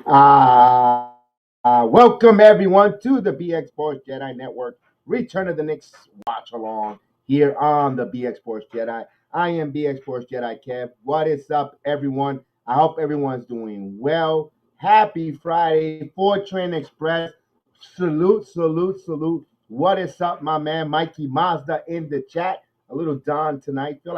Uh, Welcome everyone to the BX Sports Jedi Network. Return of the Knicks watch along here on the BX Sports Jedi. I am BX Sports Jedi Kev. What is up, everyone? I hope everyone's doing well. Happy Friday, Fortran Express. Salute, salute, salute. What is up, my man Mikey Mazda in the chat? A little Don tonight. Felt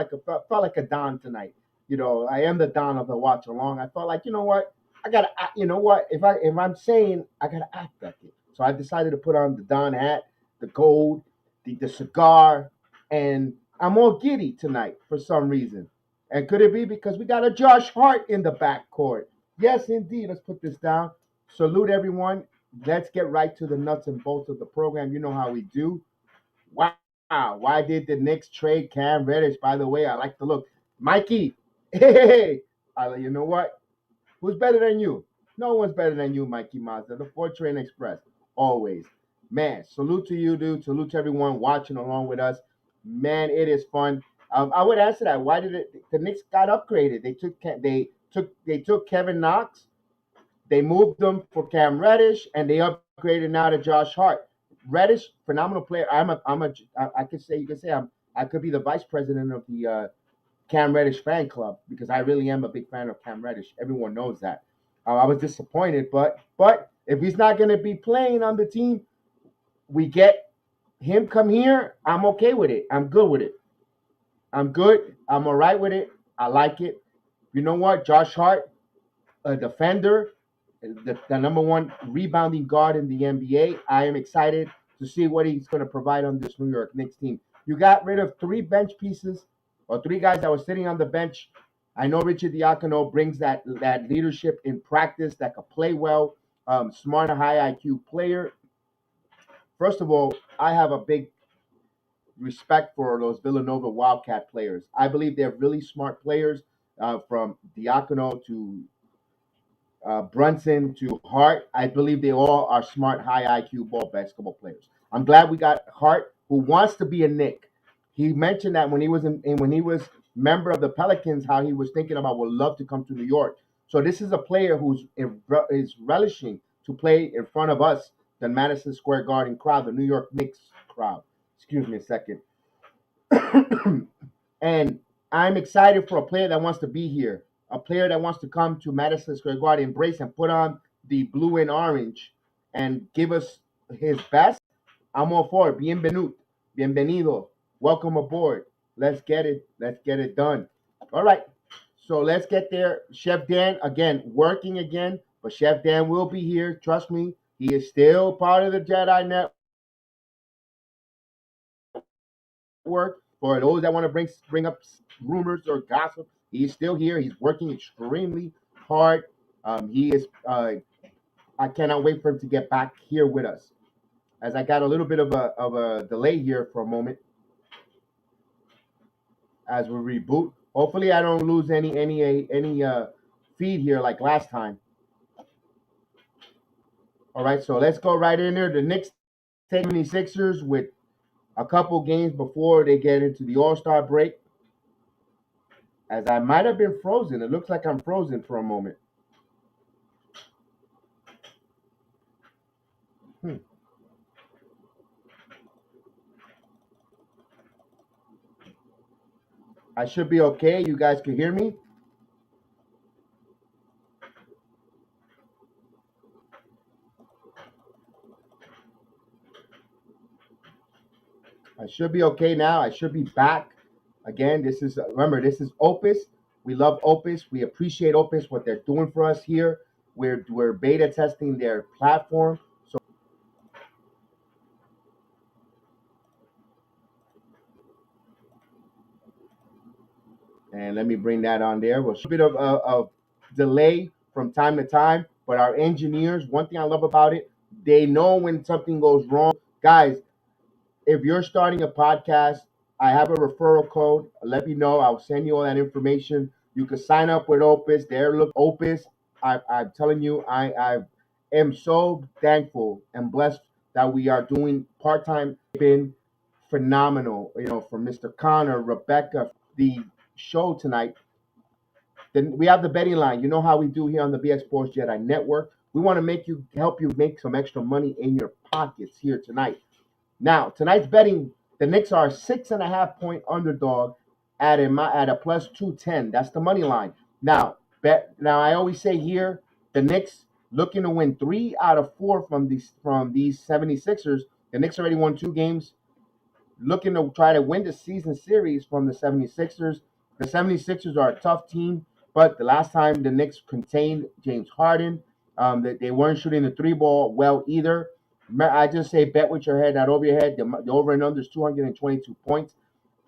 like a Don tonight. I am the Don of the watch along. I felt like, what? I gotta act. You know what? If I'm saying, I gotta act like it. So I decided to put on the Don hat, the gold, the cigar, and I'm all giddy tonight for some reason. And could it be because we got a Josh Hart in the backcourt? Yes, indeed. Let's put this down. Salute everyone. Let's get right to the nuts and bolts of the program. You know how we do. Wow. Why did the Knicks trade Cam Reddish? By the way, I like the look. Mikey, hey, you know what? Who's better than you? No one's better than you, Mikey Mazda. The Fortran Express, always. Man, salute to you, dude. Salute to everyone watching along with us. Man, it is fun. I would answer that. Why did the Knicks got upgraded? They took Kevin Knox. They moved them for Cam Reddish, and they upgraded now to Josh Hart. Reddish, phenomenal player. I could say, you could say I could be the vice president of the Cam Reddish fan club because I really am a big fan of Cam Reddish. Everyone knows that. I was disappointed, but if he's not going to be playing on the team, we get him come here. I'm okay with it. I'm good with it. I'm good. I'm all right with it. I like it. You know what? Josh Hart, a defender, the number one rebounding guard in the NBA. I am excited to see what he's going to provide on this New York Knicks team. You got rid of three bench pieces or three guys that were sitting on the bench. I know Richard Diacono brings that leadership in practice that could play well, smart, high IQ player. First of all, I have a big respect for those Villanova Wildcat players. I believe they're really smart players, from Diacono to Brunson to Hart. I believe they all are smart, high IQ ball basketball players. I'm glad we got Hart, who wants to be a Knick. He mentioned that when he was member of the Pelicans, how he was thinking about would love to come to New York. So this is a player is relishing to play in front of us, the Madison Square Garden crowd, the New York Knicks crowd. Excuse me a second. And I'm excited for a player that wants to be here, a player that wants to come to Madison Square Garden, embrace and put on the blue and orange and give us his best. I'm all for it. Bienvenido. Welcome aboard. Let's get it. Let's get it done. All right. So let's get there. Chef Dan, again, working again, but Chef Dan will be here. Trust me. He is still part of the Jedi Network. For those that want to bring up rumors or gossip, he's still here. He's working extremely hard. He is. I cannot wait for him to get back here with us. As I got a little bit of a delay here for a moment as we reboot. Hopefully, I don't lose any feed here like last time. All right, so let's go right in there. The Knicks take 76ers with a couple games before they get into the All-Star break. As I might have been frozen. It looks like I'm frozen for a moment. Hmm. I should be okay. You guys can hear me. I should be okay now. I should be back. Again, this is Opus. We love Opus. We appreciate Opus, what they're doing for us here. We're beta testing their platform. So, and let me bring that on there. We'll a bit of delay from time to time, but our engineers, one thing I love about it, they know when something goes wrong. Guys, if you're starting a podcast, I have a referral code. Let me know. I'll send you all that information. You can sign up with Opus. There, look, Opus. I'm telling you, I am so thankful and blessed that we are doing part time. Been phenomenal, from Mr. Connor, Rebecca, the show tonight. Then we have the betting line. You know how we do here on the BX Sports Jedi Network. We want to help you make some extra money in your pockets here tonight. Now, tonight's betting, the Knicks are a 6.5 point underdog at a plus 210. That's the money line. Now, I always say here, the Knicks looking to win 3 out of 4 from these 76ers. The Knicks already won 2 games, looking to try to win the season series from the 76ers. The 76ers are a tough team, but the last time the Knicks contained James Harden, they weren't shooting the 3 ball well either. I just say bet with your head, not over your head. The over and under is 222 points.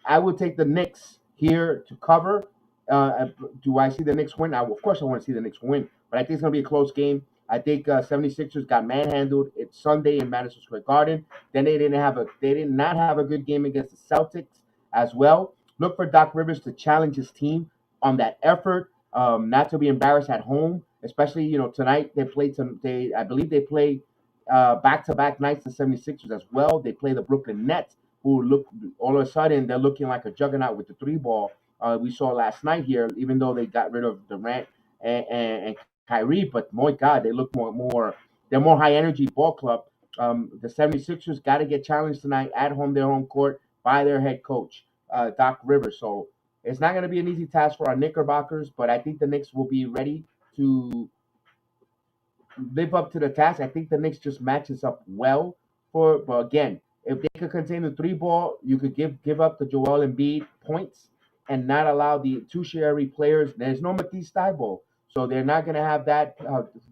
I would take the Knicks here to cover. Do I see the Knicks win? Of course, I want to see the Knicks win, but I think it's going to be a close game. I think 76ers got manhandled. It's Sunday in Madison Square Garden. Then they did not have a good game against the Celtics as well. Look for Doc Rivers to challenge his team on that effort, not to be embarrassed at home. Especially, tonight they played I believe they play back-to-back nights the 76ers as well. They play the Brooklyn Nets, who look all of a sudden they're looking like a juggernaut with the 3 ball. We saw last night here, even though they got rid of Durant and Kyrie, but my God, they look they're more high energy ball club. The 76ers got to get challenged tonight at home, their home court, by their head coach, Doc Rivers. So it's not going to be an easy task for our Knickerbockers, but I think the Knicks will be ready to live up to the task. I think the Knicks just matches up well but again, if they could contain the 3 ball, you could give up the Joel Embiid points and not allow the tertiary players. There's no Matisse Thybulle, so they're not going to have that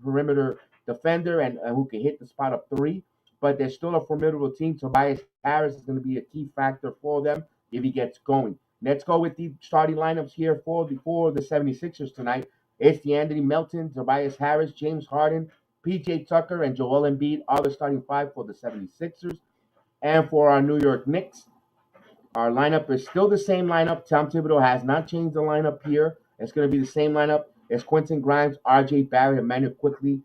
perimeter defender and who can hit the spot of 3. But they're still a formidable team. Tobias Harris is going to be a key factor for them if he gets going. Let's go with the starting lineups here for the 76ers tonight. It's DeAndre Melton, Tobias Harris, James Harden, PJ Tucker, and Joel Embiid are the starting 5 for the 76ers. And for our New York Knicks, our lineup is still the same lineup. Tom Thibodeau has not changed the lineup here. It's going to be the same lineup as Quentin Grimes, R.J. Barrett, Emmanuel Quickly,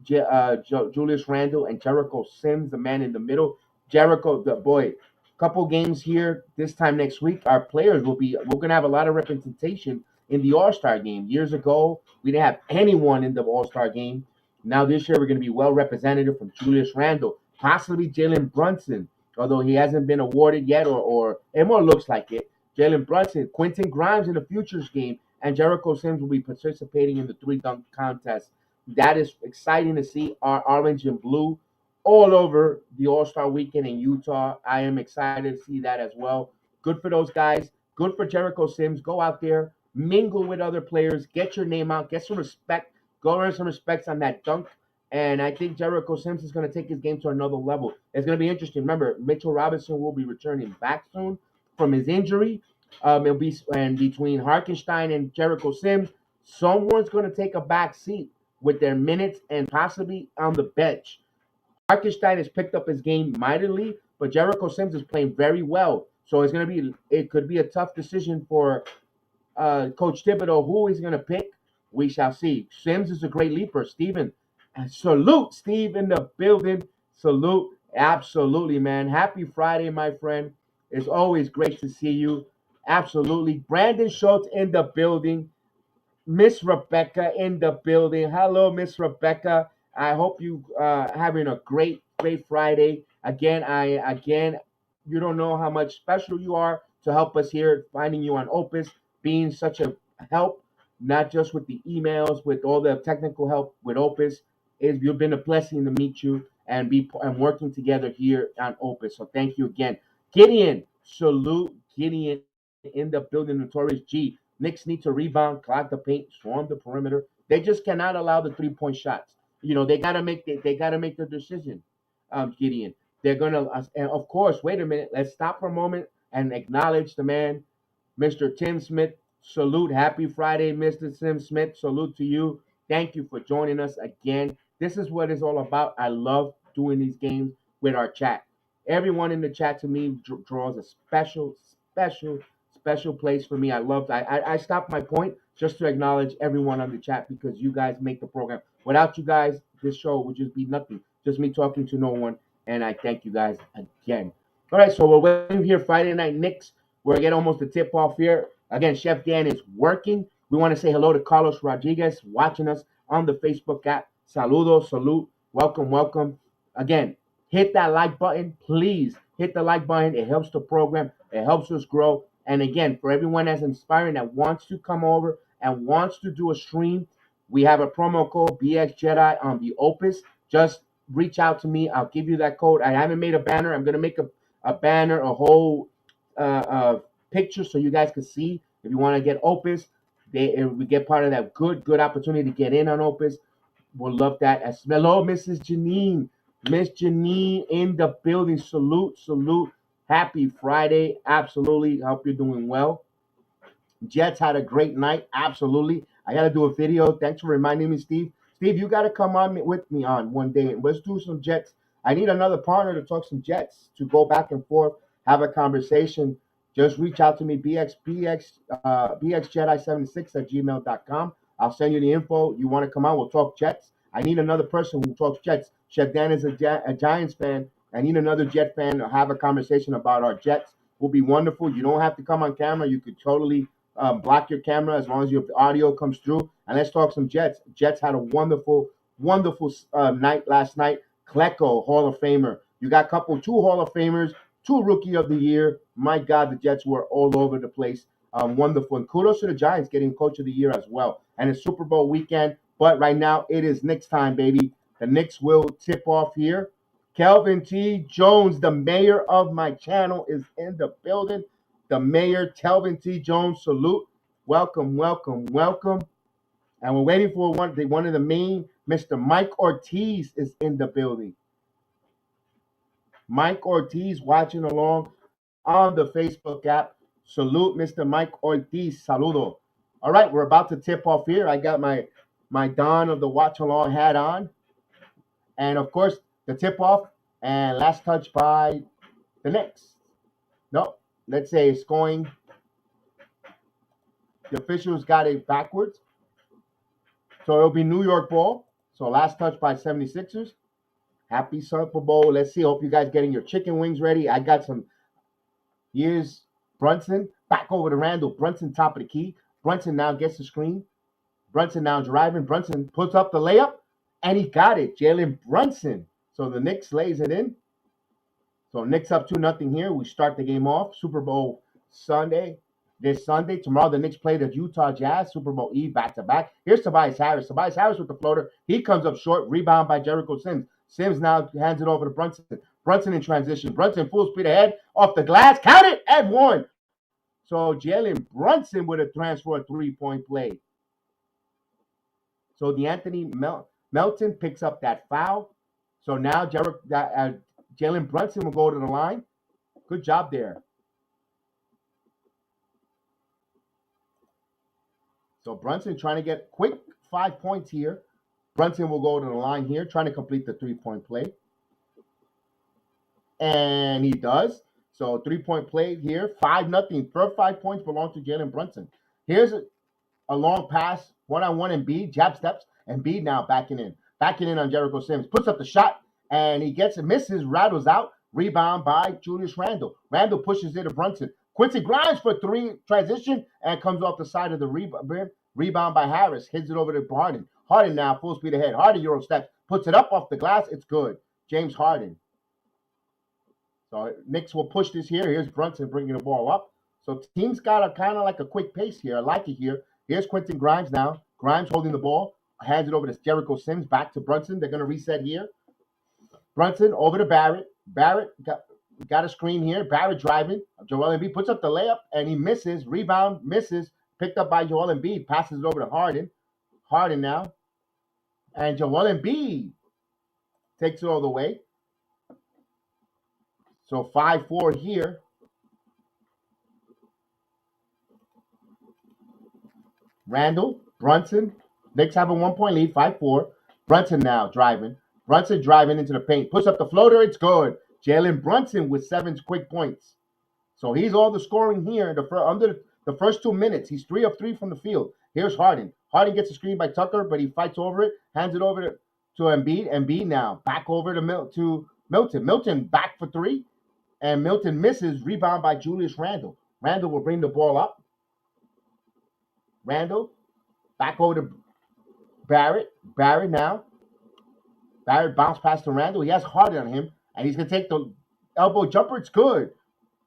Julius Randle, and Jericho Sims, the man in the middle. Jericho, the boy, couple games here this time next week. Our players we're going to have a lot of representation in the All-Star game. Years ago, we didn't have anyone in the All-Star game. Now this year, we're going to be well represented from Julius Randle, possibly Jalen Brunson, although he hasn't been awarded yet, or it more looks like it. Jalen Brunson, Quentin Grimes in the Futures game, and Jericho Sims will be participating in the 3-dunk contest. That is exciting to see our orange and blue all over the All-Star weekend in Utah. I am excited to see that as well. Good for those guys. Good for Jericho Sims. Go out there, mingle with other players, get your name out, get some respect, go earn some respects on that dunk. And I think Jericho Sims is going to take his game to another level. It's going to be interesting. Remember, Mitchell Robinson will be returning back soon from his injury. And between Hartenstein and Jericho Sims, someone's going to take a back seat with their minutes and possibly on the bench. Hartenstein has picked up his game mightily, but Jericho Sims is playing very well. So it could be a tough decision for Coach Thibodeau who he's going to pick. We shall see. Sims is a great leaper. Steven, salute, Steve in the building. Salute. Absolutely, man. Happy Friday, my friend. It's always great to see you. Absolutely. Brandon Schultz in the building. Miss Rebecca in the building. Hello, Miss Rebecca. I hope you having a great Friday. Again, you don't know how much special you are to help us here, finding you on Opus, being such a help, not just with the emails, with all the technical help with Opus. You've been a blessing to meet you and working together here on Opus. So thank you again. Gideon, salute Gideon in the building, Notorious G. Knicks need to rebound, clog the paint, swarm the perimeter. They just cannot allow the 3-point shots. They gotta make their decision. Gideon, they're gonna, and of course, wait a minute. Let's stop for a moment and acknowledge the man, Mr. Tim Smith. Salute, happy Friday, Mr. Tim Smith. Salute to you. Thank you for joining us again. This is what it's all about. I love doing these games with our chat. Everyone in the chat to me draws a special place for me. I stopped my point just to acknowledge everyone on the chat because you guys make the program. Without you guys, this show would just be nothing. Just me talking to no one. And I thank you guys again. All right, so we're waiting here Friday Night Knicks. We're getting almost the tip off here. Again, Chef Dan is working. We want to say hello to Carlos Rodriguez watching us on the Facebook app. Saludos, salute, welcome, welcome. Again, hit that like button. Please hit the like button. It helps the program. It helps us grow. And again, for everyone that's inspiring that wants to come over and wants to do a stream, we have a promo code BX Jedi on the Opus. Just reach out to me. I'll give you that code. I haven't made a banner. I'm gonna make a banner, a whole picture so you guys can see. If you want to get Opus, we get part of that good opportunity to get in on Opus. We'll love that. Hello, Mrs. Janine. Miss Janine in the building. Salute, salute. Happy Friday. Absolutely. Hope you're doing well. Jets had a great night. Absolutely. I got to do a video. Thanks for reminding me, Steve. Steve, you got to come on with me on one day and let's do some Jets. I need another partner to talk some Jets, to go back and forth, have a conversation. Just reach out to me, bxjedi76 at gmail.com. I'll send you the info. You want to come on? We'll talk Jets. I need another person who talks Jets. Chef Dan is a Giants fan. I need another Jet fan to have a conversation about our Jets. Will be wonderful. You don't have to come on camera. You could totally block your camera as long as your audio comes through. And let's talk some Jets. Jets had a wonderful night last night. Klecko, Hall of Famer. You got two Hall of Famers, two Rookie of the Year. My God, the Jets were all over the place. Wonderful. And kudos to the Giants getting Coach of the Year as well. And it's Super Bowl weekend. But right now, it is Knicks time, baby. The Knicks will tip off here. Kelvin T. Jones, the mayor of my channel, is in the building. The mayor, Kelvin T. Jones, salute. Welcome, welcome, welcome. And we're waiting for one of the main, Mr. Mike Ortiz is in the building. Mike Ortiz watching along on the Facebook app. Salute, Mr. Mike Ortiz. Saludo. All right, we're about to tip off here. I got my Don of the Watch Along hat on. And, of course, the tip off and last touch by the Knicks. No, let's say it's going. The officials got it backwards. So it'll be New York ball. So last touch by 76ers. Happy Super Bowl. Let's see. Hope you guys getting your chicken wings ready. I got some. Here's Brunson. Back over to Randle. Brunson top of the key. Brunson now gets the screen. Brunson now driving. Brunson puts up the layup. And he got it. Jalen Brunson. So the Knicks lays it in. So Knicks up 2-0 here. We start the game off. Super Bowl Sunday. This Sunday. Tomorrow the Knicks play the Utah Jazz. Super Bowl Eve back-to-back. Here's Tobias Harris. Tobias Harris with the floater. He comes up short. Rebound by Jericho Sims. Sims now hands it over to Brunson. Brunson in transition. Brunson full speed ahead. Off the glass. Count it. And one. So Jalen Brunson with a transfer three-point play. So DeAnthony Melton picks up that foul. So now Jalen Brunson will go to the line. Good job there. So Brunson trying to get quick 5 points here. Brunson will go to the line here, trying to complete the three-point play. And he does. So 3-point play here, 5-0. First 5 points belong to Jalen Brunson. Here's a long pass, one-on-one Embiid, jab steps. Embiid now backing in on Jericho Sims. Puts up the shot, and he gets it, misses, rattles out. Rebound by Julius Randle. Randle pushes it to Brunson. Quincy Grimes for three, transition, and comes off the side of the rim. Rebound by Harris. Hits it over to Harden. Harden now, full speed ahead. Harden Euro steps. Puts it up off the glass. It's good. James Harden. So Knicks will push this here. Here's Brunson bringing the ball up. So team's got a kind of like a quick pace here. I like it here. Here's Quentin Grimes now. Grimes holding the ball. Hands it over to Jericho Sims. Back to Brunson. They're going to reset here. Brunson over to Barrett. Barrett got a screen here. Barrett driving. Joel Embiid puts up the layup, and he misses. Rebound, misses. Picked up by Joel Embiid. Passes it over to Harden. Harden now. And Joel Embiid takes it all the way. So 5-4 here. Randle, Brunson. Knicks have a 1-point lead, 5-4. Brunson now driving. Brunson driving into the paint. Puts up the floater. It's good. Jalen Brunson with 7 quick points. So he's all the scoring here under the first 2 minutes. He's 3 of 3 from the field. Here's Harden. Harden gets a screen by Tucker, but he fights over it. Hands it over to Embiid. Embiid now back over to Milton. Milton back for 3. And Milton misses. Rebound by Julius Randle. Randle will bring the ball up. Randle Back over to Barrett. Barrett now. Barrett bounced past to Randle. He has Harden on him, and he's going to take the elbow jumper. It's good.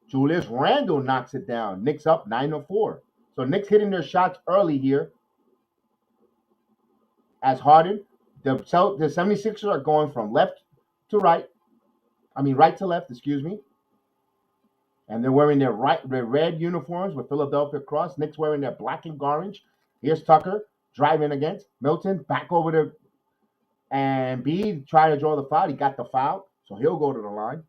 Julius Randle knocks it down. Knicks up 9-4. So Knicks hitting their shots early here as Harden. The 76ers are going from left to right. Right to left, excuse me. And they're wearing their red uniforms with Philadelphia cross. Knicks wearing their black and orange. Here's Tucker driving against Milton. Back over to Embiid trying to draw the foul. He got the foul, so he'll go to the line.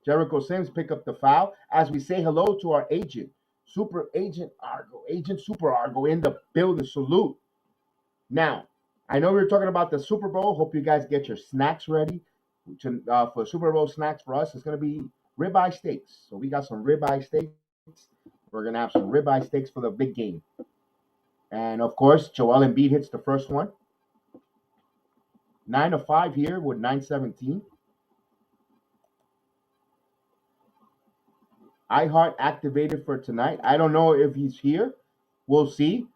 Jericho Sims pick up the foul as we say hello to our agent, Super Agent Argo, Agent Super Argo in the building. Salute. Now, I know we were talking about the Super Bowl. Hope you guys get your snacks ready. For Super Bowl snacks for us, it's going to be ribeye steaks. So we got some ribeye steaks. We're going to have some ribeye steaks for the big game. And, of course, Joel Embiid hits the first one. 9-5 here with 9:17. iHeart activated for tonight. I don't know if he's here. We'll see.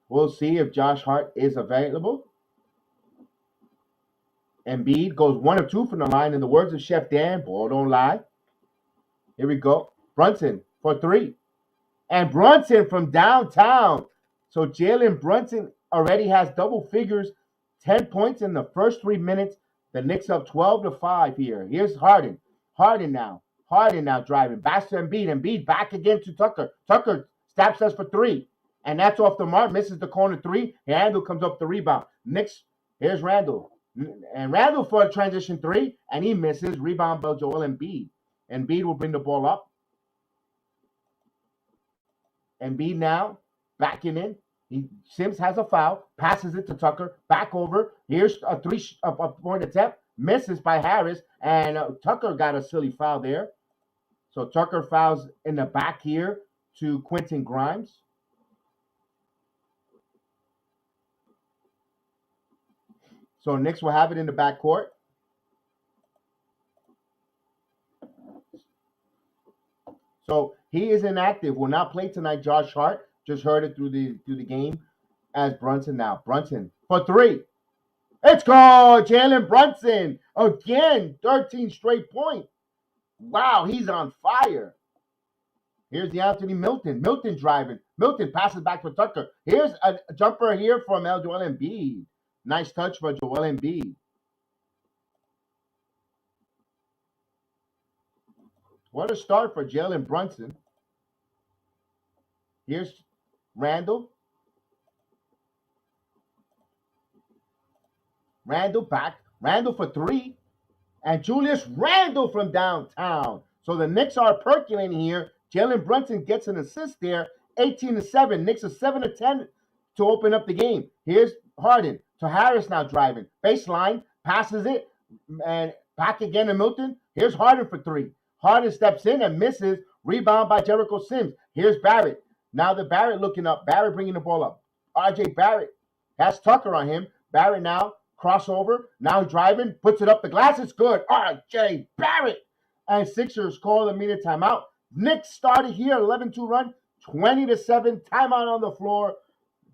We'll see if Josh Hart is available. Embiid goes 1 of 2 from the line. In the words of Chef Dan, ball don't lie. Here we go. Brunson for 3. And Brunson from downtown. So Jalen Brunson already has double figures. 10 points in the first 3 minutes. The Knicks up 12-5 here. Here's Harden. Harden now driving. Back to Embiid. Embiid back again to Tucker. Tucker steps us for 3. And that's off the mark. Misses the corner 3. Randle comes up the rebound. Knicks, here's Randle. And Randle for a transition 3. And he misses. Rebound by Joel Embiid. Embiid will bring the ball up. Embiid now backing in. Sims has a foul. Passes it to Tucker. Back over. Here's a point attempt. Misses by Harris. And Tucker got a silly foul there. So Tucker fouls in the back here to Quentin Grimes. So Knicks will have it in the backcourt. So he is inactive. Will not play tonight. Josh Hart just heard it through the game as Brunson now. Brunson for 3. It's called Jalen Brunson again. 13 straight points. Wow, he's on fire. Here's the Anthony Milton. Milton driving. Milton passes back for Tucker. Here's a jumper here from Joel Embiid. Nice touch for Joel Embiid. What a start for Jalen Brunson. Here's Randle. Randle back. Randle for 3. And Julius Randle from downtown. So the Knicks are percolating here. Jalen Brunson gets an assist there. 18-7. Knicks are 7-10 to open up the game. Here's Harden to Harris now driving. Baseline. Passes it. And back again to Milton. Here's Harden for 3. Harden steps in and misses. Rebound by Jericho Sims. Here's Barrett. Now the Barrett looking up. Barrett bringing the ball up. RJ Barrett has Tucker on him. Barrett now crossover. Now driving. Puts it up the glass. It's good. RJ Barrett. And Sixers call the immediate timeout. Knicks started here. 11-2 run. 20-7. Timeout on the floor.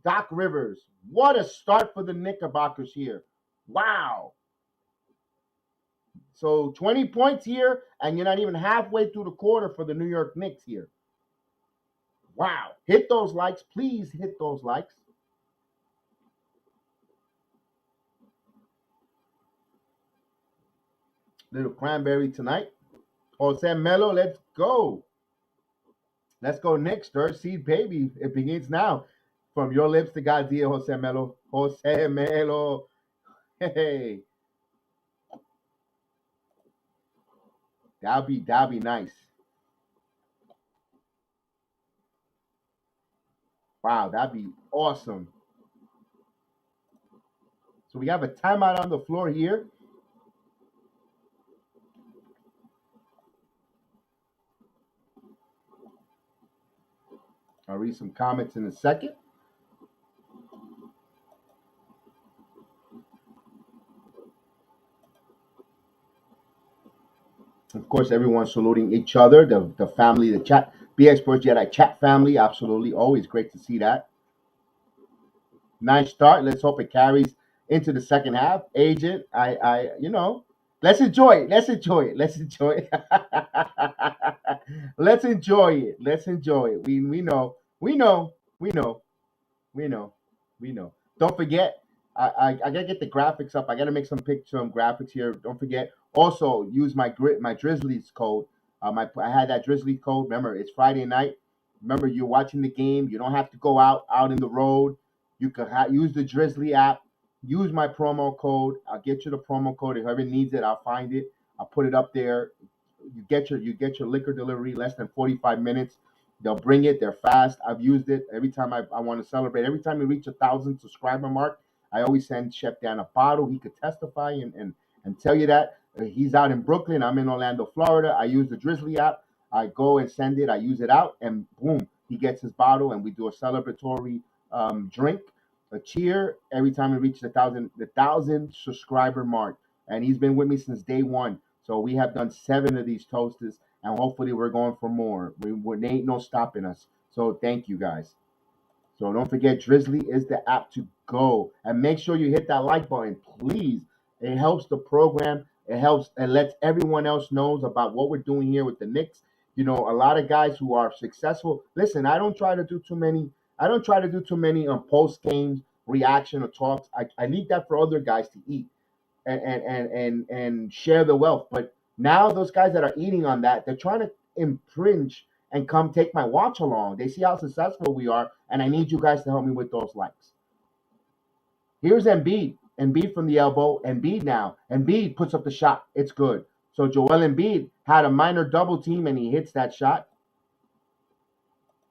Doc Rivers. What a start for the Knickerbockers here. Wow. So 20 points here, and you're not even halfway through the quarter for the New York Knicks here. Wow. Hit those likes. Please hit those likes. Little cranberry tonight. Jose Melo, let's go. Let's go Knicks. Third seed, baby. It begins now. From your lips to God's ear, Jose Melo. Jose Melo. Hey. That'll be nice. Wow, that'd be awesome. So we have a timeout on the floor here. I'll read some comments in a second. Of course, everyone's saluting each other, the family, the chat, BX Sports Jedi chat family. Absolutely. Always great to see that. Nice start. Let's hope it carries into the second half. Agent, let's enjoy it. Let's enjoy it. Let's enjoy it. Let's enjoy it. Let's enjoy it. We know. We know. We know. We know. We know. Don't forget, I gotta get the graphics up. I gotta make some graphics here. Don't forget. Also, use my Drizzlies code. I had that Drizzly code. Remember, it's Friday night. Remember, you're watching the game. You don't have to go out in the road. You can use the Drizzly app. Use my promo code. I'll get you the promo code. If whoever needs it, I'll find it. I'll put it up there. You get your liquor delivery less than 45 minutes. They'll bring it. They're fast. I've used it every time I want to celebrate. Every time we reach 1,000 subscriber mark, I always send Chef Dan a bottle. He could testify and tell you that. He's out in Brooklyn. I'm in Orlando, Florida. I use the Drizzly app. I go and send it. I use it out, and boom, he gets his bottle, and we do a celebratory drink, a cheer every time we reach the thousand subscriber mark. And he's been with me since day one. So we have done 7 of these toasts, and hopefully we're going for more. There ain't no stopping us. So thank you guys. So don't forget, Drizzly is the app to go. And make sure you hit that like button, please. It helps the program. It helps and lets everyone else knows about what we're doing here with the Knicks. A lot of guys who are successful. Listen, I don't try to do too many. I don't try to do too many post games reaction or talks. I leave that for other guys to eat and share the wealth. But now those guys that are eating on that, they're trying to infringe and come take my watch along. They see how successful we are, and I need you guys to help me with those likes. Here's Embiid. Embiid from the elbow. Embiid now. Embiid puts up the shot. It's good. So Joel Embiid had a minor double team, and he hits that shot.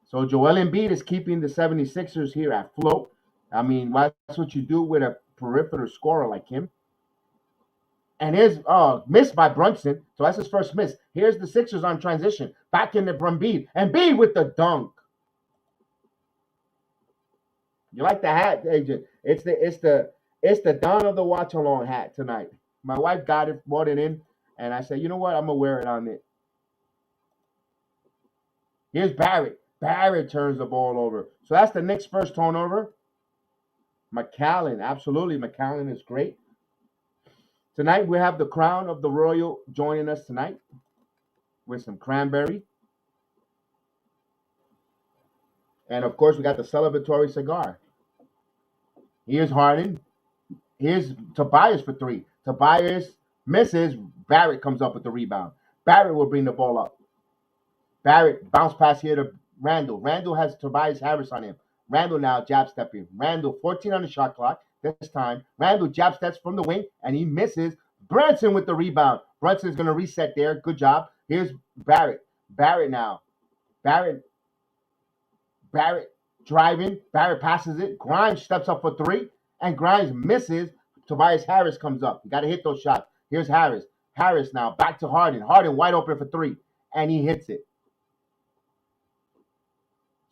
So Joel Embiid is keeping the 76ers here at float. I mean, that's what you do with a perimeter scorer like him. And here's missed by Brunson. So that's his first miss. Here's the Sixers on transition. Back into Embiid. Embiid with the dunk. You like the hat, Agent? It's the Dawn of the Watch Along hat tonight. My wife got it, brought it in, and I said, you know what? I'm gonna wear it on it. Here's Barrett. Barrett turns the ball over. So that's the Knicks' first turnover. McCallum, absolutely. McCallum is great. Tonight we have the Crown of the Royal joining us tonight with some cranberry. And of course we got the celebratory cigar. Here's Harden. Here's Tobias for 3. Tobias misses. Barrett comes up with the rebound. Barrett will bring the ball up. Barrett bounce pass here to Randle. Randle has Tobias Harris on him. Randle now jab stepping. Randle 14 on the shot clock. This time, Randle jab steps from the wing, and he misses. Brunson with the rebound. Brunson's going to reset there. Good job. Here's Barrett. Barrett now. Barrett driving. Barrett passes it. Grimes steps up for 3, and Grimes misses. Tobias Harris comes up. You got to hit those shots. Here's Harris. Harris now back to Harden. Harden wide open for 3, and he hits it.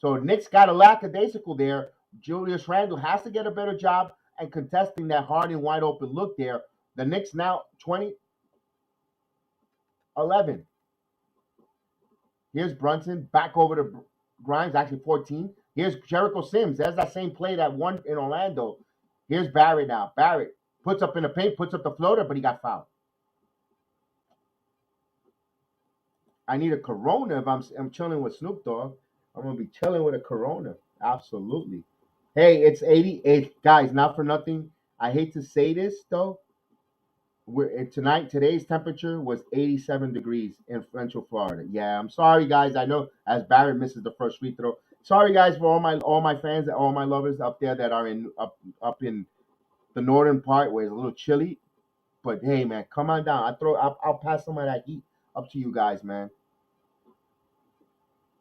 So Knicks got a lackadaisical there. Julius Randle has to get a better job and contesting that Harden wide open look there. The Knicks now 20-11. Here's Brunson back over to Grimes, actually 14. Here's Jericho Sims. There's that same play that won in Orlando. Here's Barrett now. Barrett puts up in the paint, puts up the floater, but he got fouled. I need a Corona if I'm chilling with Snoop Dogg. I'm going to be chilling with a Corona. Absolutely. Hey, it's 88. Guys, not for nothing. I hate to say this, though. Today's temperature was 87 degrees in Central Florida. Yeah, I'm sorry, guys. I know as Barrett misses the first free throw. Sorry, guys, for all my fans, all my lovers up there that are up in the northern part where it's a little chilly. But hey, man, come on down. I'll pass some of that heat up to you guys, man.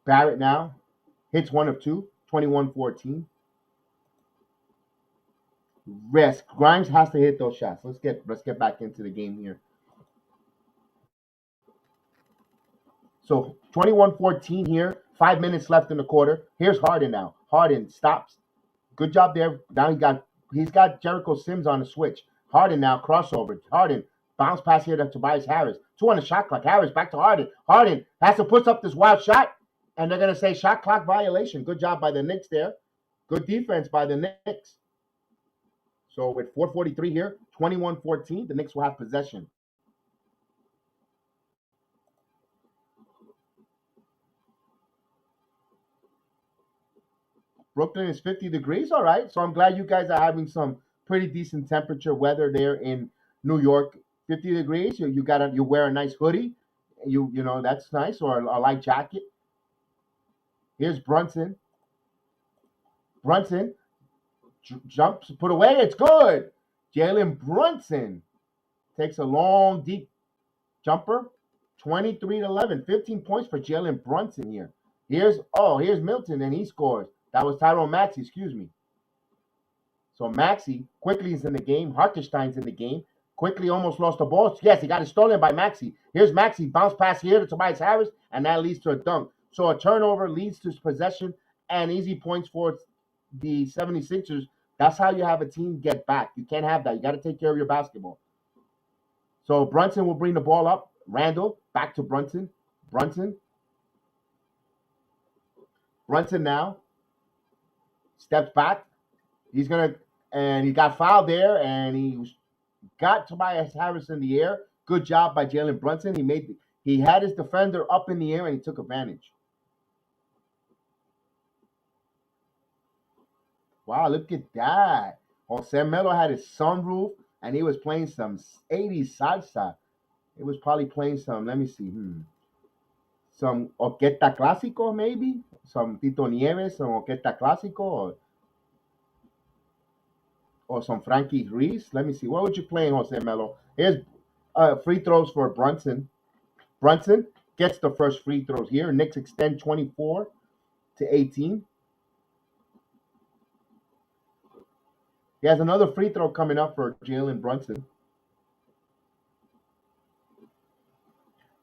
Barrett now hits 1 of 2, 21-14. Risk. Grimes has to hit those shots. Let's get back into the game here. So 21-14 here. 5 minutes left in the quarter. Here's Harden now. Harden stops. Good job there. Now he's got Jericho Sims on the switch. Harden now crossover. Harden bounce pass here to Tobias Harris. 2 on the shot clock. Harris back to Harden. Harden has to put up this wild shot, and they're gonna say shot clock violation. Good job by the Knicks there. Good defense by the Knicks. So with 4:43 here, 21-14, the Knicks will have possession. Brooklyn is 50 degrees. All right. So I'm glad you guys are having some pretty decent temperature weather there in New York. 50 degrees. You wear a nice hoodie. You know that's nice, or a light jacket. Here's Brunson. Brunson jumps, put away. It's good. Jalen Brunson takes a long, deep jumper. 23-11. 15 points for Jalen Brunson here. Here's Milton, and he scores. That was Tyrone Maxey, excuse me. So Maxey quickly is in the game. Hartenstein's in the game. Quickly almost lost the ball. Yes, he got it stolen by Maxey. Here's Maxey. Bounce pass here to Tobias Harris, and that leads to a dunk. So a turnover leads to possession and easy points for the 76ers. That's how you have a team get back. You can't have that. You got to take care of your basketball. So Brunson will bring the ball up. Randle back to Brunson. Brunson now steps back. He's gonna and he got fouled there, and he got Tobias Harris in the air. Good job by Jalen Brunson. He had his defender up in the air, and he took advantage. Wow, look at that. Jose Melo had his sunroof, and he was playing some 80s salsa. It was probably playing some, let me see, some Orquesta Clásico, maybe? Some Tito Nieves, some Orquesta Clásico, or some Frankie Ruiz. Let me see. What would you play, Jose Melo? Here's free throws for Brunson. Brunson gets the first free throws here. Knicks extend 24-18. He has another free throw coming up for Jalen Brunson.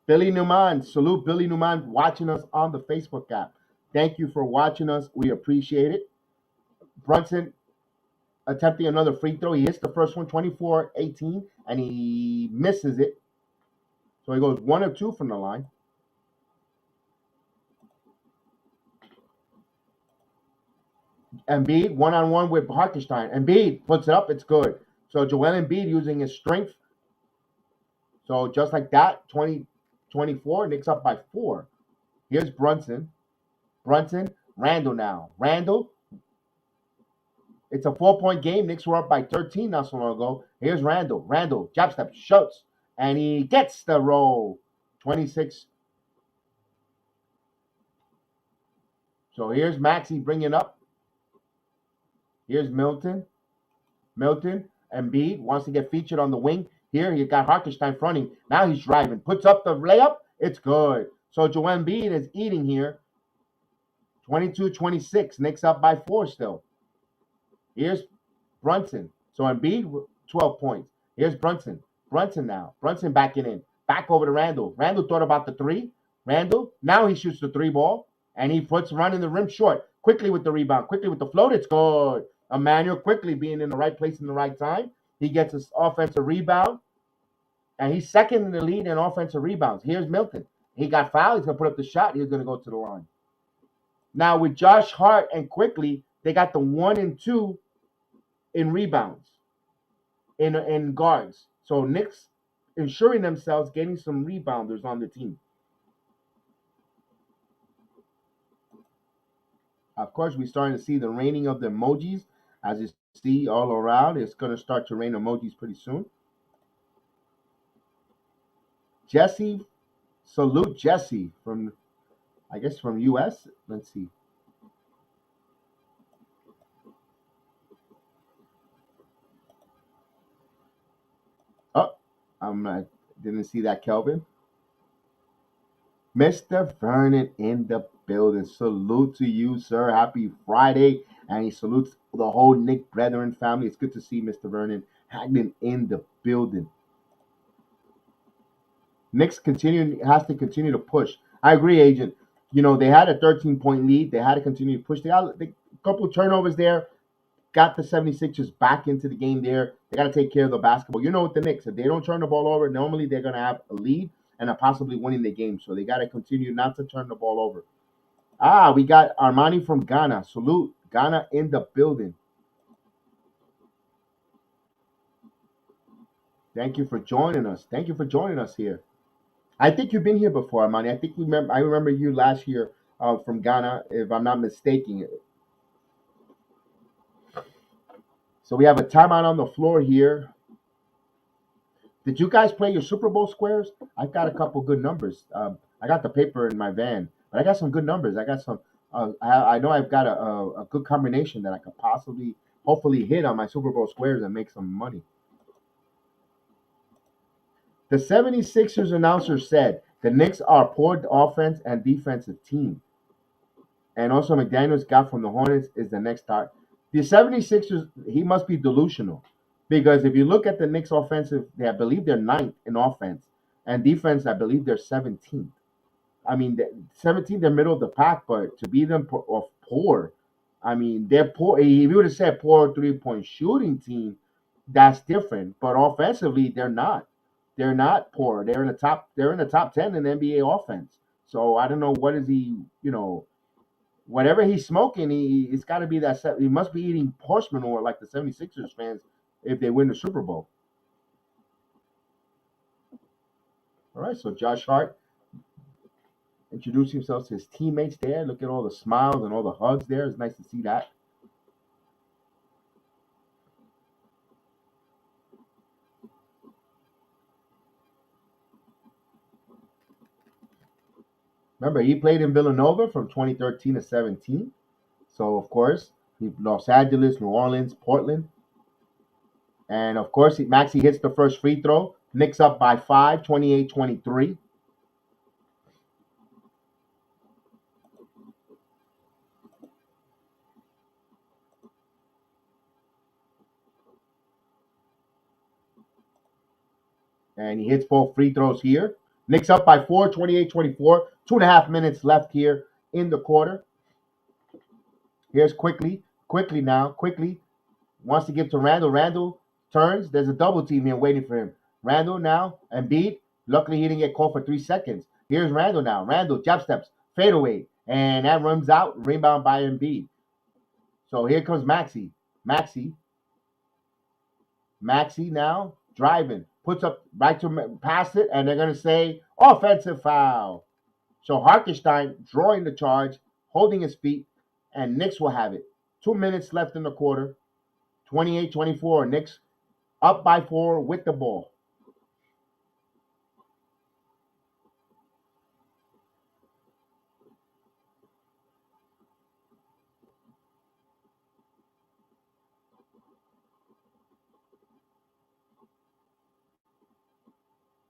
Billy Newman, salute Billy Newman watching us on the Facebook app. Thank you for watching us. We appreciate it. Brunson attempting another free throw. He hits the first one, 24-18, and he misses it. So he goes 1 of 2 from the line. Embiid, one-on-one with Hartenstein. Embiid puts it up. It's good. So Joel Embiid using his strength. So just like that, 20-24, Knicks up by 4. Here's Brunson. Randle now. Randle. It's a 4-point game. Knicks were up by 13 not so long ago. Here's Randle. Randle, jab step, shoots, and he gets the roll. 26. So here's Maxey bringing up. Here's Milton. Embiid wants to get featured on the wing. Here, you got Hartenstein fronting. Now he's driving. Puts up the layup. It's good. So Joel Embiid is eating here. 22-26. Knicks up by 4 still. Here's Brunson. So Embiid, 12 points. Here's Brunson. Brunson now. Brunson backing in. Back over to Randle. Randle thought about the 3. Randle, now he shoots the 3 ball. And he puts running the rim short. Quickly with the rebound. Quickly with the float. It's good. Emmanuel quickly being in the right place in the right time. He gets his offensive rebound. And he's second in the lead in offensive rebounds. Here's Milton. He got fouled. He's going to put up the shot. He's going to go to the line. Now with Josh Hart and Quickly, they got the 1 and 2 in rebounds, in guards. So Knicks ensuring themselves getting some rebounders on the team. Of course, we're starting to see the raining of the emojis. As you see all around, it's going to start to rain emojis pretty soon. Jesse, salute Jesse from, I guess, from US. Let's see. Oh, I didn't see that, Kelvin. Mr. Vernon in the building. Salute to you, sir. Happy Friday. And he salutes the whole Nick Brethren family. It's good to see Mr. Vernon Hagman in the building. Knicks has to continue to push. I agree, Agent. They had a 13-point lead. They had to continue to push. They got a couple of turnovers there. Got the 76ers back into the game there. They got to take care of the basketball. With the Knicks, if they don't turn the ball over, normally they're going to have a lead and are possibly winning the game. So they got to continue not to turn the ball over. We got Armani from Ghana. Salute. Ghana in the building. Thank you for joining us. Thank you for joining us here. I think you've been here before, Amani. I think you remember. I remember you last year from Ghana, if I'm not mistaken. So we have a timeout on the floor here. Did you guys play your Super Bowl squares? I've got a couple good numbers. I got the paper in my van, but I got some good numbers. I got some. I know I've got a good combination that I could possibly, hopefully, hit on my Super Bowl squares and make some money. The 76ers announcer said the Knicks are a poor offense and defensive team. And also McDaniels got from the Hornets is the next start. The 76ers, he must be delusional. Because if you look at the Knicks offensive, I believe they're ninth in offense. And defense, I believe they're 17th. I mean, 17th, they're middle of the pack, but to be them of poor, I mean, they're poor. If you would have said poor 3-point shooting team, that's different. But offensively, they're not. They're not poor. They're in the top. They're in the top 10 in NBA offense. So I don't know what is he. Whatever he's smoking, it's got to be that. He must be eating horse manure like the 76ers fans if they win the Super Bowl. All right. So Josh Hart introduced himself to his teammates there. Look at all the smiles and all the hugs there. It's nice to see that. Remember, he played in Villanova from 2013 to 17. So, of course, Los Angeles, New Orleans, Portland. And, of course, Maxey hits the first free throw. Knicks up by 5, 28-23. And he hits both free throws here. Knicks up by 4, 28-24. 2.5 minutes left here in the quarter. Here's quickly now, quickly. Wants to give to Randle. Randle turns. There's a double team here waiting for him. Randle now, Embiid. Luckily, he didn't get called for 3 seconds. Here's Randle now. Randle, jab steps, fade away. And that runs out. Rebound by Embiid. So here comes Maxey. Maxey now driving. Puts up right to past it. And they're going to say offensive foul. So Hartenstein drawing the charge, holding his feet. And Knicks will have it. 2 minutes left in the quarter. 28-24. Knicks up by 4 with the ball.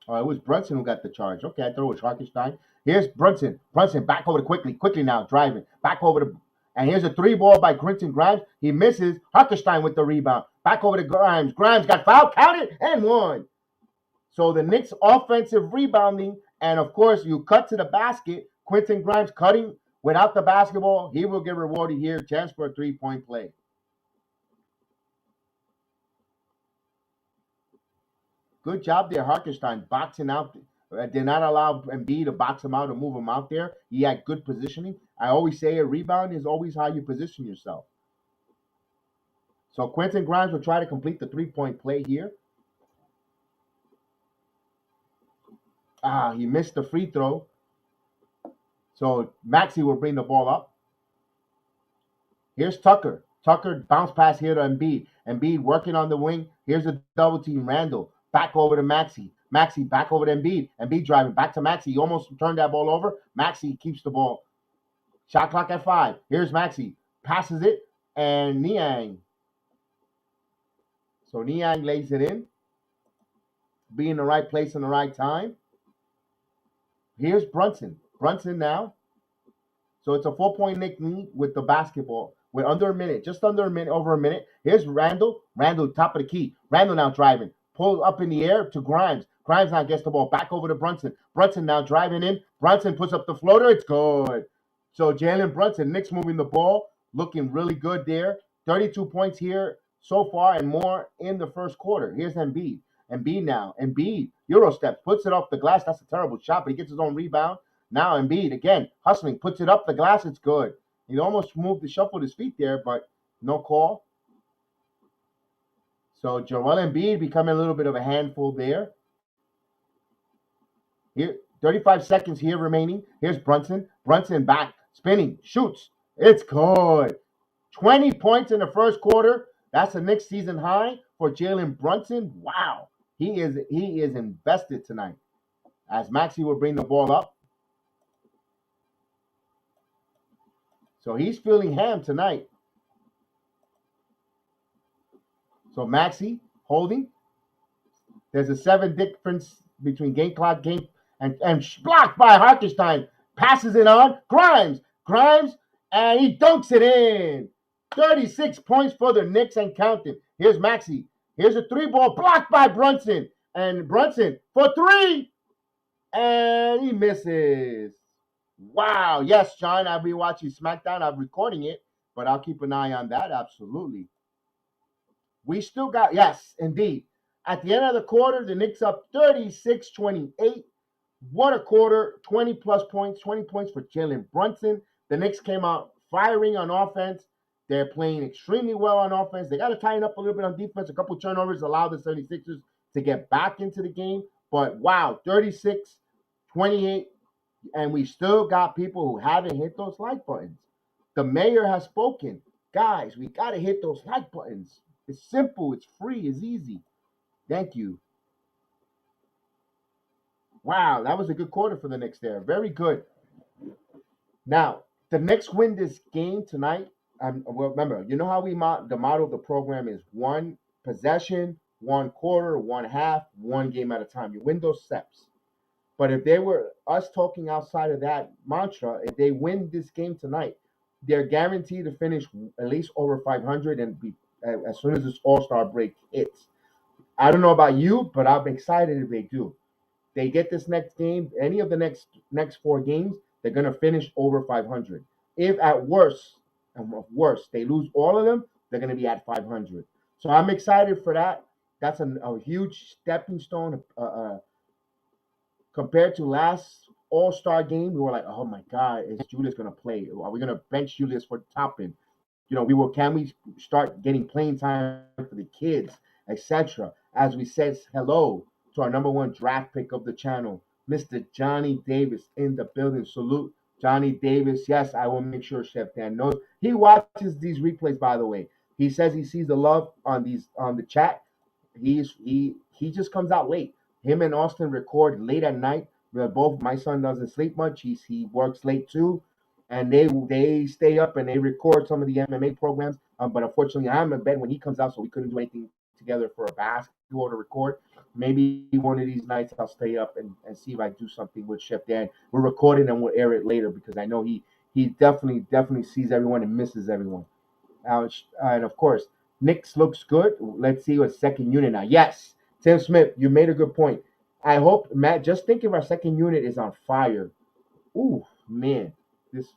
Oh, it was Brunson who got the charge. Okay, I thought it was Hartenstein. Here's Brunson. Brunson back over to quickly now, driving. Back over to and here's a 3 ball by Quentin Grimes. He misses. Hartenstein with the rebound. Back over to Grimes. Grimes got fouled, counted, and won. So the Knicks offensive rebounding, and of course you cut to the basket. Quentin Grimes cutting without the basketball. He will get rewarded here. Chance for a 3-point play. Good job there, Hartenstein, boxing out. Did not allow Embiid to box him out or move him out there. He had good positioning. I always say a rebound is always how you position yourself. So Quentin Grimes will try to complete the 3-point play here. He missed the free throw. So Maxey will bring the ball up. Here's Tucker. Tucker bounce pass here to Embiid. Embiid working on the wing. Here's a double team. Randle back over to Maxey. Maxey back over to Embiid. Embiid driving back to Maxey. He almost turned that ball over. Maxey keeps the ball. Shot clock at 5. Here's Maxey. Passes it. And Niang. So Niang lays it in. Be in the right place in the right time. Here's Brunson. Brunson now. So it's a 4-point Knick lead with the basketball. We're under a minute, just under a minute, over a minute. Here's Randle. Randle, top of the key. Randle now driving. Pull up in the air to Grimes. Grimes now gets the ball back over to Brunson. Brunson now driving in. Brunson puts up the floater. It's good. So Jalen Brunson, Knicks moving the ball, looking really good there. 32 points here so far and more in the first quarter. Here's Embiid. Embiid now. Embiid, Euro steps, puts it off the glass. That's a terrible shot, but he gets his own rebound. Now Embiid, again, hustling, puts it up the glass. It's good. He almost moved the shuffled his feet there, but no call. So Joel Embiid becoming a little bit of a handful there. Here, 35 seconds here remaining. Here's Brunson. Brunson back, spinning, shoots. It's good. 20 points in the first quarter. That's the Knicks season high for Jalen Brunson. Wow. He is invested tonight. As Maxey will bring the ball up. So he's feeling ham tonight. So Maxey holding. There's a 7 difference between game clock, game and blocked by Hartenstein. Passes it on. Grimes, and he dunks it in. 36 points for the Knicks and counting. Here's Maxey. Here's a 3-ball blocked by Brunson. And Brunson for 3. And he misses. Wow. Yes, John, I'll be watching SmackDown. I'm recording it, but I'll keep an eye on that. Absolutely. We still got, yes, indeed. At the end of the quarter, the Knicks up 36-28. What a quarter. 20-plus points. 20 points for Jalen Brunson. The Knicks came out firing on offense. They're playing extremely well on offense. They got to tighten up a little bit on defense. A couple turnovers allowed the 76ers to get back into the game. But, wow, 36-28. And we still got people who haven't hit those like buttons. The mayor has spoken. Guys, we got to hit those like buttons. It's simple. It's free. It's easy. Thank you. Wow, that was a good quarter for the Knicks there. Very good. Now, the Knicks win this game tonight. Well, remember, you know how the model of the program is 1 possession, 1 quarter, 1 half, 1 game at a time. You win those steps. But if they were us talking outside of that mantra, if they win this game tonight, they're guaranteed to finish at least over 500 and be as soon as this All-Star break hits. I don't know about you, but I'm excited if they do. They get this next game, any of the next 4 games, they're going to finish over 500. If at worst, they lose all of them, they're going to be at 500. So I'm excited for that. That's a huge stepping stone compared to last All-Star game. We were like, oh my God, is Julius going to play? Are we going to bench Julius for Toppin? Can we start getting playing time for the kids, etc. As we said hello to our number 1 draft pick of the channel, Mr. Johnny Davis in the building. Salute, Johnny Davis. Yes, I will make sure Chef Dan knows. He watches these replays, by the way. He says he sees the love on the chat. He just comes out late. Him and Austin record late at night. Both my son doesn't sleep much. He works late too. And they stay up and they record some of the MMA programs. But unfortunately, I'm in bed when he comes out, so we couldn't do anything together for a basketball to record. Maybe one of these nights I'll stay up and see if I do something with Chef Dan. We'll record it and we'll air it later because I know he definitely sees everyone and misses everyone. And of course, Knicks looks good. Let's see what second unit now. Yes, Tim Smith, you made a good point. I hope, Matt, just think if our second unit is on fire. Ooh, man. This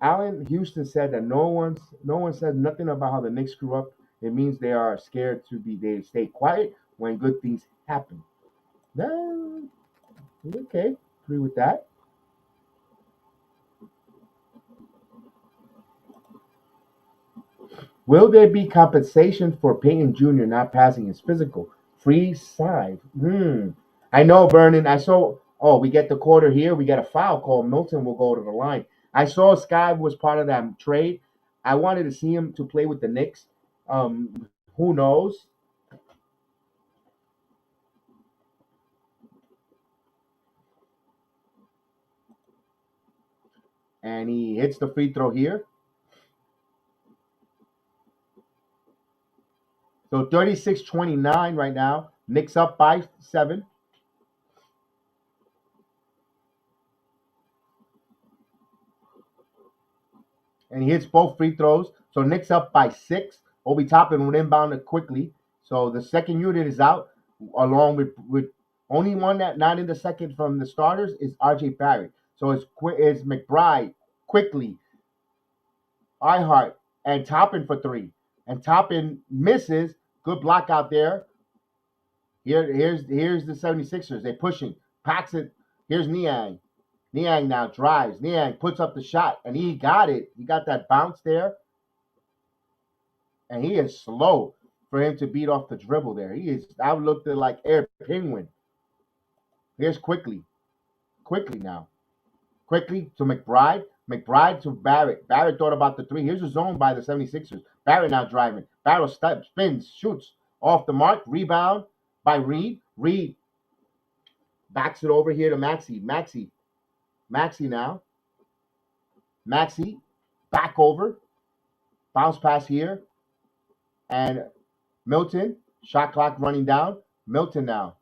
Allen Houston said that no one said nothing about how the Knicks screw up. It means they are scared they stay quiet when good things happen. Okay, agree with that. Will there be compensation for Peyton Jr. not passing his physical? Free side. I know, Vernon. I saw. Oh, we get the quarter here. We get a foul call. Milton will go to the line. I saw Sky was part of that trade. I wanted to see him to play with the Knicks. Who knows? And he hits the free throw here. So 36-29 right now. Knicks up by 7. And he hits both free throws. So Knicks up by 6. Obi Toppin will inbound it quickly. So the second unit is out, along with only one that not in the second from the starters is R.J. Barrett. So it's McBride, quickly, Ihart, and Toppin for 3. And Toppin misses. Good block out there. Here's the 76ers. They're pushing. Packs it. Here's Niang. Niang now drives. Niang puts up the shot, and he got it. He got that bounce there. And he is slow for him to beat off the dribble there. I looked at like Air Penguin. Here's quickly now. Quickly to McBride. McBride to Barrett. Barrett thought about the three. Here's a zone by the 76ers. Barrett now driving. Barrett spins, shoots off the mark. Rebound by Reed. Reed backs it over here to Maxey. Maxey now. Maxey back over. Bounce pass here. And Milton. Shot clock running down. Milton now.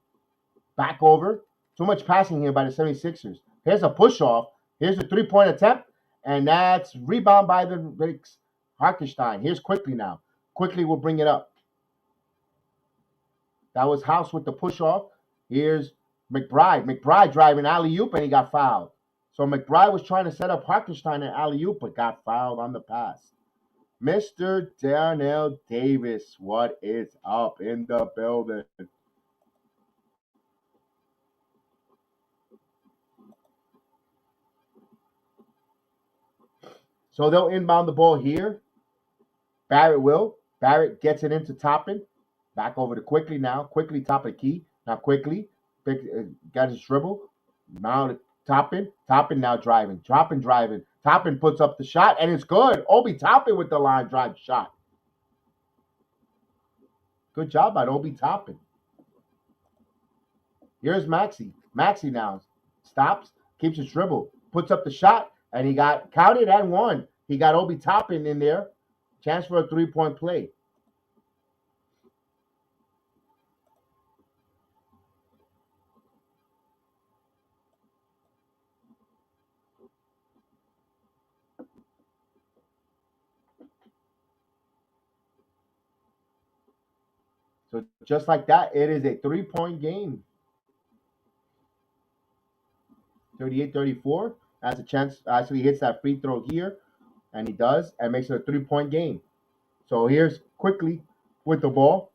Back over. Too much passing here by the 76ers. Here's a push off. Here's a three-point attempt. And that's rebound by the Knicks. Hartenstein. Here's Quickly now. Quickly will bring it up. That was House with the push off. Here's McBride. McBride driving alley-oop, and he got fouled. So McBride was trying to set up Hartenstein and alley-oop, but got fouled on the pass. Mr. Darnell Davis, what is up in the building? So they'll inbound the ball here. Barrett will. Barrett gets it into Toppin. Back over to Quickly now. Quickly top of the key. Now Quickly got his dribble. Now to Toppin. Toppin now driving. Driving. Toppin puts up the shot, and it's good. Obi Toppin with the line drive shot. Good job by Obi Toppin. Here's Maxey. Maxey now stops, keeps his dribble, puts up the shot, and he got counted and won. He got Obi Toppin in there. Chance for a three-point play. So just like that, it is a three-point game. 38-34. Has a chance. Actually hits that free throw here, and he does, and makes it a three-point game. So here's Quickly with the ball.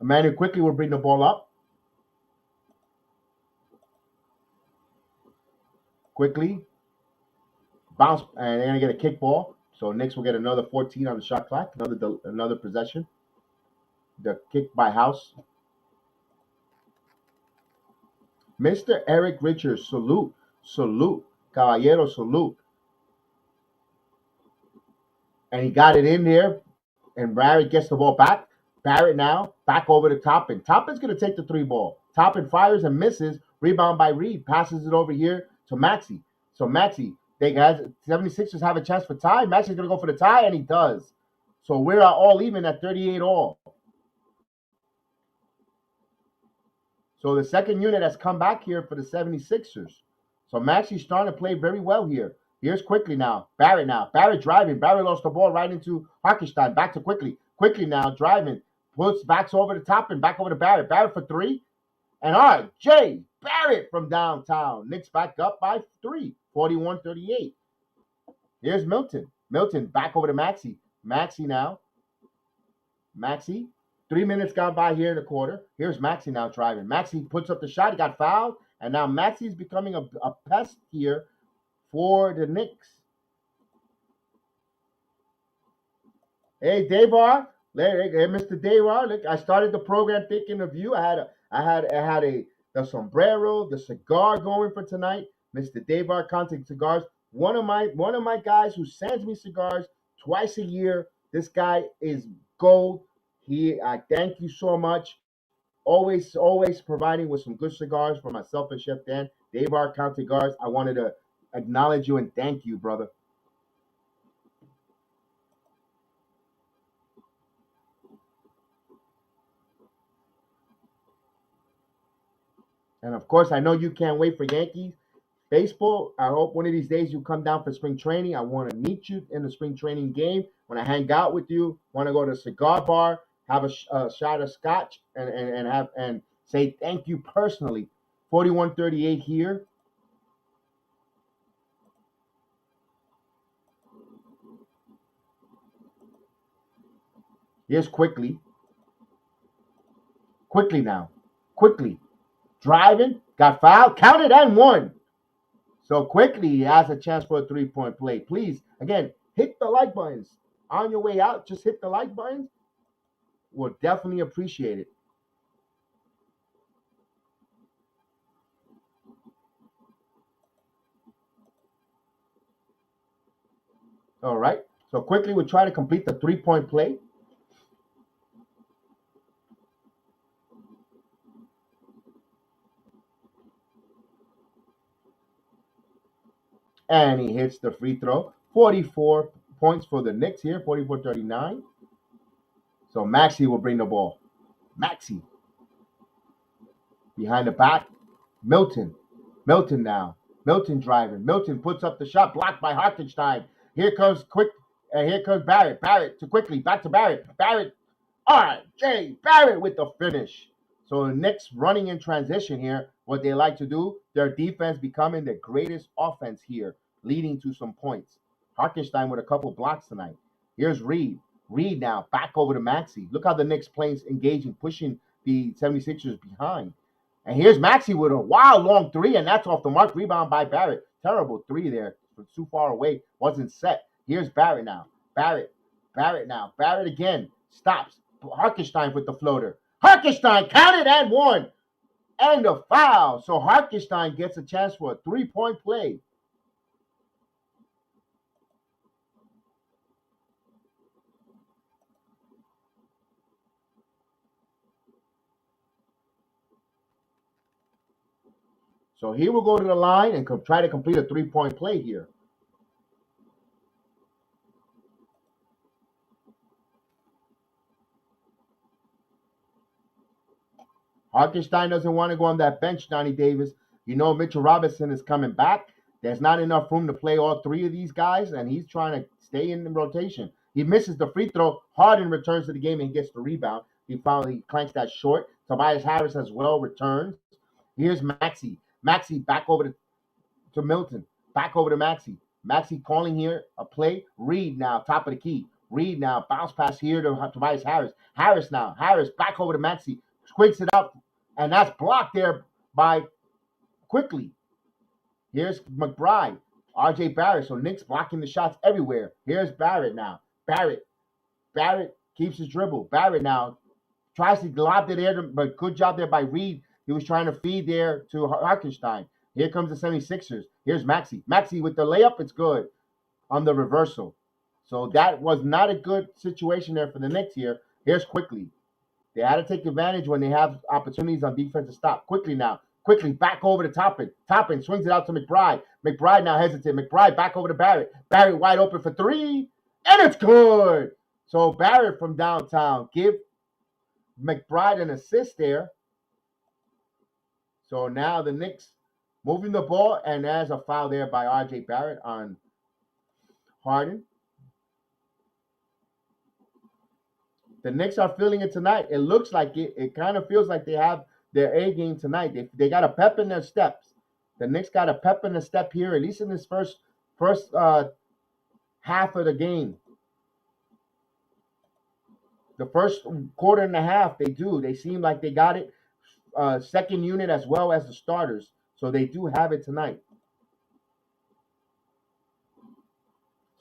Emmanuel Quickly will bring the ball up. Quickly. Bounce, and they're going to get a kick ball. So Knicks will get another 14 on the shot clock, another possession. The kick by House. Mr. Eric Richards, salute, caballero, salute. And he got it in there, and Barrett gets the ball back. Barrett now, back over to Toppin. Toppin's going to take the three ball. Toppin fires and misses. Rebound by Reed. Passes it over here to Maxey. So Maxey, 76ers have a chance for tie. Maxey's going to go for the tie, and he does. So we're all even at 38 all. So the second unit has come back here for the 76ers. So Maxey's starting to play very well here. Here's Quickly now. Barrett now. Barrett driving. Barrett lost the ball right into Hartenstein. Back to Quickly. Quickly now driving. Backs over the top and back over to Barrett. Barrett for three. And R.J. Barrett from downtown. Knicks back up by 3. 41-38. Here's Milton. Milton back over to Maxey. Maxey now. Maxey. 3 minutes gone by here in the quarter. Here's Maxey now driving. Maxey puts up the shot. He got fouled. And now Maxey's becoming a pest here for the Knicks. Hey, Devar. Hey, Mr. Devar. Look, I started the program thinking of you. I had the sombrero, the cigar going for tonight. Mr. Devar Contact Cigars. One of my guys who sends me cigars twice a year. This guy is gold. I thank you so much. Always providing with some good cigars for myself and Chef Dan. Devar Contact Cigars. I wanted to acknowledge you and thank you, brother. And of course, I know you can't wait for Yankees baseball. I hope one of these days you come down for spring training. I want to meet you in the spring training game. When I hang out with you, want to go to a cigar bar, have a shot of scotch, and say thank you personally. 41-38 here. Here's Quickly. Quickly now. Quickly. Driving. Got fouled. Counted and won. So Quickly has a chance for a three-point play. Please, again, hit the like buttons. on your way out, just hit the like button. We'll definitely appreciate it. All right. So quickly, we'll try to complete the 3-point play. And he hits the free throw. 44 points for the Knicks here, 44-39. So Maxey will bring the ball. Maxey behind the back. Milton. Milton now. Milton driving. Milton puts up the shot, blocked by Hartenstein. Here comes quick, and here comes Barrett. Barrett to quickly back to Barrett. Barrett, R.J. Barrett with the finish. So the Knicks running in transition here. What they like to do, their defense becoming the greatest offense here, leading to some points. Hartenstein with a couple blocks tonight. Here's Reed. Reed now back over to Maxey. Look how the Knicks playing engaging, pushing the 76ers behind. And here's Maxey with a wild long three, and that's off the mark. Rebound by Barrett. Terrible three there. Too far away. Wasn't set. Here's Barrett now. Barrett. Barrett now. Barrett again. Stops. Hartenstein with the floater. Hartenstein counted and one. And a foul. So Hartenstein gets a chance for a 3-point play. So he will go to the line and try to complete a 3-point play here. Hartenstein doesn't want to go on that bench, Donnie Davis. You know Mitchell Robinson is coming back. There's not enough room to play all three of these guys, and he's trying to stay in the rotation. He misses the free throw. Harden returns to the game and gets the rebound. He finally clanks that short. Tobias Harris as well returns. Here's Maxey. Maxey back over to Milton. Back over to Maxey. Maxey calling here a play. Reed now, top of the key. Reed now, bounce pass here to Tobias Harris. Harris now. Harris back over to Maxey. Squints it up, and that's blocked there by Quickly. Here's McBride. RJ Barrett. So Knicks blocking the shots everywhere. Here's Barrett now. Barrett. Barrett keeps his dribble. Barrett now tries to lob it there, but good job there by Reed. He was trying to feed there to Hartenstein. Here comes the 76ers. Here's Maxey. Maxey with the layup. It's good on the reversal. So that was not a good situation there for the Knicks here. Here's Quickly. They had to take advantage when they have opportunities on defense to stop. Quickly now. Quickly back over to Toppin. Toppin swings it out to McBride. McBride now hesitates. McBride back over to Barrett. Barrett wide open for three. And it's good. So Barrett from downtown. Give McBride an assist there. So now the Knicks moving the ball. And there's a foul there by RJ Barrett on Harden. The Knicks are feeling it tonight. It looks like it. It kind of feels like they have their A game tonight. They got a pep in their steps. The Knicks got a pep in the step here, at least in this first half of the game. The first quarter and a half, they do. They seem like they got it. Second unit as well as the starters. So they do have it tonight.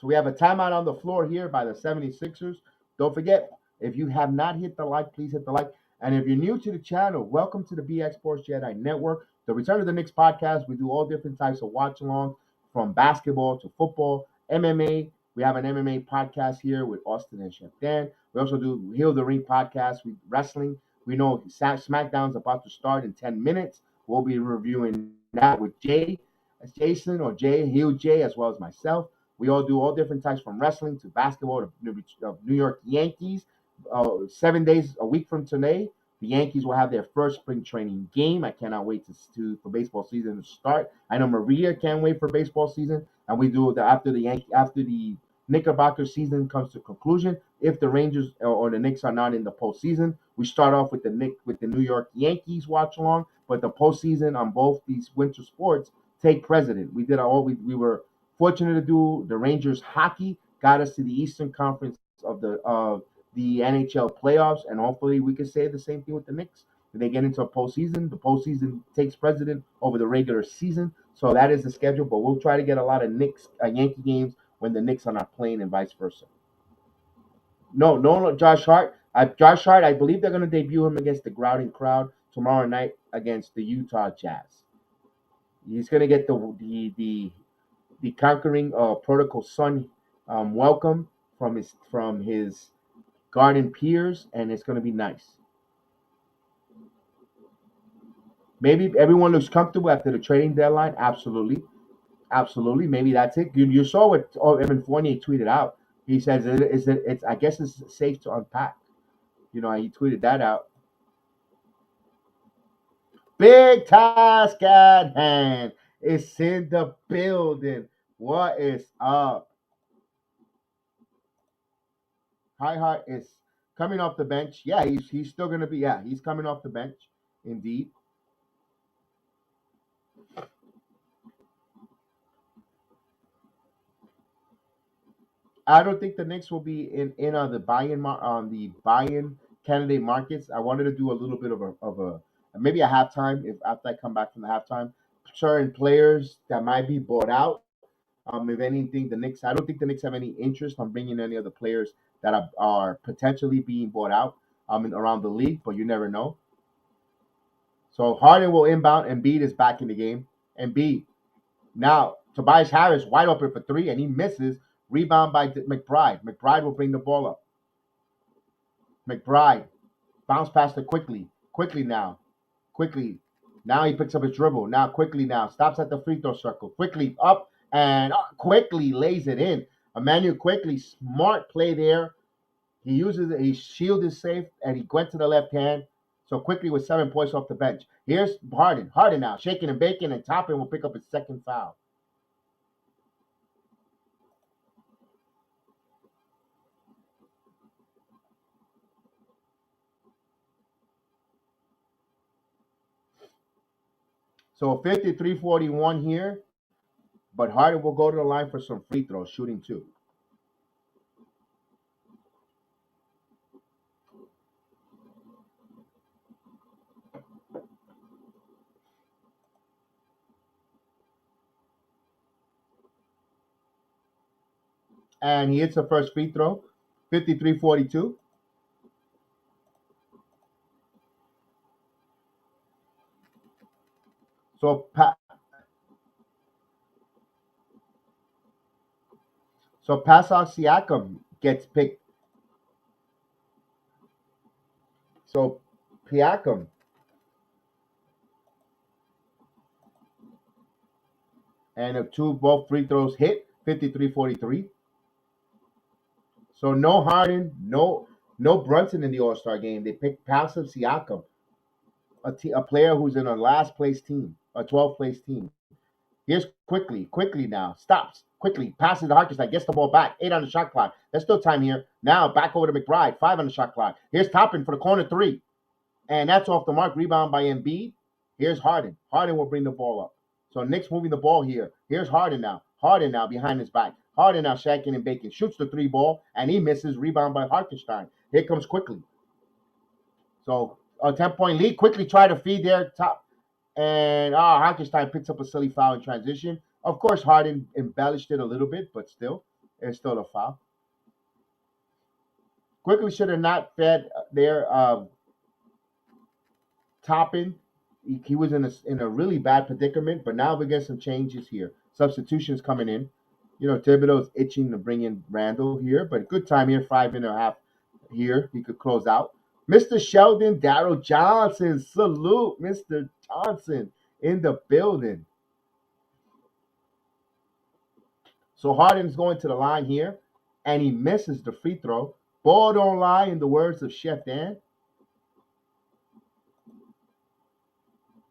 So we have a timeout on the floor here by the 76ers. Don't forget, if you have not hit the like, please hit the like. And if you're new to the channel, welcome to the BX Sports Jedi Network, the Return of the Knicks podcast. We do all different types of watch along, from basketball to football, MMA. We have an MMA podcast here with Austin and Chef Dan. We also do Heal the Ring podcast with wrestling. We know SmackDown's about to start in 10 minutes. We'll be reviewing that with Jay, as Jason or Jay, Heal Jay, as well as myself. We all do all different types, from wrestling to basketball to New York Yankees. 7 days a week from today, the Yankees will have their first spring training game. I cannot wait for baseball season to start. I know Maria can't wait for baseball season, and we do after the Knickerbocker season comes to conclusion. If the Rangers or the Knicks are not in the postseason, we start off with the New York Yankees watch along. But the postseason on both these winter sports take precedent. We did we were fortunate to do the Rangers hockey, got us to the Eastern Conference of the NHL playoffs, and hopefully we can say the same thing with the Knicks. When they get into a postseason, the postseason takes precedent over the regular season. So that is the schedule, but we'll try to get a lot of Yankee games when the Knicks are not playing, and vice versa. No, Josh Hart. Josh Hart, I believe they're going to debut him against the Grouting Crowd tomorrow night against the Utah Jazz. He's going to get the conquering protocol son welcome from his Garden peers, and it's going to be nice. Maybe everyone looks comfortable after the trading deadline. Absolutely, absolutely. Maybe that's it. You saw what Evan Fournier tweeted out. He says it's I guess it's safe to unpack. He tweeted that out. Big task at hand. It's in the building. What is up? High Heart is coming off the bench. Yeah, he's still gonna be. Yeah, he's coming off the bench. Indeed. I don't think the Knicks will be in on the buy-in candidate markets. I wanted to do a little bit of a maybe a halftime if after I come back from the halftime. Certain players that might be bought out. If anything, the Knicks. I don't think the Knicks have any interest on bringing any of the players that are potentially being bought out around the league, but you never know. So Harden will inbound. Embiid is back in the game. Embiid now, Tobias Harris wide open for three, and he misses. Rebound by McBride. McBride will bring the ball up. McBride bounce past it quickly. Quickly now. Quickly. Now he picks up his dribble. Now quickly now. Stops at the free throw circle. Quickly up and quickly lays it in. Emmanuel quickly. Smart play there. He uses it. His shield is safe, and he went to the left hand. So quickly with 7 points off the bench. Here's Harden. Harden now. Shaking and baking, and Toppin will pick up his second foul. So 53-41 here, but Harden will go to the line for some free throws, shooting two. And he hits the first free throw, 53-42. So Pascal Siakam gets picked. So Siakam and both free throws hit, 53-43. So no Harden, no Brunson in the All-Star game. They picked Pascal Siakam, a player who's in a last place team, a 12th place team. Here's quickly now. Stops. Quickly. Passes to Hartenstein. Gets the ball back. 8 on the shot clock. There's still time here. Now back over to McBride. 5 on the shot clock. Here's Toppin for the corner three. And that's off the mark. Rebound by Embiid. Here's Harden. Harden will bring the ball up. So Knicks moving the ball here. Here's Harden now. Harden now behind his back. Harden now shacking and baking. Shoots the three ball. And he misses. Rebound by Hartenstein. Here comes quickly. So a 10-point lead. Quickly try to feed their top. And Hartenstein picks up a silly foul in transition. Of course, Harden embellished it a little bit, but still, it's still a foul. Quickly should have not fed their Toppin. He was in a really bad predicament, but now we get some changes here. Substitutions coming in. Thibodeau's itching to bring in Randle here, but good time here, 5.5 here. He could close out. Mr. Sheldon Darryl Johnson. Salute, Mr. Johnson in the building. So Harden's going to the line here, and he misses the free throw. Ball don't lie, in the words of Chef Dan.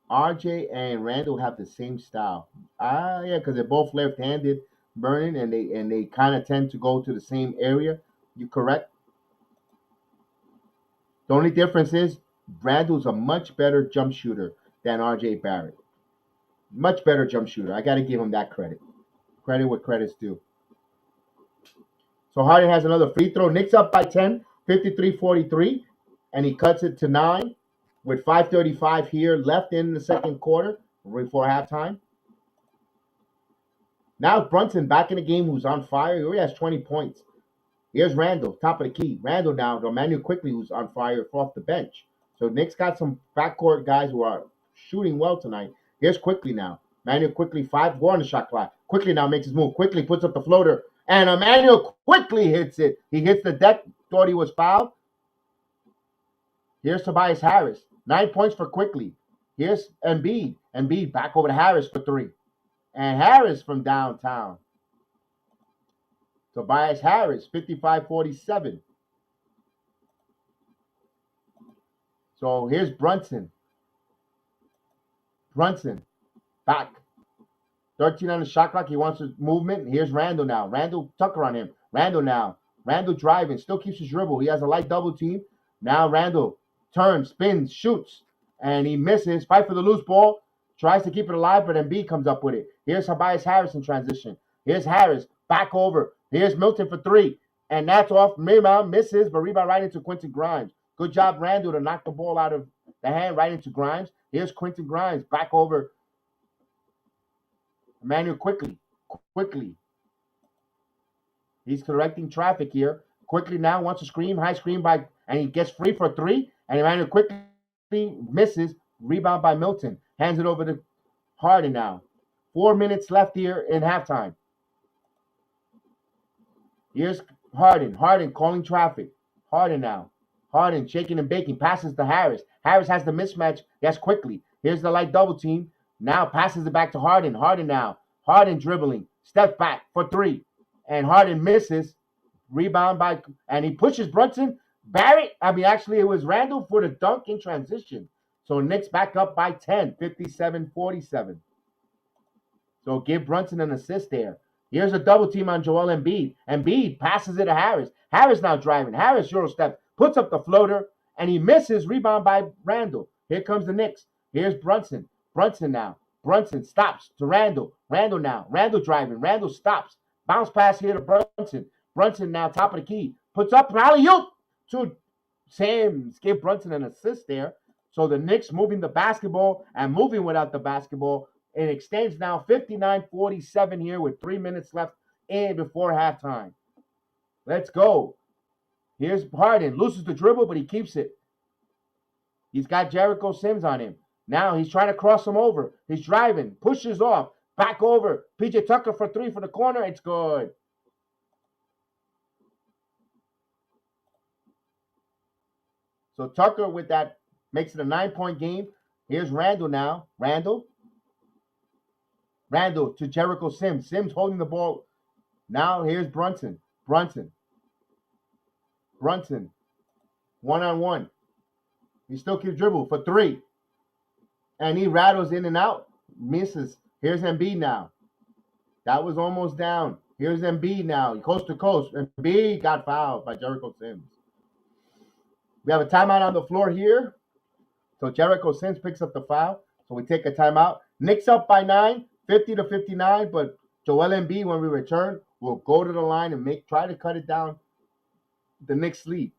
RJ and Randall have the same style. Yeah, because they're both left-handed, burning, and they kind of tend to go to the same area. You correct? The only difference is Randall's a much better jump shooter than RJ Barrett. Much better jump shooter. I got to give him that credit. Credit what credit's due. So Harden has another free throw. Knicks up by 10, 53-43, and he cuts it to 9 with 5:35 here left in the second quarter before halftime. Now Brunson back in the game, who's on fire. He already has 20 points. Here's Randle, top of the key. Randle now to Emmanuel quickly, who's on fire off the bench. So Knicks got some backcourt guys who are shooting well tonight. Here's quickly now. Emmanuel quickly, 5-4 on the shot clock. Quickly now makes his move. Quickly puts up the floater. And Emmanuel quickly hits it. He hits the deck, thought he was fouled. Here's Tobias Harris. 9 points for quickly. Here's Embiid. Embiid back over to Harris for 3. And Harris from downtown. Tobias Harris, 55-47. So here's Brunson. Brunson back. 13 on the shot clock. He wants his movement. Here's Randle now. Randle, Tucker on him. Randle now. Randle driving. Still keeps his dribble. He has a light double team. Now Randle turns, spins, shoots, and he misses. Fight for the loose ball. Tries to keep it alive, but Embiid comes up with it. Here's Tobias Harris in transition. Here's Harris. Back over. Here's Milton for 3. And that's off. Rebound misses, but rebound right into Quentin Grimes. Good job, Randle, to knock the ball out of the hand right into Grimes. Here's Quentin Grimes. Back over. Emmanuel quickly. He's correcting traffic here. Quickly now wants to screen. High screen by, and he gets free for 3. And Emmanuel quickly misses. Rebound by Milton. Hands it over to Harden now. 4 minutes left here in halftime. Here's Harden. Harden calling traffic. Harden now. Harden shaking and baking. Passes to Harris. Harris has the mismatch. Yes, quickly. Here's the light double team. Now passes it back to Harden. Harden now. Harden dribbling. Step back for 3. And Harden misses. Rebound by, and he pushes Brunson. Actually, it was Randle for the dunk in transition. So Knicks back up by 10, 57-47. So give Brunson an assist there. Here's a double team on Joel Embiid. Embiid passes it to Harris. Harris now driving. Harris Euro step, puts up the floater, and he misses. Rebound by Randle. Here comes the Knicks. Here's Brunson. Brunson now. Brunson stops to Randle. Randle now. Randle driving. Randle stops. Bounce pass here to Brunson. Brunson now top of the key. Puts up alley-oop to Sims. Give Brunson an assist there. So the Knicks moving the basketball and moving without the basketball. It extends now 59-47 here with 3 minutes left in before halftime. Let's go. Here's Harden. Loses the dribble, but he keeps it. He's got Jericho Sims on him. Now he's trying to cross him over. He's driving. Pushes off. Back over. PJ Tucker for 3 for the corner. It's good. So Tucker with that makes it a 9-point game. Here's Randle now. Randle to Jericho Sims. Sims holding the ball. Now here's Brunson. Brunson. One-on-one. He still keeps dribble for 3. And he rattles in and out. Misses. Here's Embiid now. That was almost down. Here's Embiid now. Coast to coast. Embiid got fouled by Jericho Sims. We have a timeout on the floor here. So Jericho Sims picks up the foul. So we take a timeout. Knicks up by 9, 50-59. But Joel Embiid, when we return, will go to the line and try to cut it down. The Knicks lead.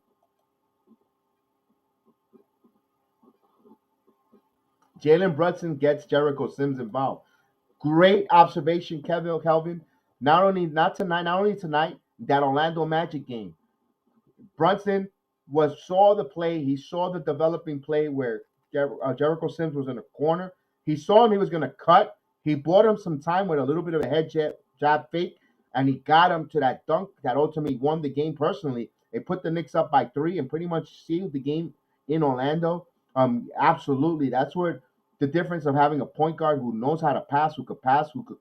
Jalen Brunson gets Jericho Sims involved. Great observation, Kelvin. Not only tonight, that Orlando Magic game. Brunson saw the play. He saw the developing play where Jericho Sims was in the corner. He saw him. He was going to cut. He bought him some time with a little bit of a head jab fake, and he got him to that dunk that ultimately won the game personally. It put the Knicks up by 3 and pretty much sealed the game in Orlando. Absolutely. That's where the difference of having a point guard who knows how to pass, who could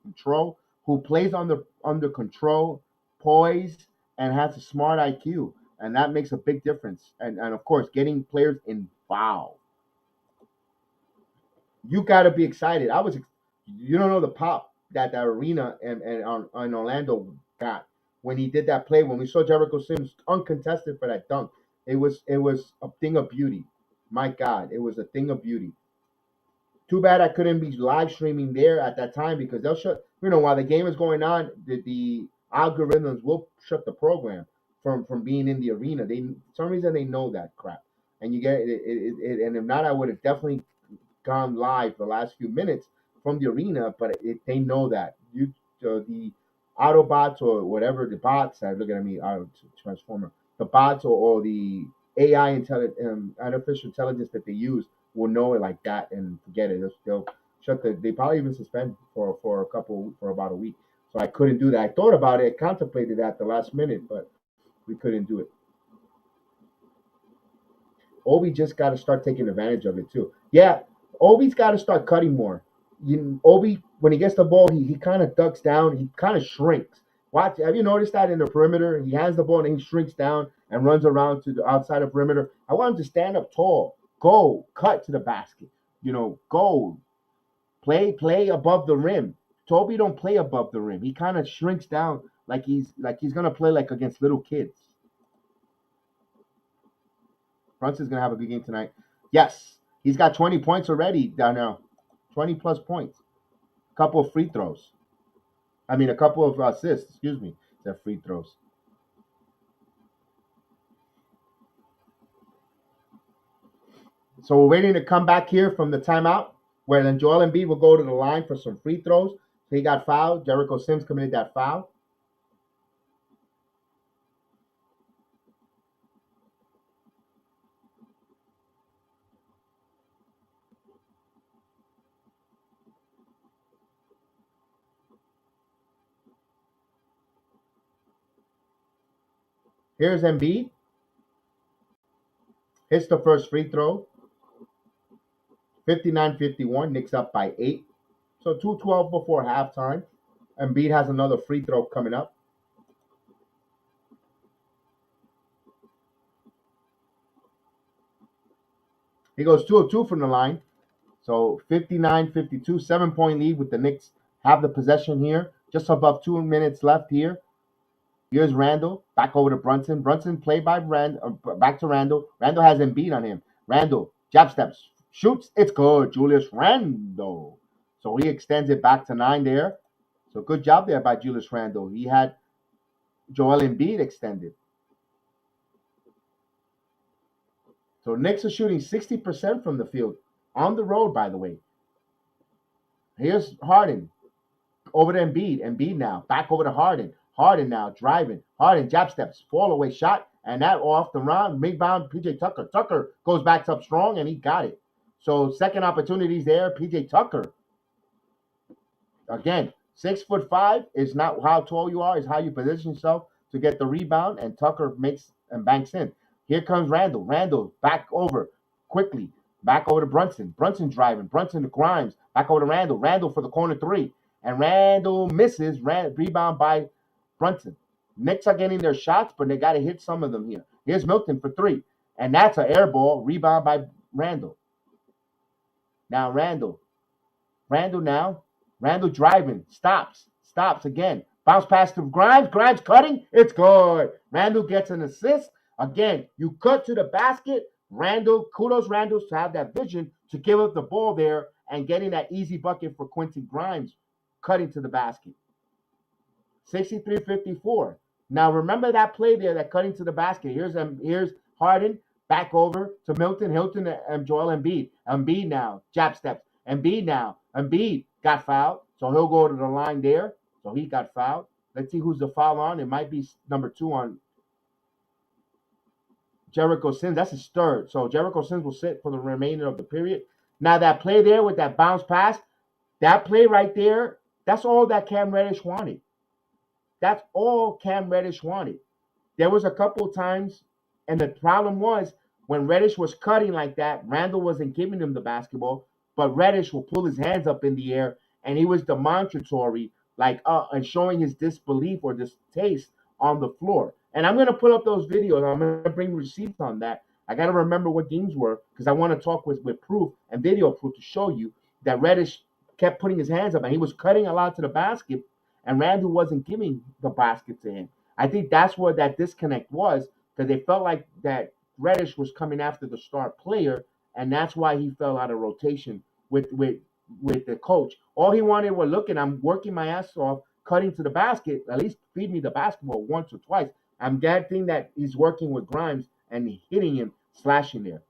control, who plays under control, poise, and has a smart IQ. And that makes a big difference. And of course, getting players involved. You got to be excited. You don't know the pop that arena and Orlando got when he did that play. When we saw Jericho Sims uncontested for that dunk, it was a thing of beauty. My God, it was a thing of beauty. Too bad I couldn't be live streaming there at that time because they'll shut. While the game is going on, the algorithms will shut the program from being in the arena. For some reason they know that crap, and you get it. And if not, I would have definitely gone live the last few minutes from the arena. But they know that the Autobots or whatever the bots. I look at me, Auto Transformer. The bots or the AI artificial intelligence that they use will know it like that and forget it. They'll shut the. They probably even suspend for a couple for about a week. So I couldn't do that. I thought about it, contemplated that at the last minute, but we couldn't do it. Obi just got to start taking advantage of it too. Yeah, Obi's got to start cutting more. Obi, when he gets the ball, he kind of ducks down. He kind of shrinks. Watch. Have you noticed that in the perimeter? He has the ball and he shrinks down and runs around to the outside of perimeter. I want him to stand up tall, go, cut to the basket. Go, play above the rim. Toby don't play above the rim. He kind of shrinks down like he's gonna play like against little kids. Brunson's gonna have a good game tonight. Yes, he's got 20 points already down now. 20 plus points. A couple of free throws. I mean, a couple of assists. Excuse me. They're free throws. So we're waiting to come back here from the timeout, where then Joel Embiid will go to the line for some free throws. So he got fouled. Jericho Sims committed that foul. Here's Embiid. Hits the first free throw. 59-51. Knicks up by 8. So 2:12 before halftime. Embiid has another free throw coming up. He goes 2 of 2 from the line. So 59-52, 7-point lead with the Knicks have the possession here. Just above 2 minutes left here. Here's Randle. Back over to Brunson. Brunson played by back to Randle. Randle has Embiid on him. Randle, jab steps, shoots. It's good. Julius Randle. So he extends it back to 9 there. So good job there by Julius Randle. He had Joel Embiid extended. So Knicks are shooting 60% from the field. On the road, by the way. Here's Harden. Over to Embiid. Embiid now. Back over to Harden. Harden now driving. Harden jab steps. Fall away shot. And that off the rebound. PJ Tucker. Tucker goes back up strong and he got it. So second opportunities there. PJ Tucker. Again, 6'5" is not how tall you are, is how you position yourself to get the rebound. And Tucker makes and banks in. Here comes Randle. Randle back over quickly. Back over to Brunson. Brunson driving. Brunson to Grimes. Back over to Randle. Randle for the corner 3. And Randle misses. Rebound by Brunson. Knicks are getting their shots, but they got to hit some of them here. Here's Milton for 3. And that's an air ball. Rebound by Randle. Now Randle. Randle now. Randle driving. Stops again. Bounce pass to Grimes. Grimes cutting. It's good. Randle gets an assist. Again, you cut to the basket. Randle, kudos Randle to have that vision to give up the ball there and getting that easy bucket for Quentin Grimes cutting to the basket. 63-54. Now remember that play there, that cutting to the basket. Here's Harden back over to Milton. Hilton and Joel Embiid. Embiid now. Jab steps. Embiid now. Embiid got fouled. So he'll go to the line there. So he got fouled. Let's see who's the foul on. It might be number 2 on Jericho Sims. That's his third. So Jericho Sims will sit for the remainder of the period. Now that play there with that bounce pass, that play right there, that's all that Cam Reddish wanted. That's all Cam Reddish wanted. There was a couple times, and the problem was when Reddish was cutting like that, Randle wasn't giving him the basketball, but Reddish will pull his hands up in the air, and he was demonstratory, and showing his disbelief or distaste on the floor. And I'm going to put up those videos. I'm going to bring receipts on that. I got to remember what games were because I want to talk with proof and video proof to show you that Reddish kept putting his hands up, and he was cutting a lot to the basket, and Randle wasn't giving the basket to him. I think that's where that disconnect was, because they felt like that Reddish was coming after the star player, and that's why he fell out of rotation with the coach. All he wanted was, look, and I'm working my ass off, cutting to the basket, at least feed me the basketball once or twice. I'm getting that he's working with Grimes and hitting him, slashing there.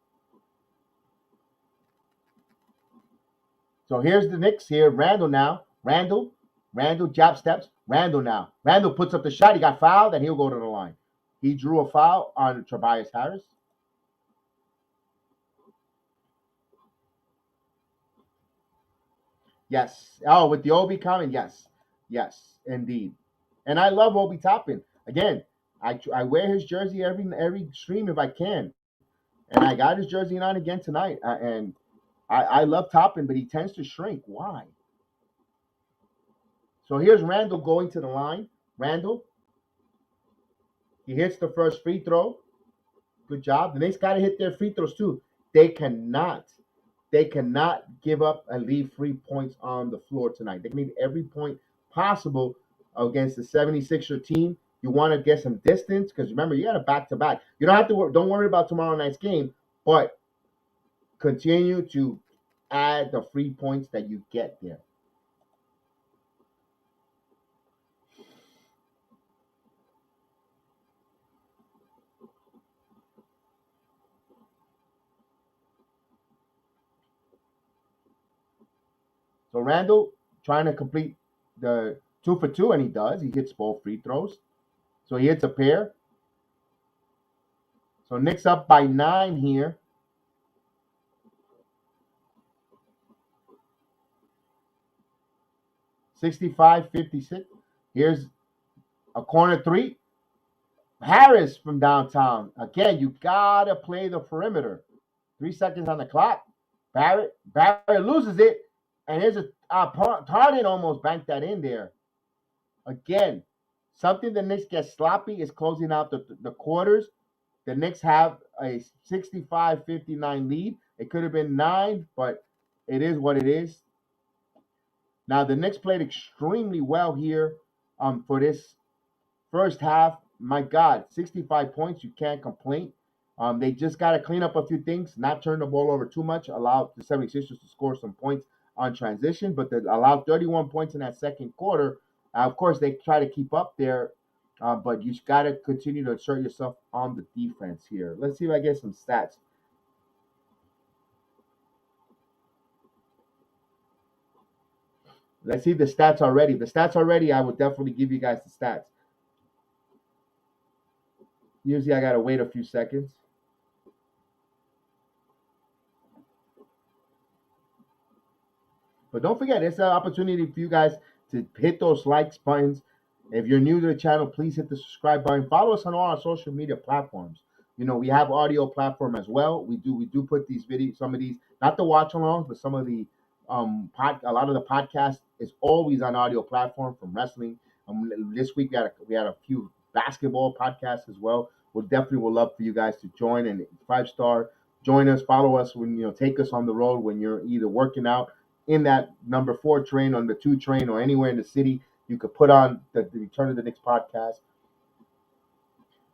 So here's the Knicks here. Randle now. Randle Randle jab steps. Randle now. Randle puts up the shot. He got fouled, and he'll go to the line. He drew a foul on Tobias Harris. Yes. Oh, with the Obi comment, yes. Yes, indeed. And I love Obi Toppin. Again, I wear his jersey every stream if I can. And I got his jersey on again tonight. And I love Toppin, but he tends to shrink. Why? So here's Randle going to the line. Randle. He hits the first free throw. Good job. The Knicks got to hit their free throws too. They cannot give up and leave 3 points on the floor tonight. They need every point possible against the 76er team. You want to get some distance because remember, you got a back-to-back. You don't have to don't worry about tomorrow night's game, but continue to add the 3 points that you get there. So Randle trying to complete the 2 for 2, and he does. He hits both free throws. So he hits a pair. So Knicks up by 9 here. $65-56. Here's a corner three. Harris from downtown. Again, you gotta play the perimeter. 3 seconds on the clock. Barrett loses it, and here's a Target almost banked that in there. Again, something the Knicks get sloppy is closing out the quarters. The Knicks have a 65-59 lead. It could have been 9, but it is what it is. Now, the Knicks played extremely well here for this first half. My God, 65 points. You can't complain. They just got to clean up a few things, not turn the ball over too much, allow the 76ers to score some points on transition, but they allowed 31 points in that second quarter. Of course, they try to keep up there, but you got to continue to assert yourself on the defense here. Let's see if I get some stats. Let's see the stats already. The stats already, I would definitely give you guys the stats. Usually I got to wait a few seconds. But don't forget, it's an opportunity for you guys to hit those likes buttons. If you're new to the channel, please hit the subscribe button. Follow us on all our social media platforms. You know, we have audio platform as well. We do put these videos, some of these, not the watch alongs, but some of the a lot of the podcast is always on audio platform from wrestling. This week we had a few basketball podcasts as well. We definitely would love for you guys to join and 5-star. Join us, follow us when take us on the road when you're either working out in that number 4 train, on the 2 train, or anywhere in the city. You could put on the Return of the Knicks podcast.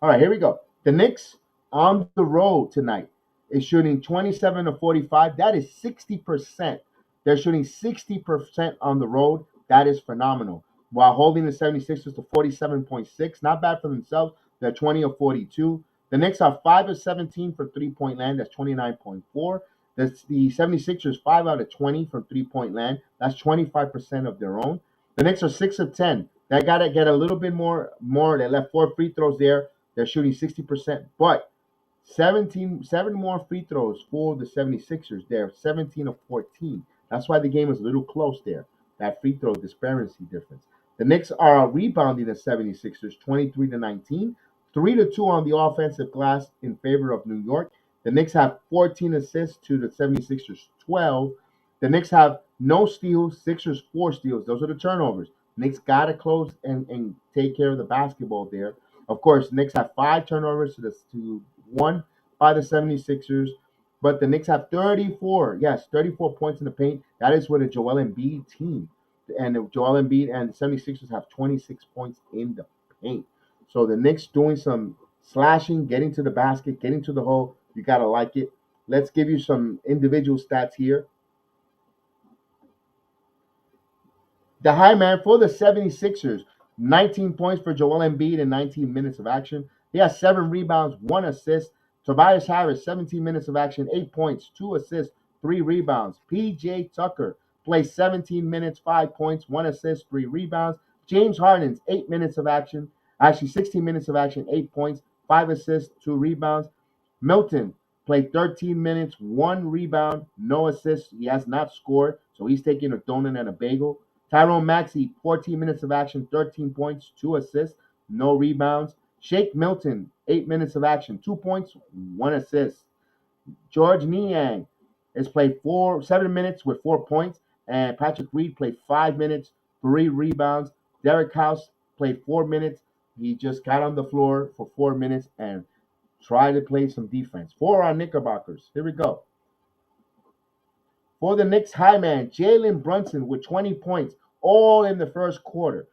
All right, here we go. The Knicks on the road tonight is shooting 27 to 45. That is 60%. They're shooting 60% on the road. That is phenomenal. While holding the 76ers to 47.6. Not bad for themselves. They're 20 of 42. The Knicks are 5 of 17 for three-point land. That's 29.4. The 76ers 5 out of 20 from three-point land. That's 25% of their own. The Knicks are 6 of 10. They got to get a little bit more. They left 4 free throws there. They're shooting 60%. But 7 more free throws for the 76ers. They're 17 of 14. That's why the game is a little close there. That free throw disparity difference. The Knicks are rebounding the 76ers 23 to 19. 3 to 2 on the offensive glass in favor of New York. The Knicks have 14 assists to the 76ers 12. The Knicks have no steals, Sixers 4 steals. Those are the turnovers. Knicks got to close and take care of the basketball there. Of course, Knicks have 5 turnovers to 1 by the 76ers. But the Knicks have 34 points in the paint. That is with a Joel Embiid team. And Joel Embiid and the 76ers have 26 points in the paint. So the Knicks doing some slashing, getting to the basket, getting to the hole. You got to like it. Let's give you some individual stats here. The high man for the 76ers, 19 points for Joel Embiid in 19 minutes of action. He has 7 rebounds, 1 assist. Tobias Harris, 17 minutes of action, 8 points, 2 assists, 3 rebounds. PJ Tucker, plays 17 minutes, 5 points, 1 assist, 3 rebounds. James Harden's 8 minutes of action, actually 16 minutes of action, 8 points, 5 assists, 2 rebounds. Milton played 13 minutes, 1 rebound, no assists. He has not scored, so he's taking a donut and a bagel. Tyrone Maxey, 14 minutes of action, 13 points, 2 assists, no rebounds. Shake Milton, 8 minutes of action, 2 points, 1 assist. George Niang has played 7 minutes with 4 points, and Patrick Reed played 5 minutes, 3 rebounds. Derek House played 4 minutes. He just got on the floor for 4 minutes and tried to play some defense. For our Knickerbockers, here we go. For the Knicks high man, Jalen Brunson with 20 points, all in the first quarter.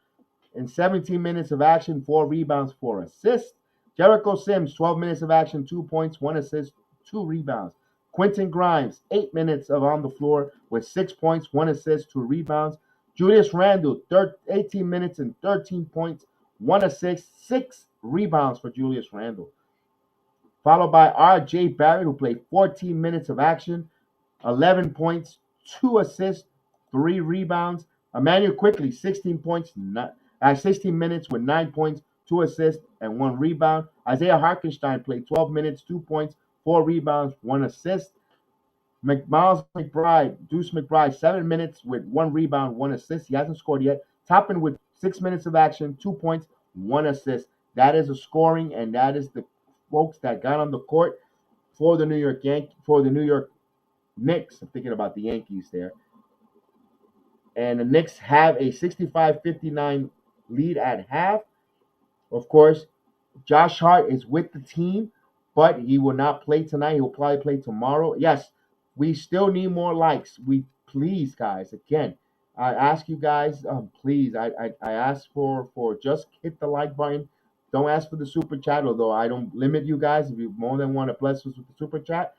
In 17 minutes of action, 4 rebounds, 4 assists. Jericho Sims, 12 minutes of action, 2 points, 1 assist, 2 rebounds. Quentin Grimes, 8 minutes of on the floor with 6 points, 1 assist, 2 rebounds. Julius Randle, 18 minutes and 13 points, 1 assist, 6 rebounds for Julius Randle. Followed by R.J. Barrett, who played 14 minutes of action, 11 points, 2 assists, 3 rebounds. Emmanuel Quickly, 16 points, 16 minutes with 9 points, 2 assists, and 1 rebound. Isaiah Hartenstein played 12 minutes, 2 points, 4 rebounds, 1 assist. Deuce McBride, 7 minutes with 1 rebound, 1 assist. He hasn't scored yet. Toppin with 6 minutes of action, 2 points, 1 assist. That is a scoring, and that is the folks that got on the court for the New York Knicks. I'm thinking about the Yankees there. And the Knicks have a 65-59 lead at half. Of course, Josh Hart is with the team, but he will not play tonight. He will probably play tomorrow. Yes, we still need more likes. Please, guys, again, I ask you guys, please, I ask for just hit the like button. Don't ask for the super chat, although I don't limit you guys. If you more than want to bless us with the super chat,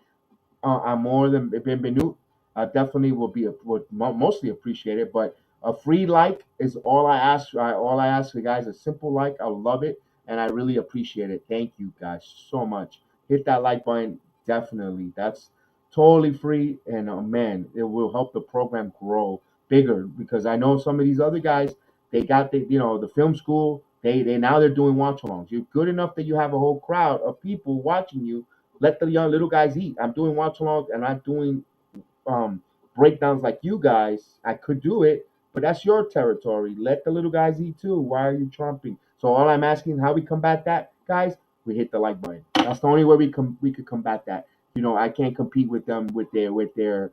I'm more than bienvenue. Definitely would mostly appreciate it. But a free like is all I ask. All I ask you guys, a simple like. I love it, and I really appreciate it. Thank you guys so much. Hit that like button, definitely. That's totally free, and man, it will help the program grow bigger because I know some of these other guys. They got the film school. They now they're doing watch alongs. You're good enough that you have a whole crowd of people watching you. Let the young little guys eat. I'm doing watch alongs and I'm doing breakdowns like you guys. I could do it, but that's your territory. Let the little guys eat too. Why are you trumping? So all I'm asking, how we combat that, guys? We hit the like button. That's the only way we could combat that. I can't compete with them with their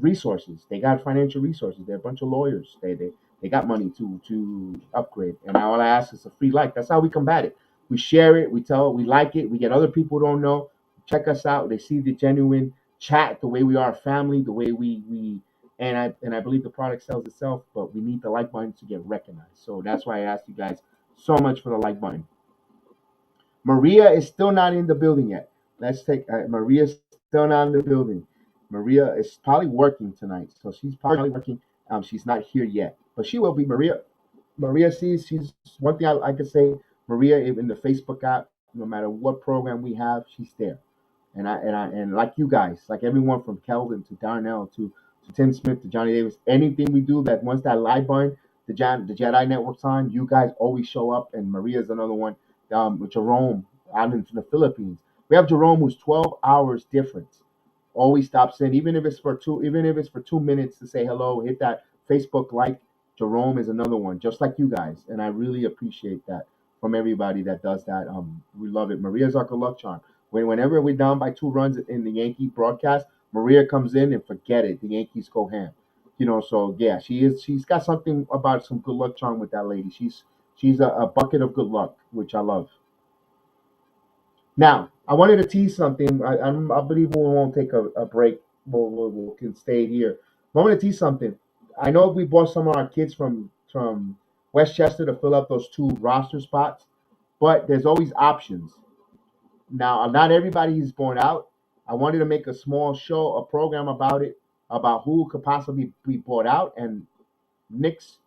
resources. They got financial resources. They're a bunch of lawyers. They got money to upgrade. And all I ask is a free like. That's how we combat it. We share it. We like it. We get other people who don't know. Check us out. They see the genuine chat, the way we are a family, the way we and I believe the product sells itself, but we need the like button to get recognized. So that's why I asked you guys so much for the like button. Maria is still not in the building yet. Let's take Maria's still not in the building. Maria is probably working tonight, so she's probably working. She's not here yet, but she will be. Maria sees. She's one thing I can say. Maria in the Facebook app, no matter what program we have, she's there. And like you guys, like everyone from Kelvin to Darnell to Tim Smith to Johnny Davis, anything we do that once that live button, the Jedi Network's on, you guys always show up. And Maria's another one. With Jerome out in the Philippines, we have Jerome who's 12 hours difference. Always stops in, even if it's for 2 minutes to say hello, hit that Facebook like. Jerome is another one, just like you guys, and I really appreciate that from everybody that does that. We love it. Maria's our good luck charm. Whenever we're down by 2 runs in the Yankee broadcast, Maria comes in and forget it. The Yankees go ham. So yeah, she's got something about some good luck charm with that lady. She's a bucket of good luck, which I love. Now, I wanted to tease something. I believe we won't take a break. We can stay here. But I want to tease something. I know we brought some of our kids from Westchester to fill up those 2 roster spots, but there's always options. Now, not everybody is born out. I wanted to make a small show, a program about it, about who could possibly be bought out, and Knicks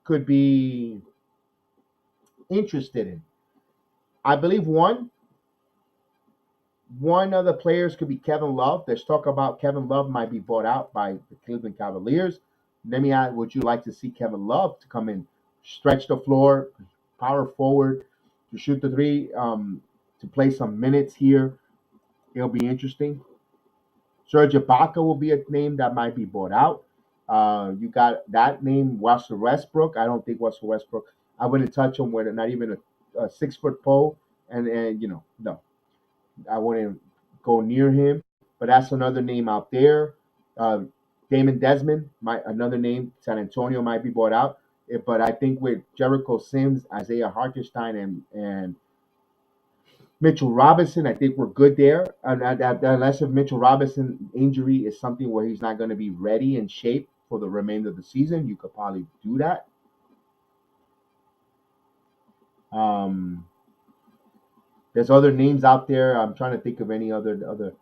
could be interested in. I believe one, One of the players could be Kevin Love. There's talk about Kevin Love might be bought out by the Cleveland Cavaliers. Let me ask, would you like to see Kevin Love to come in, stretch the floor, power forward, to shoot the three, to play some minutes here? It'll be interesting. Serge Ibaka will be a name that might be bought out. You got that name, Russell Westbrook. I don't think Russell Westbrook. I wouldn't touch him with not even a 6 foot pole, and no, I wouldn't go near him. But that's another name out there. Uh, Damon Desmond, might another name. San Antonio might be bought out. But I think with Jericho Sims, Isaiah Hartenstein, and Mitchell Robinson, I think we're good there. Unless if Mitchell Robinson injury is something where he's not going to be ready and shape for the remainder of the season, you could probably do that. Um, There's other names out there. I'm trying to think of any other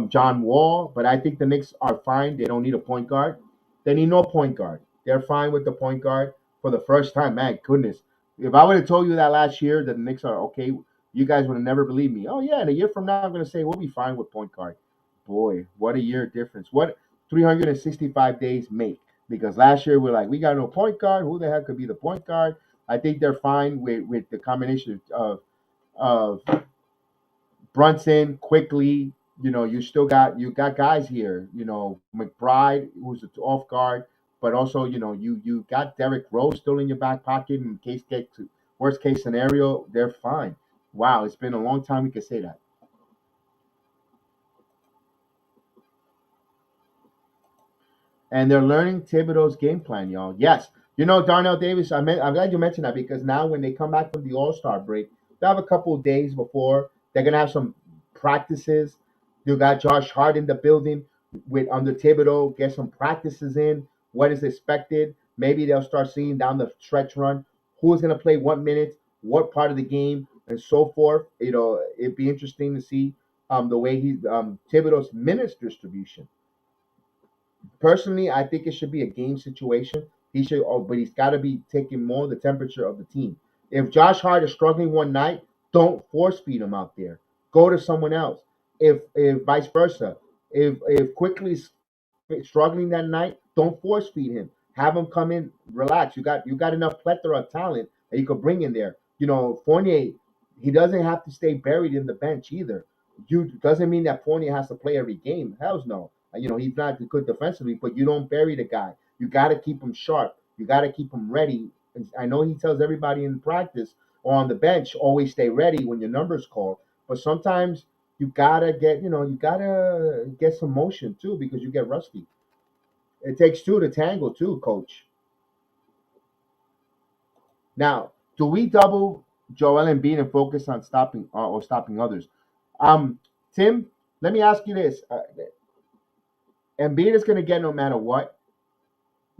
John Wall, but I think the Knicks are fine. They don't need a point guard. They need no point guard. They're fine with the point guard for the first time. Man, goodness. If I would have told you that last year that the Knicks are okay, you guys would have never believed me. Oh yeah, and a year from now I'm gonna say we'll be fine with point guard. Boy, what a year difference. What 365 days make? Because last year we're like, we got no point guard. Who the heck could be the point guard? I think they're fine with the combination of Brunson quickly. You got guys here. McBride, who's an off guard, but also you got Derrick Rose still in your back pocket in case get to worst case scenario. They're fine. Wow, it's been a long time we could say that. And they're learning Thibodeau's game plan, y'all. Yes, Darnell Davis. I'm glad you mentioned that because now when they come back from the All Star break, they have a couple of days before they're gonna have some practices. You got Josh Hart in the building with under Thibodeau. Get some practices in. What is expected? Maybe they'll start seeing down the stretch run who's gonna play what minutes, what part of the game, and so forth. It'd be interesting to see the way Thibodeau's minutes distribution. Personally, I think it should be a game situation. But he's got to be taking more the temperature of the team. If Josh Hart is struggling one night, don't force feed him out there. Go to someone else. If vice versa, if quickly struggling that night, don't force feed him. Have him come in, relax. You got enough plethora of talent that you could bring in there. Fournier, he doesn't have to stay buried in the bench either. You doesn't mean that Fournier has to play every game. Hell's no. He's not good defensively, but you don't bury the guy. You got to keep him sharp. You got to keep him ready. And I know he tells everybody in practice or on the bench, always stay ready when your number's called. But sometimes you gotta get some motion too because you get rusty. It takes two to tangle too, coach. Now, do we double Joel Embiid and focus on stopping or stopping others? Tim, let me ask you this: Embiid is going to get no matter what.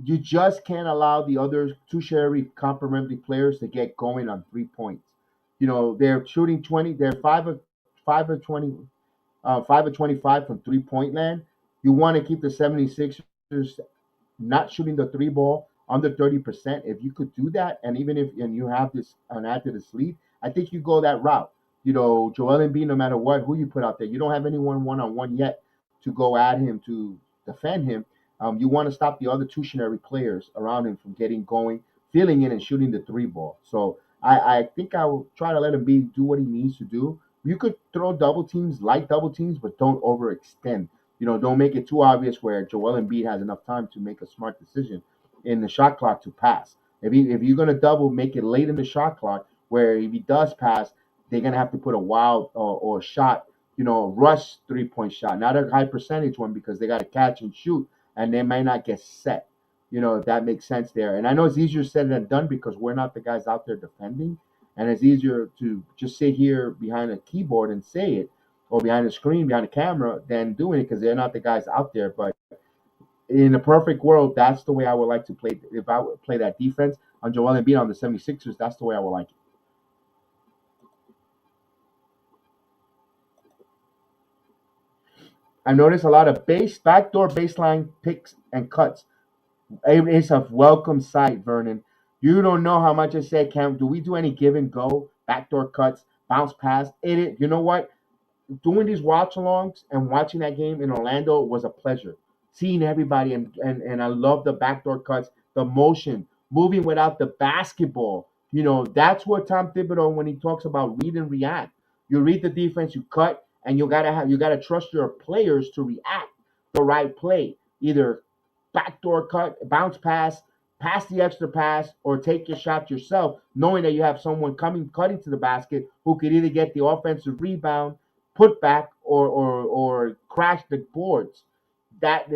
You just can't allow the other tertiary complementary players to get going on 3 points. They're shooting 20. They're 5 of 20, 5 of 25 from 3 point land. You want to keep the 76ers not shooting the three ball under 30%. If you could do that, and even if and you have this an active to sleep, I think you go that route. Joel Embiid, no matter what, who you put out there, you don't have anyone one on one yet to go at him to defend him. You want to stop the other tertiary players around him from getting going, feeling in, and shooting the three ball. So I think I will try to let him do what he needs to do. You could throw double teams, light double teams, but don't overextend. Don't make it too obvious where Joel Embiid has enough time to make a smart decision in the shot clock to pass. If you're gonna double, make it late in the shot clock where if he does pass, they're gonna have to put a wild or shot, a rush 3 point shot, not a high percentage one because they got to catch and shoot and they might not get set. If that makes sense there. And I know it's easier said than done because we're not the guys out there defending, and it's easier to just sit here behind a keyboard and say it or behind a screen, behind a camera, than doing it because they're not the guys out there. But in a perfect world, that's the way I would like to play. If I would play that defense on Joel Embiid on the 76ers, that's the way I would like it. I noticed a lot of backdoor baseline picks and cuts. It's a welcome sight, Vernon. You don't know how much I said, Cam. Do we do any give and go, backdoor cuts, bounce pass? You know what? doing these watch-alongs and watching that game in Orlando was a pleasure. Seeing everybody and I love the backdoor cuts, the motion, moving without the basketball. That's what Tom Thibodeau when he talks about read and react. You read the defense, you cut, and you gotta trust your players to react the right play. Either backdoor cut, bounce pass the extra pass, or take your shot yourself, knowing that you have someone cutting to the basket who could either get the offensive rebound, put back, or crash the boards. That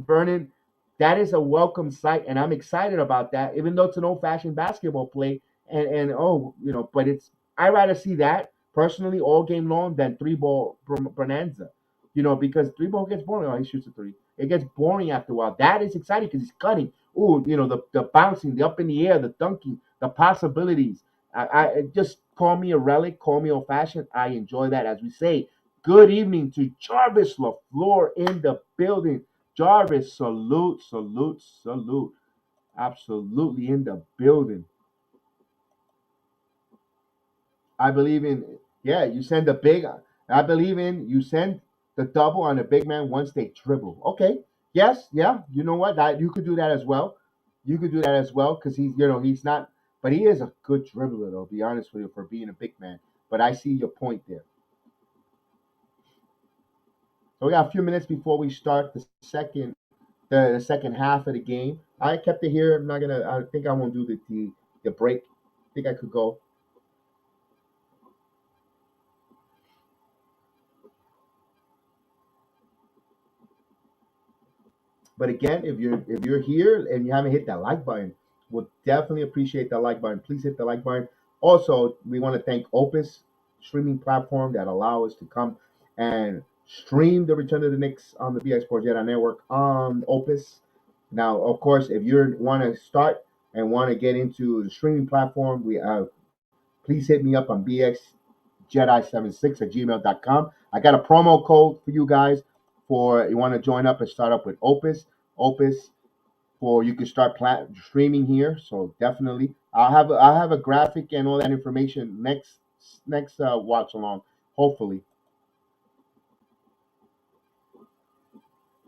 Vernon, that is a welcome sight, and I'm excited about that. Even though it's an old-fashioned basketball play, and but I rather see that personally all game long than three ball bonanza. Because three ball gets boring. Oh, he shoots a three. It gets boring after a while. That is exciting because he's cutting. Ooh, the bouncing, the up in the air, the dunking, the possibilities. Just call me a relic, call me old fashioned. I enjoy that. As we say, good evening to Jarvis LaFleur in the building. Jarvis, salute, salute, salute. Absolutely in the building. I believe in, yeah, you send the big, I believe in, you send the double on a big man once they dribble. Okay. Yes. Yeah. You know what? You could do that as well. You could do that as well because he's not, but he is a good dribbler, though, be honest with you, for being a big man. But I see your point there. So we got a few minutes before we start the second half of the game. I kept it here. I'm not gonna. I think I won't do the break. I think I could go. But again, if you're here and you haven't hit that like button, we'll definitely appreciate that like button. Please hit the like button. Also, we want to thank Opus streaming platform that allow us to come and stream the Return of the Knicks on the BX Sports Jedi Network on Opus. Now, of course, if you want to start and want to get into the streaming platform, please hit me up on bxjedi76 at gmail.com. I got a promo code for you guys for you want to join up and start up with Opus. Opus for you can start streaming here. So definitely, I'll have a graphic and all that information next watch along. Hopefully.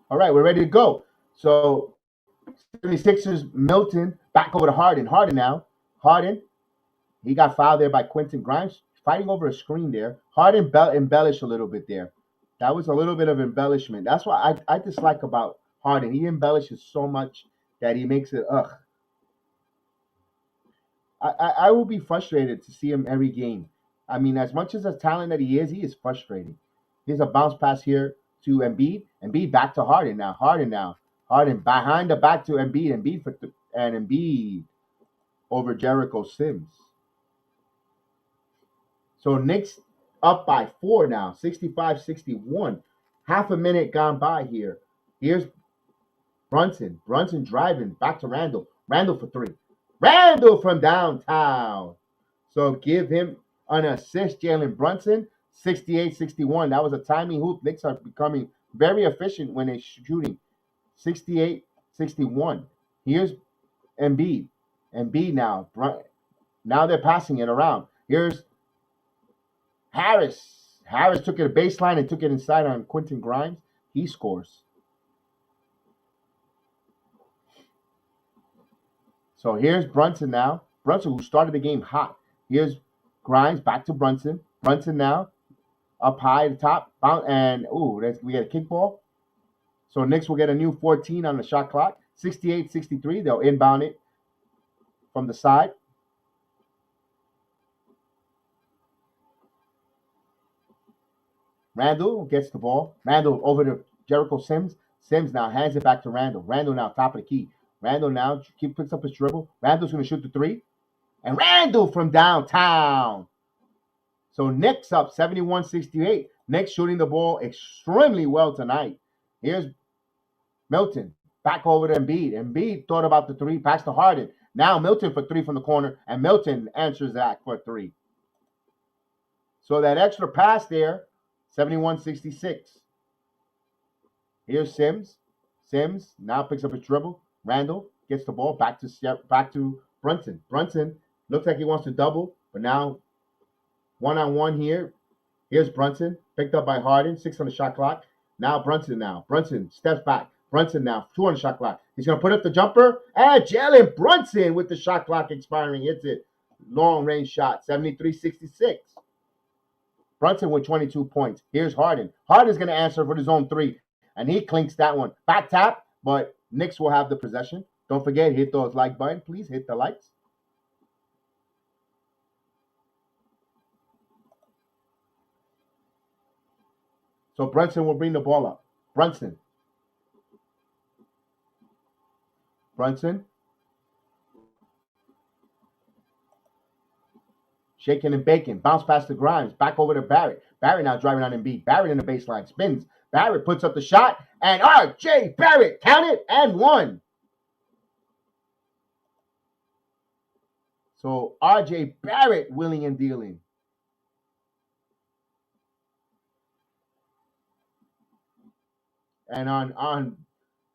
All right, we're ready to go. So 76ers Milton back over to Harden. Harden now. Harden, he got fouled there by Quentin Grimes, fighting over a screen there. Harden embellished a little bit there. That was a little bit of embellishment. That's what I dislike about Harden. He embellishes so much that he makes it ugh. I will be frustrated to see him every game. I mean, as much as a talent that he is frustrating. Here's a bounce pass here to Embiid. Embiid back to Harden now. Harden now. Harden behind the back to Embiid. Embiid over Jericho Sims. So Knicks up by 4 now, 65-61. Half a minute gone by here. Here's Brunson. Brunson driving back to Randle. Randle for 3. Randle from downtown. So give him an assist, Jalen Brunson. 68-61. That was a timing hoop. Knicks are becoming very efficient when they're shooting. 68-61. Here's Embiid. Embiid now. Now they're passing it around. Here's Harris. Harris took it a baseline and took it inside on Quentin Grimes. He scores. So here's Brunson now. Brunson, who started the game hot. Here's Grimes back to Brunson. Brunson now up high at the top. And, we got a kickball. So Knicks will get a new 14 on the shot clock. 68-63. They'll inbound it from the side. Randle gets the ball. Randle over to Jericho Sims. Sims now hands it back to Randle. Randle now top of the key. Randle now picks up his dribble. Randle's going to shoot the 3. And Randle from downtown. So Knicks up 71-68. Knicks shooting the ball extremely well tonight. Here's Milton. Back over to Embiid. Embiid thought about the 3. Pass to Harden. Now Milton for 3 from the corner. And Milton answers that for 3. So that extra pass there. 71-66. Here's Sims. Sims now picks up his dribble. Randle gets the ball back to Brunson. Brunson looks like he wants to double, but now one-on-one here. Here's Brunson, picked up by Harden, 6 on the shot clock. Now Brunson now. Brunson steps back. Brunson now, 2 on the shot clock. He's going to put up the jumper. And Jalen Brunson with the shot clock expiring hits it. Long range shot, 73-66. Brunson with 22 points. Here's Harden. Harden's going to answer for his own three. And he clinks that one. Back tap, but Knicks will have the possession. Don't forget, hit those like button. Please hit the likes. So Brunson will bring the ball up. Brunson. Shaking and baking. Bounce past the Grimes. Back over to Barrett. Barrett now driving on Embiid. Barrett in the baseline. Spins. Barrett puts up the shot. And R.J. Barrett counted and won. So R.J. Barrett willing and dealing. And on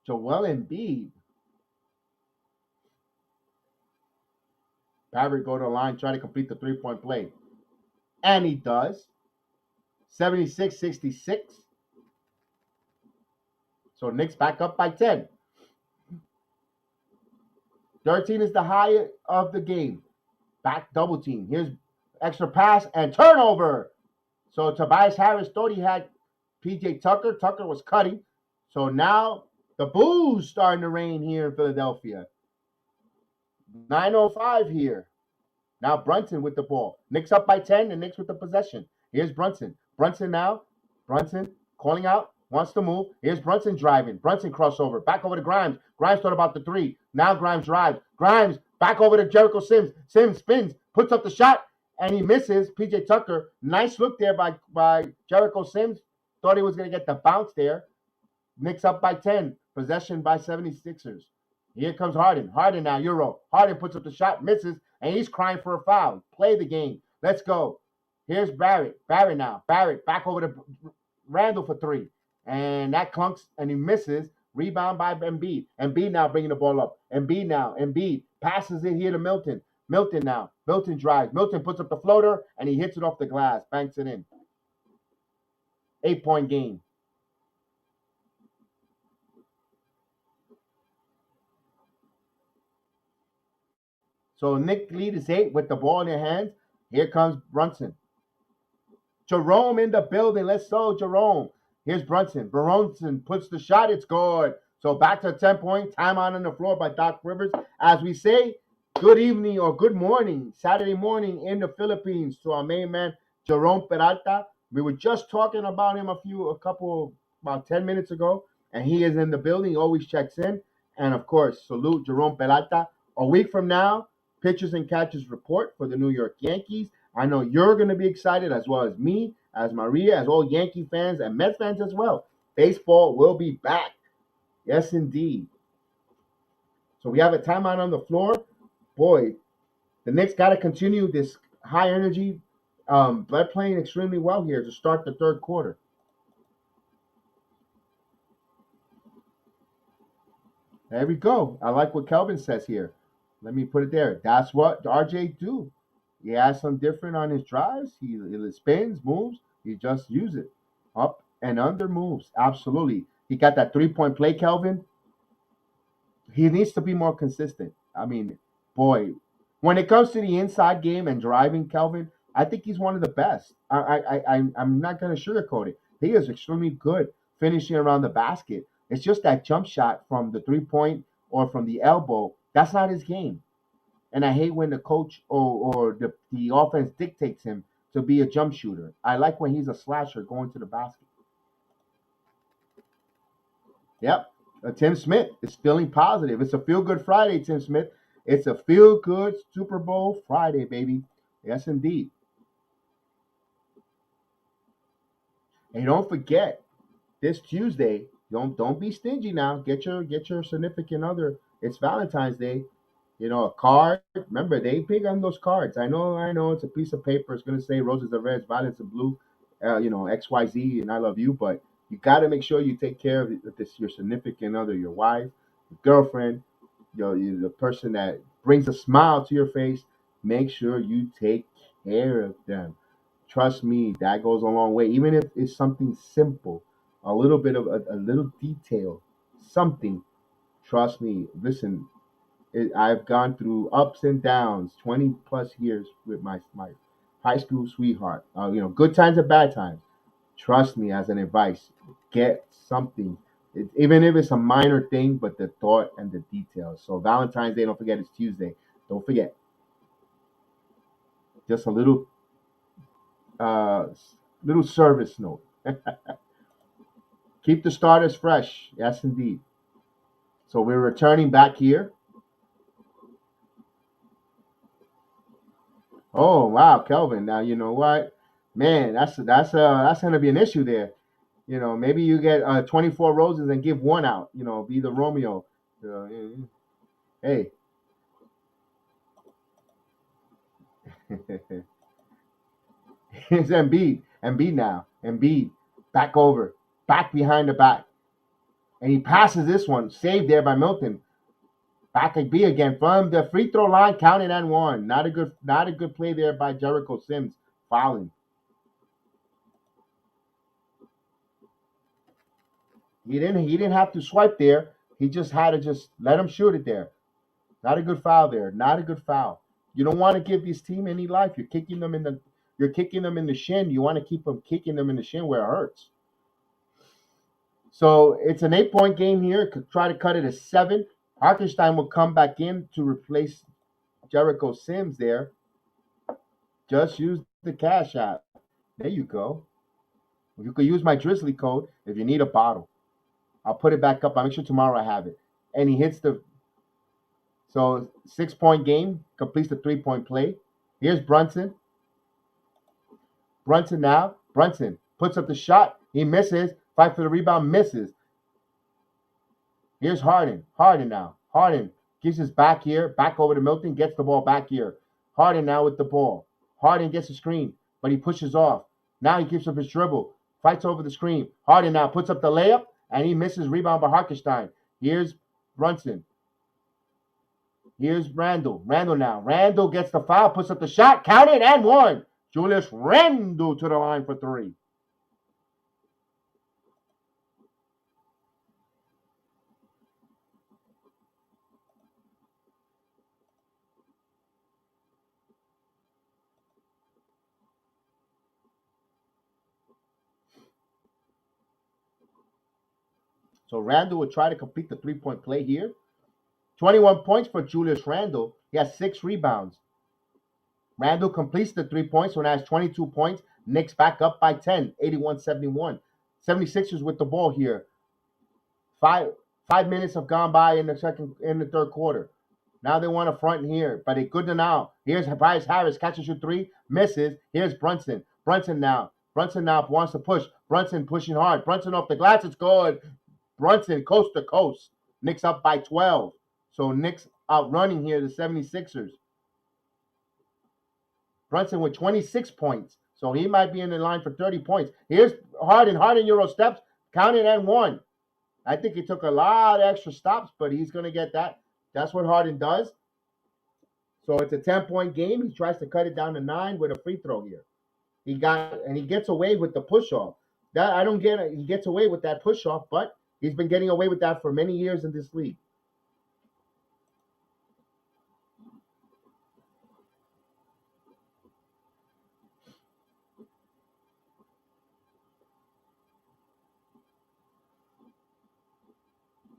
Joel Embiid, Barrett go to the line, try to complete the three-point play. And he does. 76-66. So Knicks back up by 10. 13 is the high of the game. Back double team. Here's extra pass and turnover. So Tobias Harris thought he had PJ Tucker. Tucker was cutting. So now the booze starting to rain here in Philadelphia. 9:05 here. Now Brunson with the ball. Knicks up by 10, and Knicks with the possession. Here's Brunson. Brunson now. Brunson calling out. Wants to move. Here's Brunson driving. Brunson crossover. Back over to Grimes. Grimes thought about the three. Now Grimes drives. Grimes back over to Jericho Sims. Sims spins. Puts up the shot. And he misses. PJ Tucker. Nice look there by Jericho Sims. Thought he was going to get the bounce there. Knicks up by 10. Possession by 76ers. Here comes Harden. Harden now, Euro. Harden puts up the shot, misses, and he's crying for a foul. Play the game. Let's go. Here's Barrett. Barrett now. Barrett back over to Randle for three. And that clunks, and he misses. Rebound by Embiid. Embiid now bringing the ball up. Embiid now. Embiid passes it here to Milton. Milton now. Milton drives. Milton puts up the floater, and he hits it off the glass. Banks it in. 8-point game. So Knicks lead is 8 with the ball in their hands. Here comes Brunson. Jerome in the building. Let's go, Jerome. Here's Brunson. Brunson puts the shot. It's good. So back to 10-point. Timeout on the floor by Doc Rivers. As we say, good evening or good morning, Saturday morning in the Philippines to our main man, Jerome Peralta. We were just talking about him about 10 minutes ago, and he is in the building. He always checks in. And of course, salute Jerome Peralta. A week from now, pitchers and catchers report for the New York Yankees. I know you're going to be excited, as well as me, as Maria, as all Yankee fans and Mets fans as well. Baseball will be back. Yes, indeed. So we have a timeout on the floor. Boy, the Knicks got to continue this high energy. They're playing extremely well here to start the third quarter. There we go. I like what Kelvin says here. Let me put it there. That's what RJ do. He has some different on his drives. He spins, moves. He just use it. Up and under moves. Absolutely. He got that 3-point play, Kelvin. He needs to be more consistent. I mean, boy, when it comes to the inside game and driving, Kelvin, I think he's one of the best. I'm not going to sugarcoat it. He is extremely good finishing around the basket. It's just that jump shot from the 3-point or from the elbow. That's not his game. And I hate when the coach or the offense dictates him to be a jump shooter. I like when he's a slasher going to the basket. Yep. Tim Smith is feeling positive. It's a feel-good Friday, Tim Smith. It's a feel-good Super Bowl Friday, baby. Yes, indeed. And don't forget, this Tuesday, don't be stingy now. Get your significant other. It's Valentine's Day. A card. Remember, they big on those cards. I know. It's a piece of paper. It's gonna say roses are red, violets are blue. XYZ, and I love you. But you got to make sure you take care of this your significant other, your wife, your girlfriend, the person that brings a smile to your face. Make sure you take care of them. Trust me, that goes a long way. Even if it's something simple, a little bit of a little detail, something. Trust me. Listen, I've gone through ups and downs, 20 plus years with my high school sweetheart. Good times and bad times. Trust me, as an advice, get something. Even if it's a minor thing, but the thought and the details. So Valentine's Day, don't forget it's Tuesday. Don't forget, just a uh, little service note. Keep the starters fresh. Yes, indeed. So we're returning back here. Oh wow, Kelvin. Now you know what, man. That's gonna be an issue there. Maybe you get 24 roses and give one out. Be the Romeo. Hey, it's Embiid. Embiid now. Embiid back over, back behind the back, and he passes this one. Saved there by Milton. Back at B again from the free throw line, counted and one. Not a good play there by Jericho Sims, fouling. He didn't have to swipe there. He just had to just let him shoot it there. Not a good foul there. Not a good foul. You don't want to give this team any life. You're kicking them in the shin. You want to keep them kicking them in the shin where it hurts. So it's an 8-point game here. Could try to cut it to 7. Hartenstein will come back in to replace Jericho Sims there. Just use the Cash App. There you go. You could use my Drizzly code if you need a bottle. I'll put it back up. I'll make sure tomorrow I have it. And he hits the 6-point game, completes the 3-point play. Here's Brunson. Brunson now. Brunson puts up the shot. He misses. Fight for the rebound, misses. Here's Harden. Harden now. Harden gives his back here, back over to Milton, gets the ball back here. Harden now with the ball. Harden gets a screen, but he pushes off. Now he keeps up his dribble, fights over the screen. Harden now puts up the layup, and he misses. Rebound by Hartenstein. Here's Brunson. Here's Randle. Randle now. Randle gets the foul, puts up the shot, counted, and one. Julius Randle to the line for 3. So Randle will try to complete the 3-point play here. 21 points for Julius Randle. He has 6 rebounds. Randle completes the 3 points, so now has 22 points. Knicks back up by 10, 81-71. 76ers with the ball here. Five minutes have gone by in the third quarter. Now they want to front here, but they good to now. Here's Tobias Harris, catches your 3, misses. Here's Brunson. Brunson now wants to push. Brunson pushing hard. Brunson off the glass, it's good. Brunson coast to coast. Knicks up by 12. So Knicks outrunning here the 76ers. Brunson with 26 points. So he might be in the line for 30 points. Here's Harden. Harden Euro steps, counted and one. I think he took a lot of extra stops, but he's going to get that. That's what Harden does. So it's a 10-point game. He tries to cut it down to 9 with a free throw here. He gets away with the push-off. That I don't get it. He gets away with that push-off, but he's been getting away with that for many years in this league.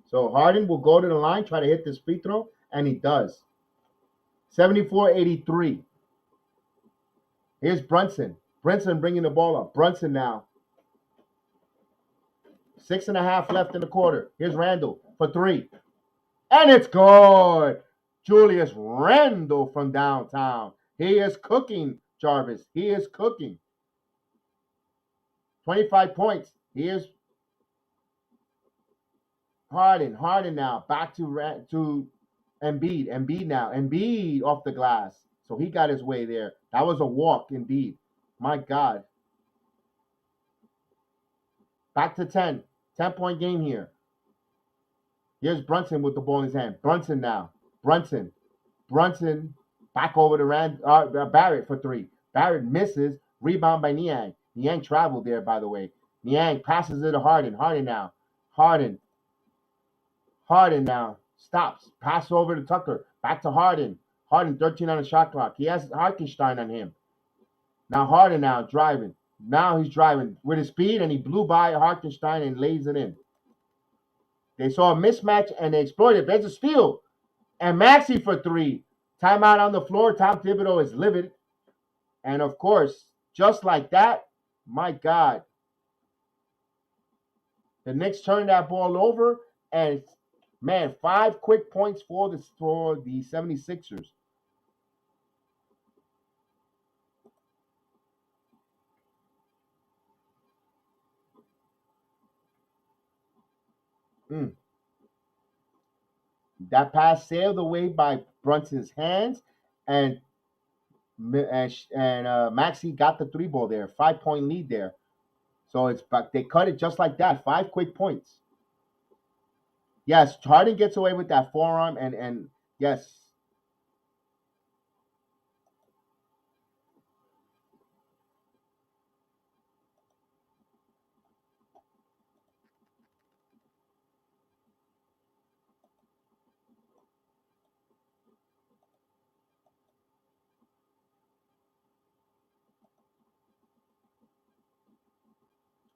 So Harden will go to the line, try to hit this free throw, and he does. 74-83. Here's Brunson. Brunson bringing the ball up. Brunson now. 6.5 left in the quarter. Here's Randle for 3. And it's good. Julius Randle from downtown. He is cooking, Jarvis. He is cooking. 25 points. Here's Harden. Harden now. Back to Embiid. Embiid now. Embiid off the glass. So he got his way there. That was a walk, Embiid. My God. Back to 10. 10-point game here. Here's Brunson with the ball in his hand. Brunson now. Brunson back over to Barrett for 3. Barrett misses. Rebound by Niang. Niang traveled there, by the way. Niang passes it to Harden. Harden now. Harden. Harden now. Stops. Pass over to Tucker. Back to Harden. Harden 13 on the shot clock. He has Hartenstein on him. Now Harden now driving. Now he's driving with his speed, and he blew by Hartenstein and lays it in. They saw a mismatch and they exploited. There's a steal. And Maxey for three. Timeout on the floor. Tom Thibodeau is livid. And of course, just like that, my God, the Knicks turned that ball over. And man, 5 quick points for the 76ers. That pass sailed away by Brunson's hands, and Maxey got the 3 ball there. 5-point lead there. So they cut it just like that. 5 quick points. Yes, Harden gets away with that forearm, and yes.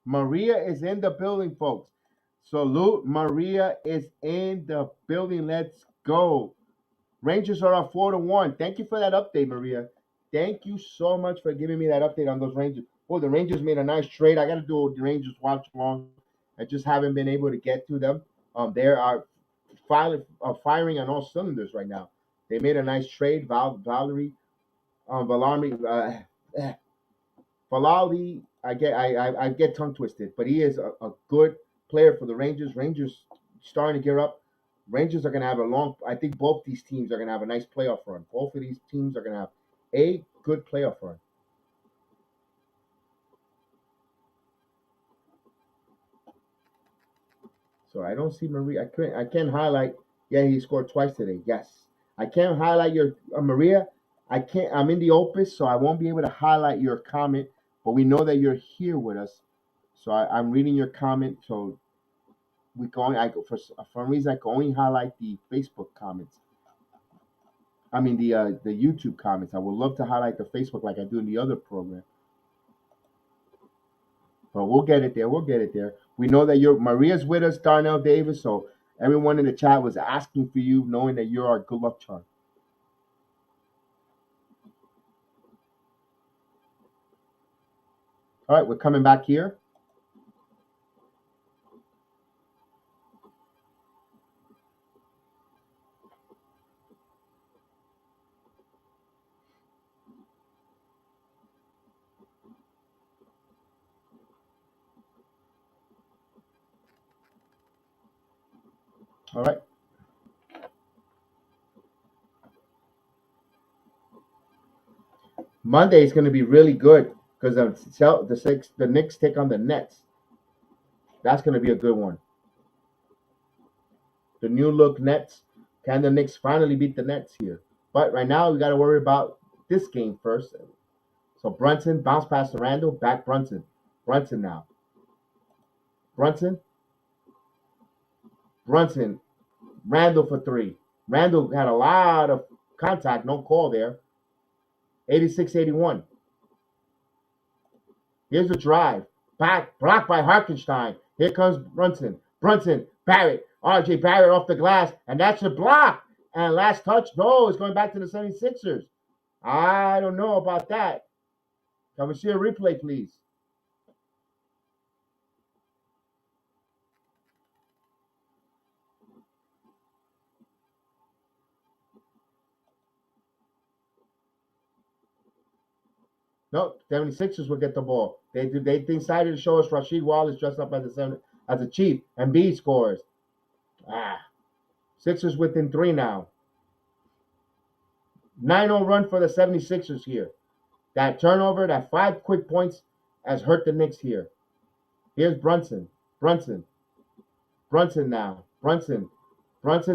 Maria is in the building, folks. Salute. Maria is in the building. Let's go. Rangers are up 4-1. Thank you for that update, Maria. Thank you so much for giving me that update on those Rangers. Oh, the Rangers made a nice trade. I got to do the Rangers watch along. I just haven't been able to get to them. They are firing on all cylinders right now. They made a nice trade. Valerie, Falali, I get tongue twisted, but he is a good player for the Rangers. Rangers starting to gear up. Rangers are going to have I think both these teams are going to have a nice playoff run. Both of these teams are going to have a good playoff run. So I don't see Maria. I can't highlight. Yeah, he scored twice today. Yes. I can't highlight your Maria. I can't. I'm in the Opus, so I won't be able to highlight your comment. But we know that you're here with us, so I'm reading your comment. So we can only, for some reason I can only highlight the Facebook comments. I mean the YouTube comments. I would love to highlight the Facebook like I do in the other program. But we'll get it there. We'll get it there. We know that Maria's with us, Darnell Davis. So everyone in the chat was asking for you, knowing that you're our good luck charm. All right, we're coming back here. All right. Monday is going to be really good because the Knicks take on the Nets. That's going to be a good one. The new look Nets. Can the Knicks finally beat the Nets here? But right now we got to worry about this game first. So Brunson bounce pass to Randle, back Brunson. Brunson now. Brunson. Randle for 3. Randle had a lot of contact, no call there. 86-81. Here's the drive. Back, blocked by Hartenstein. Here comes Brunson. Barrett. R.J. Barrett off the glass, and that's a block. And last touch, no, it's going back to the 76ers. I don't know about that. Can we see a replay, please? No, 76ers will get the ball. They decided to show us Rasheed Wallace dressed up as a Chief. Embiid scores. Sixers within 3 now. 9-0 run for the 76ers here. That turnover, that 5 quick points has hurt the Knicks here. Here's Brunson now. Brunson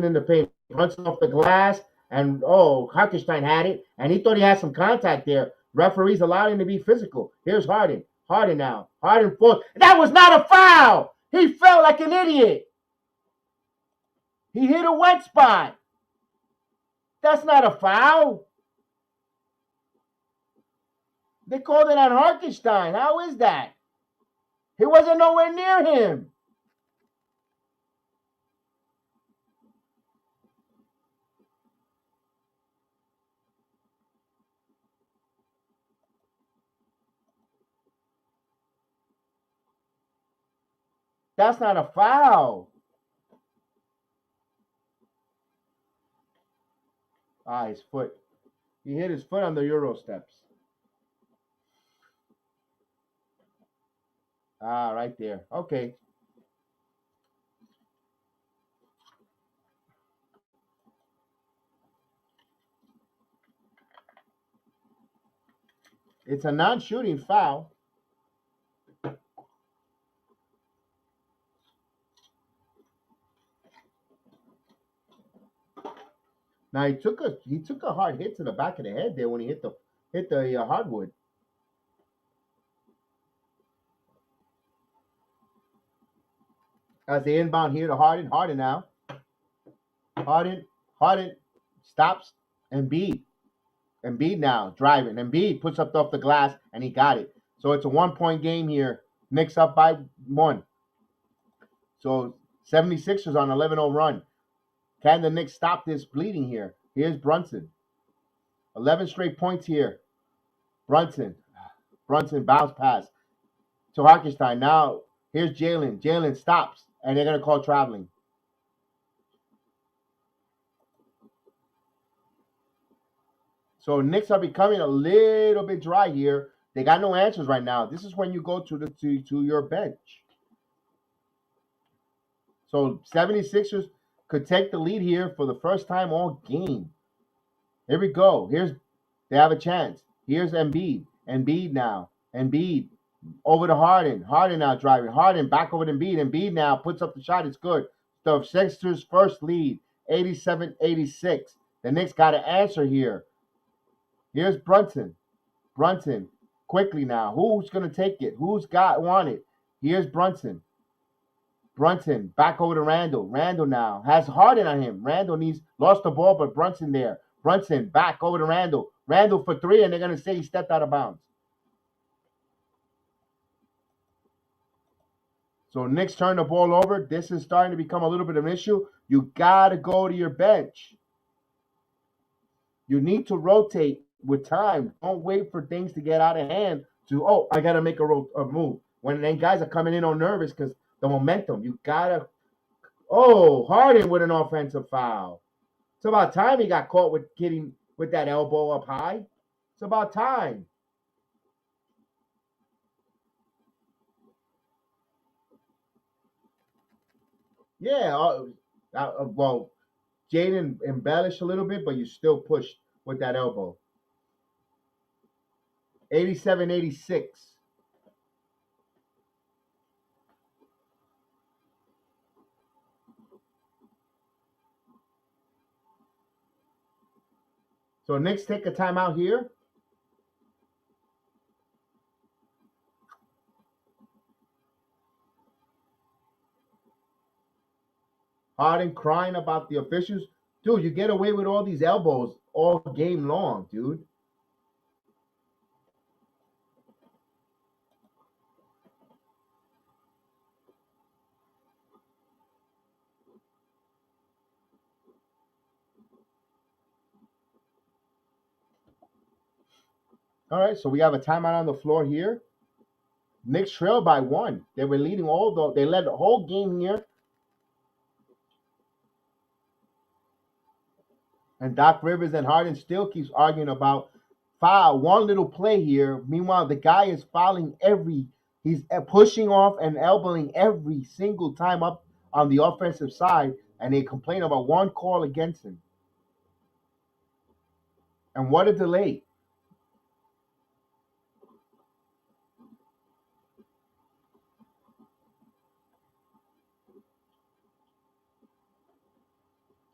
in the paint. Brunson off the glass. And, Hartenstein had it. And he thought he had some contact there. Referees allowed him to be physical. Here's Harden. Harden now. Harden forced. That was not a foul. He felt like an idiot. He hit a wet spot. That's not a foul. They called it on Hartenstein. How is that? He wasn't nowhere near him. That's not a foul. His foot. He hit his foot on the Euro steps. Right there. Okay. It's a non-shooting foul. Now he took a hard hit to the back of the head there when he hit the hardwood. As the inbound here to Harden. Harden now. Harden stops. Embiid now driving. Embiid puts up off the glass and he got it. So it's a 1-point game here. Knicks up by 1. So 76ers on 11-0 run. Can the Knicks stop this bleeding here? Here's Brunson. 11 straight points here. Brunson bounce pass to Hartenstein. Now here's Jalen. Jalen stops and they're going to call traveling. So Knicks are becoming a little bit dry here. They got no answers right now. This is when you go to your bench. So 76ers could take the lead here for the first time all game. Here we go. They have a chance. Here's Embiid. Embiid now. Embiid over to Harden. Harden now driving. Harden back over to Embiid. Embiid now puts up the shot. It's good. The Sixers' first lead, 87-86. The Knicks got to answer here. Here's Brunson. Brunson quickly now. Who's going to take it? Who's want it? Here's Brunson. Brunson back over to Randle. Randle now has Harden on him. Randle lost the ball, but Brunson there. Brunson back over to Randle. Randle for 3, and they're going to say he stepped out of bounds. So Knicks turn the ball over. This is starting to become a little bit of an issue. You got to go to your bench. You need to rotate with time. Don't wait for things to get out of hand I got to make a move. When then guys are coming in all nervous because the momentum. You got to. Harden with an offensive foul. It's about time he got caught with that elbow up high. It's about time. Yeah. Well, Jaden embellished a little bit, but you still pushed with that elbow. 87-86. So Knicks take a timeout here. Harden crying about the officials. Dude, you get away with all these elbows all game long, dude. All right, so we have a timeout on the floor here. Knicks trail by 1. They were leading they led the whole game here. And Doc Rivers and Harden still keeps arguing about foul. One little play here. Meanwhile, the guy is fouling he's pushing off and elbowing every single time up on the offensive side, and they complain about one call against him. And what a delay.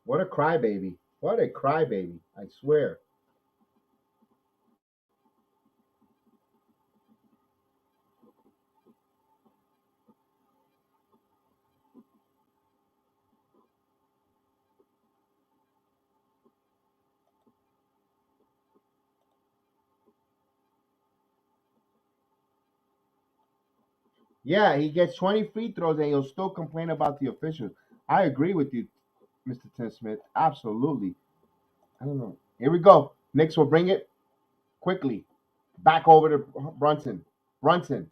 What a crybaby. What a crybaby. I swear. Yeah, he gets 20 free throws and he'll still complain about the officials. I agree with you, Mr. Tim Smith. Absolutely. I don't know. Here we go. Knicks will bring it quickly. Back over to Brunson. Brunson.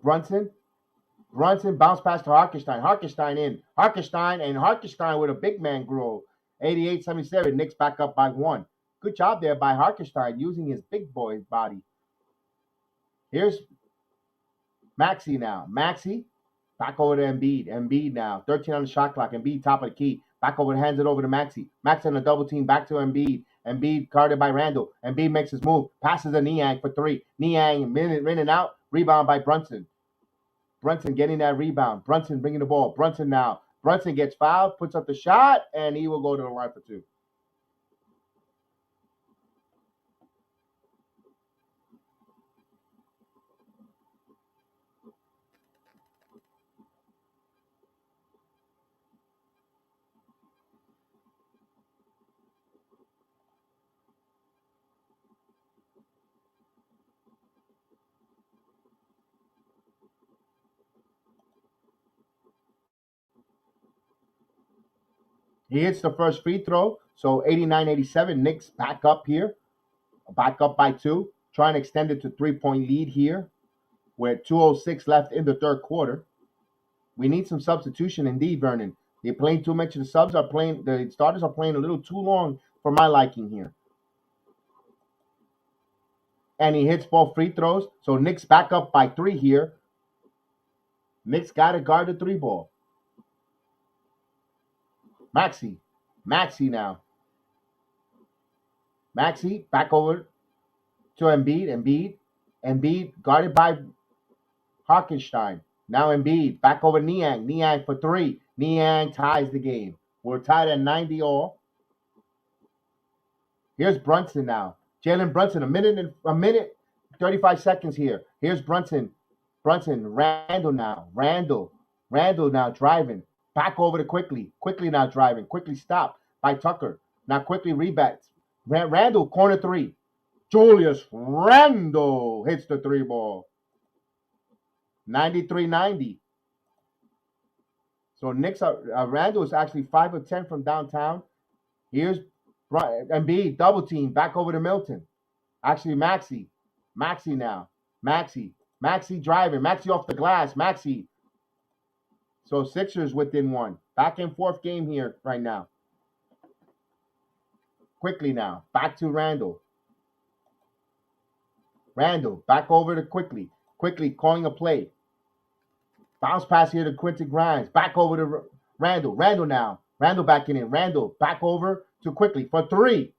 Brunson. Brunson bounce pass to Harkenstein. Harkenstein in. Harkenstein with a big man grow. 88-77. Knicks back up by 1. Good job there by Harkenstein using his big boy body. Here's Maxey now. Maxey back over to Embiid. Embiid now. 13 on the shot clock. Embiid top of the key. Back over, hands it over to Maxey. Maxey on a double team. Back to Embiid. Embiid guarded by Randle. Embiid makes his move. Passes to Niang for 3. Niang in and out. Rebound by Brunson. Brunson getting that rebound. Brunson bringing the ball. Brunson now. Brunson gets fouled, puts up the shot, and he will go to the line for 2. He hits the first free throw. So 89-87. Knicks back up here. Back up by 2. Trying to extend it to 3-point lead here. With 2:06 left in the third quarter. We need some substitution indeed, Vernon. They're playing too much. The starters are playing a little too long for my liking here. And he hits both free throws. So Knicks back up by 3 here. Knicks got to guard the 3 ball. Maxey now. Maxey back over to Embiid. Embiid guarded by Harkenstein. Now Embiid back over Niang. Niang for 3. Niang ties the game. We're tied at 90 all. Here's Brunson now. Jalen Brunson, a minute, 35 seconds here. Here's Brunson. Randle now. Randle now driving. Back over to Quickly. Quickly now driving. Quickly stopped by Tucker. Now Quickly rebats. Randle, corner 3. Julius Randle hits the 3 ball. 93-90. So Knicks Randle is actually 5 of 10 from downtown. Here's Embiid, double team, back over to Milton. Actually, Maxey now. Maxey driving. Maxey off the glass. Maxey. So Sixers within 1. Back and forth game here right now. Quickly now. Back to Randle. Randle back over to Quickly. Quickly calling a play. Bounce pass here to Quentin Grimes. Back over to Randle. Randle now. Randle backing in. Randle back over to Quickly for 3.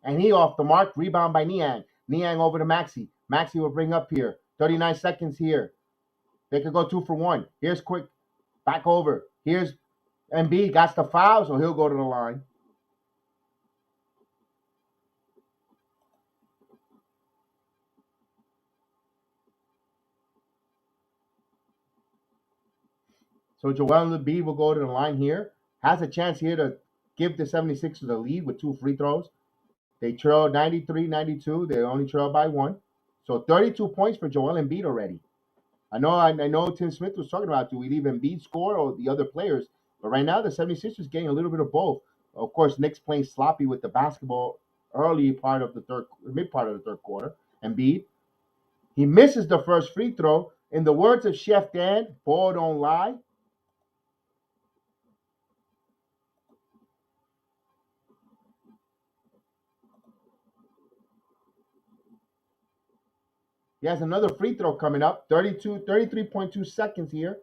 And he off the mark. Rebound by Niang. Niang over to Maxey. Maxey will bring up here. 39 seconds here. They could go 2 for 1. Here's Quick. Back over. Here's Embiid. Got the foul, so he'll go to the line. So Joel Embiid will go to the line here. Has a chance here to give the 76ers a lead with 2 free throws. They trail 93-92. They only trail by 1. So 32 points for Joel Embiid already. I know Tim Smith was talking about, do we leave Embiid score or the other players? But right now the 76ers getting a little bit of both. Of course, Knicks playing sloppy with the basketball mid part of the third quarter. Embiid, he misses the first free throw. In the words of Chef Dan, ball don't lie. He has another free throw coming up. 33.2 seconds here.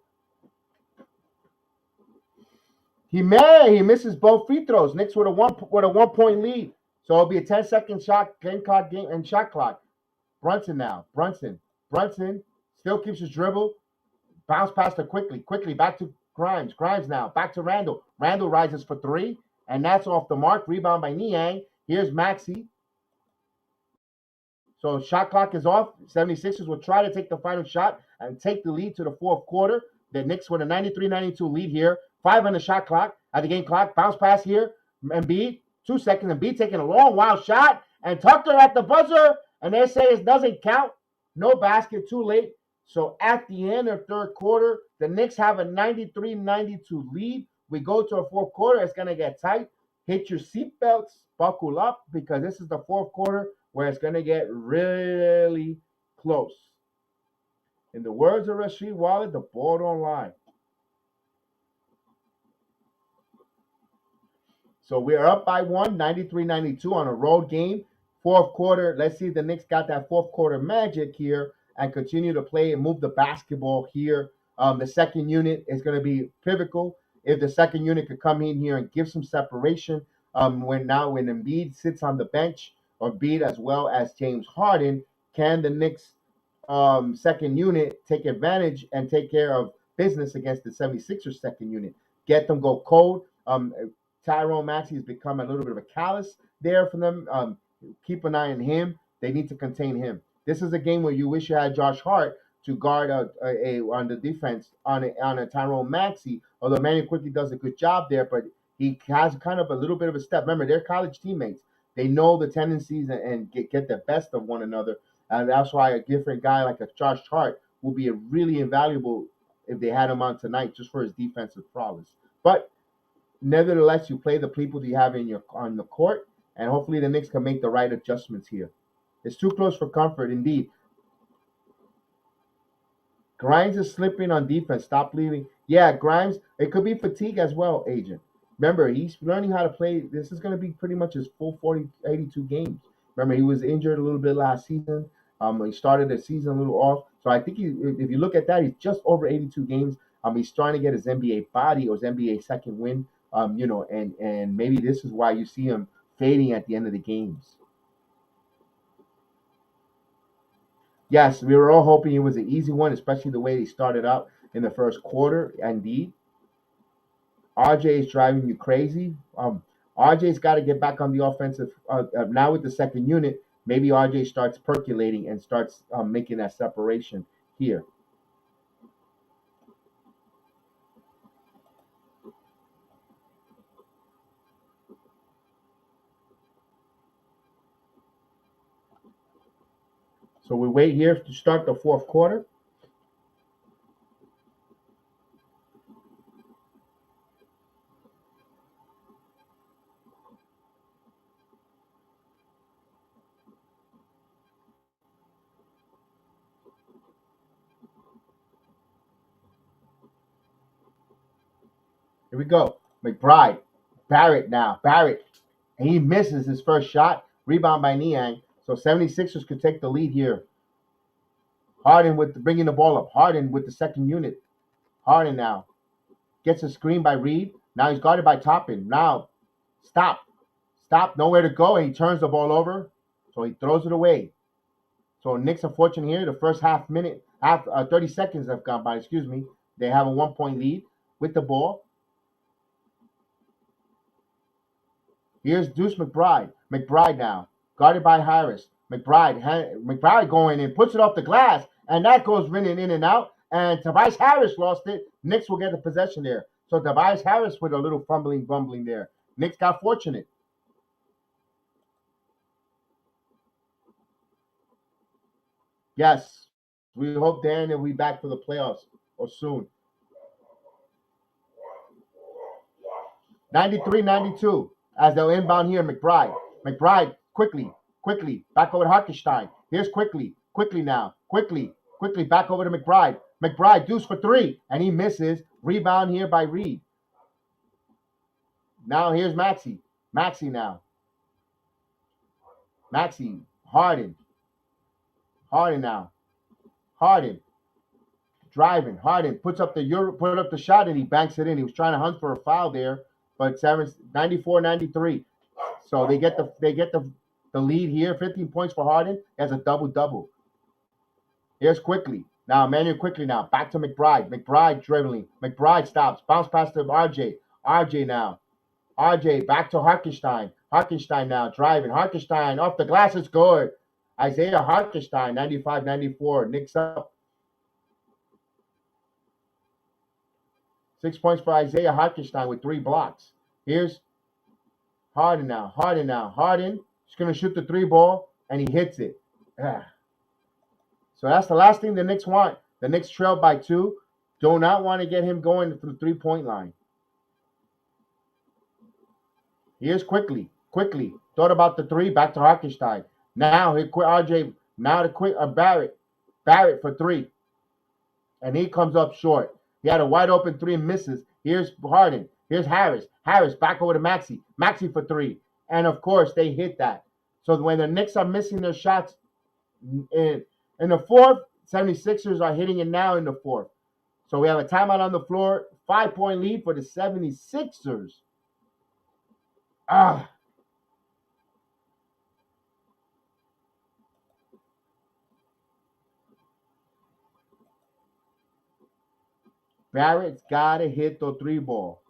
He misses both free throws. Knicks with a 1-point lead. So it'll be a 10-second game and shot clock. Brunson now. Brunson still keeps his dribble. Bounce pass to Quickly back to Grimes. Grimes now. Back to Randle. Randle rises for 3. And that's off the mark. Rebound by Niang. Here's Maxey. So shot clock is off. 76ers will try to take the final shot and take the lead to the fourth quarter. The Knicks with a 93-92 lead here. 5 on the shot clock, at the game clock. Bounce pass here. Embiid, 2 seconds. Embiid taking a long, wild shot. And Tucker at the buzzer. And they say it doesn't count. No basket, too late. So at the end of third quarter, the Knicks have a 93-92 lead. We go to a fourth quarter. It's going to get tight. Hit your seatbelts, buckle up, because this is the fourth quarter where it's going to get really close. In the words of Rasheed Wallace, the ball don't lie. So we're up by 93-92 on a road game. Fourth quarter, let's see if the Knicks got that fourth quarter magic here and continue to play and move the basketball here. The second unit is going to be pivotal. If the second unit could come in here and give some separation, when Embiid sits on the bench, or Embiid as well as James Harden, can the Knicks second unit take advantage and take care of business against the 76ers second unit? Get them go cold. Tyrone Maxey has become a little bit of a callous there for them. Keep an eye on him. They need to contain him. This is a game where you wish you had Josh Hart to guard on the defense on a Tyrone Maxey. Although Manny quickly does a good job there, but he has kind of a little bit of a step. Remember, they're college teammates. They know the tendencies and get the best of one another. And that's why a different guy like a Josh Hart will be really invaluable if they had him on tonight, just for his defensive prowess. But nevertheless, you play the people you have on the court, and hopefully the Knicks can make the right adjustments here. It's too close for comfort, indeed. Grimes is slipping on defense. Stop leaving. Yeah, Grimes, it could be fatigue as well, Agent. Remember, he's learning how to play. This is going to be pretty much his full 82 games. Remember, he was injured a little bit last season. He started the season a little off. So I think if you look at that, he's just over 82 games. He's starting to get his NBA body or his NBA second win. And maybe this is why you see him fading at the end of the games. Yes, we were all hoping it was an easy one, especially the way they started out in the first quarter. Indeed, RJ is driving you crazy. RJ's got to get back on the offensive. Now with the second unit, maybe RJ starts percolating and starts making that separation here. So we wait here to start the fourth quarter. Here we go. McBride. Barrett now. Barrett. And he misses his first shot. Rebound by Niang. So 76ers could take the lead here. Harden bringing the ball up. Harden with the second unit. Harden now. Gets a screen by Reed. Now he's guarded by Toppin. Now, stop. Stop. Nowhere to go. And he turns the ball over. So he throws it away. So Knicks are fortunate here. The first 30 seconds have gone by. Excuse me. They have a 1-point lead with the ball. Here's Deuce McBride. McBride now. Guarded by Harris. McBride going in. Puts it off the glass. And that goes running in and out. And Tobias Harris lost it. Knicks will get the possession there. So Tobias Harris with a little bumbling there. Knicks got fortunate. Yes. We hope Dan will be back for the playoffs or soon. 93-92 as they'll inbound here. McBride, quickly, back over to Hartenstein. Here's quickly now, quickly, back over to McBride. McBride, deuce for three, and he misses. Rebound here by Reed. Now here's Maxey now. Maxey, Harden now. Harden, driving. Harden puts up the shot, and he banks it in. He was trying to hunt for a foul there, but 94-93. So they get the lead here. 15 points for Harden. He has a double-double. Here's Quickly. Now, Emmanuel Quickly now. Back to McBride. McBride dribbling. McBride stops. Bounce pass to RJ. RJ now. RJ back to Hartenstein. Hartenstein now driving. Hartenstein off the glass. It's good. Isaiah Hartenstein, 95-94. Knicks up. 6 points for Isaiah Hartenstein with 3 blocks. Here's Harden now. Harden. He's going to shoot the 3 ball, and he hits it. So So that's the last thing the Knicks want. The Knicks trail by 2. Do not want to get him going from the 3-point line. Here's quickly. Thought about the 3, back to Hartenstein. Now he quit RJ. Now to quit Barrett. Barrett for 3. And he comes up short. He had a wide open 3 and misses. Here's Harden. Here's Harris. Harris back over to Maxey. Maxey for 3. And of course, they hit that. So when the Knicks are missing their shots in the fourth, 76ers are hitting it now in the fourth. So we have a timeout on the floor. 5-point lead for the 76ers. Barrett's got to hit the 3 ball.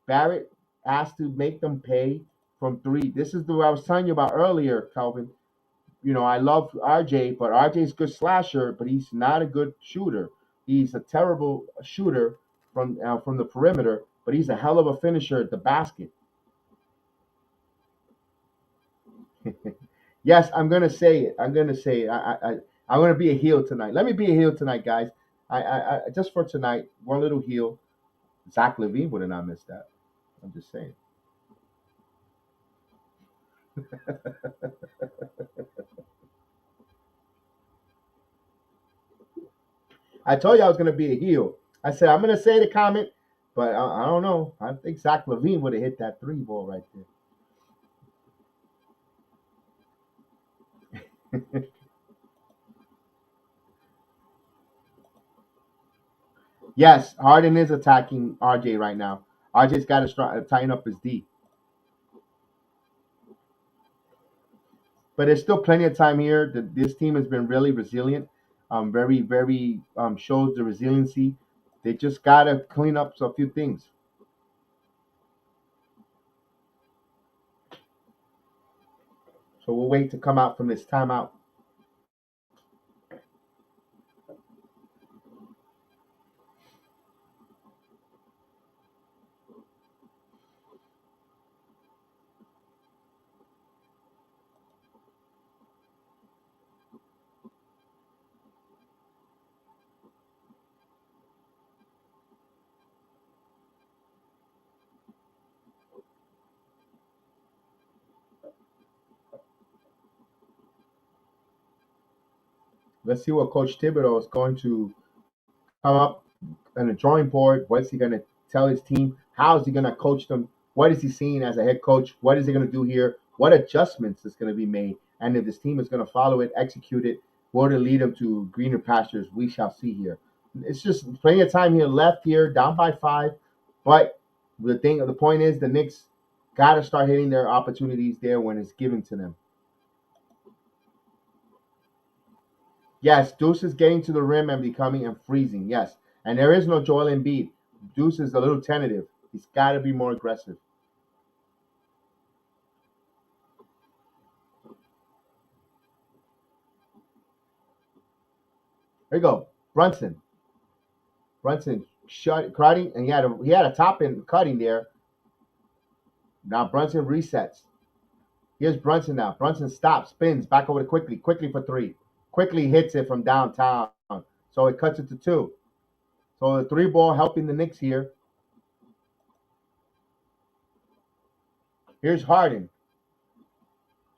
Barrett has to make them pay from 3. This is what I was telling you about earlier, Calvin. I love RJ, but RJ's a good slasher, but he's not a good shooter. He's a terrible shooter from the perimeter, but he's a hell of a finisher at the basket. Yes, I'm gonna say it. I'm gonna be a heel tonight. Let me be a heel tonight, guys. I just for tonight, one little heel. Zach LaVine would have not missed that. I'm just saying. I told you I was gonna be a heel. I said I'm gonna say the comment, but I don't know. I think Zach LaVine would have hit that 3 ball right there. Yes, Harden is attacking RJ right now. RJ's got to tighten up his D. But there's still plenty of time here. This team has been really resilient. Very, very shows the resiliency. They just got to clean up a few things. So we'll wait to come out from this timeout. Let's see what Coach Thibodeau is going to come up on the drawing board. What's he going to tell his team? How is he going to coach them? What is he seeing as a head coach? What is he going to do here? What adjustments is going to be made? And if this team is going to follow it, execute it, will it lead them to greener pastures? We shall see here. It's just plenty of time here left here, down by 5. But the point is, the Knicks got to start hitting their opportunities there when it's given to them. Yes, Deuce is getting to the rim and becoming and freezing. Yes, and there is no Joel Embiid. Deuce is a little tentative. He's got to be more aggressive. There you go, Brunson. Brunson cutting, and he had a top in cutting there. Now Brunson resets. Here's Brunson now. Brunson stops, spins back over to quickly for 3. Quickly hits it from downtown, so it cuts it to 2. So the 3 ball helping the Knicks here. Here's Harden.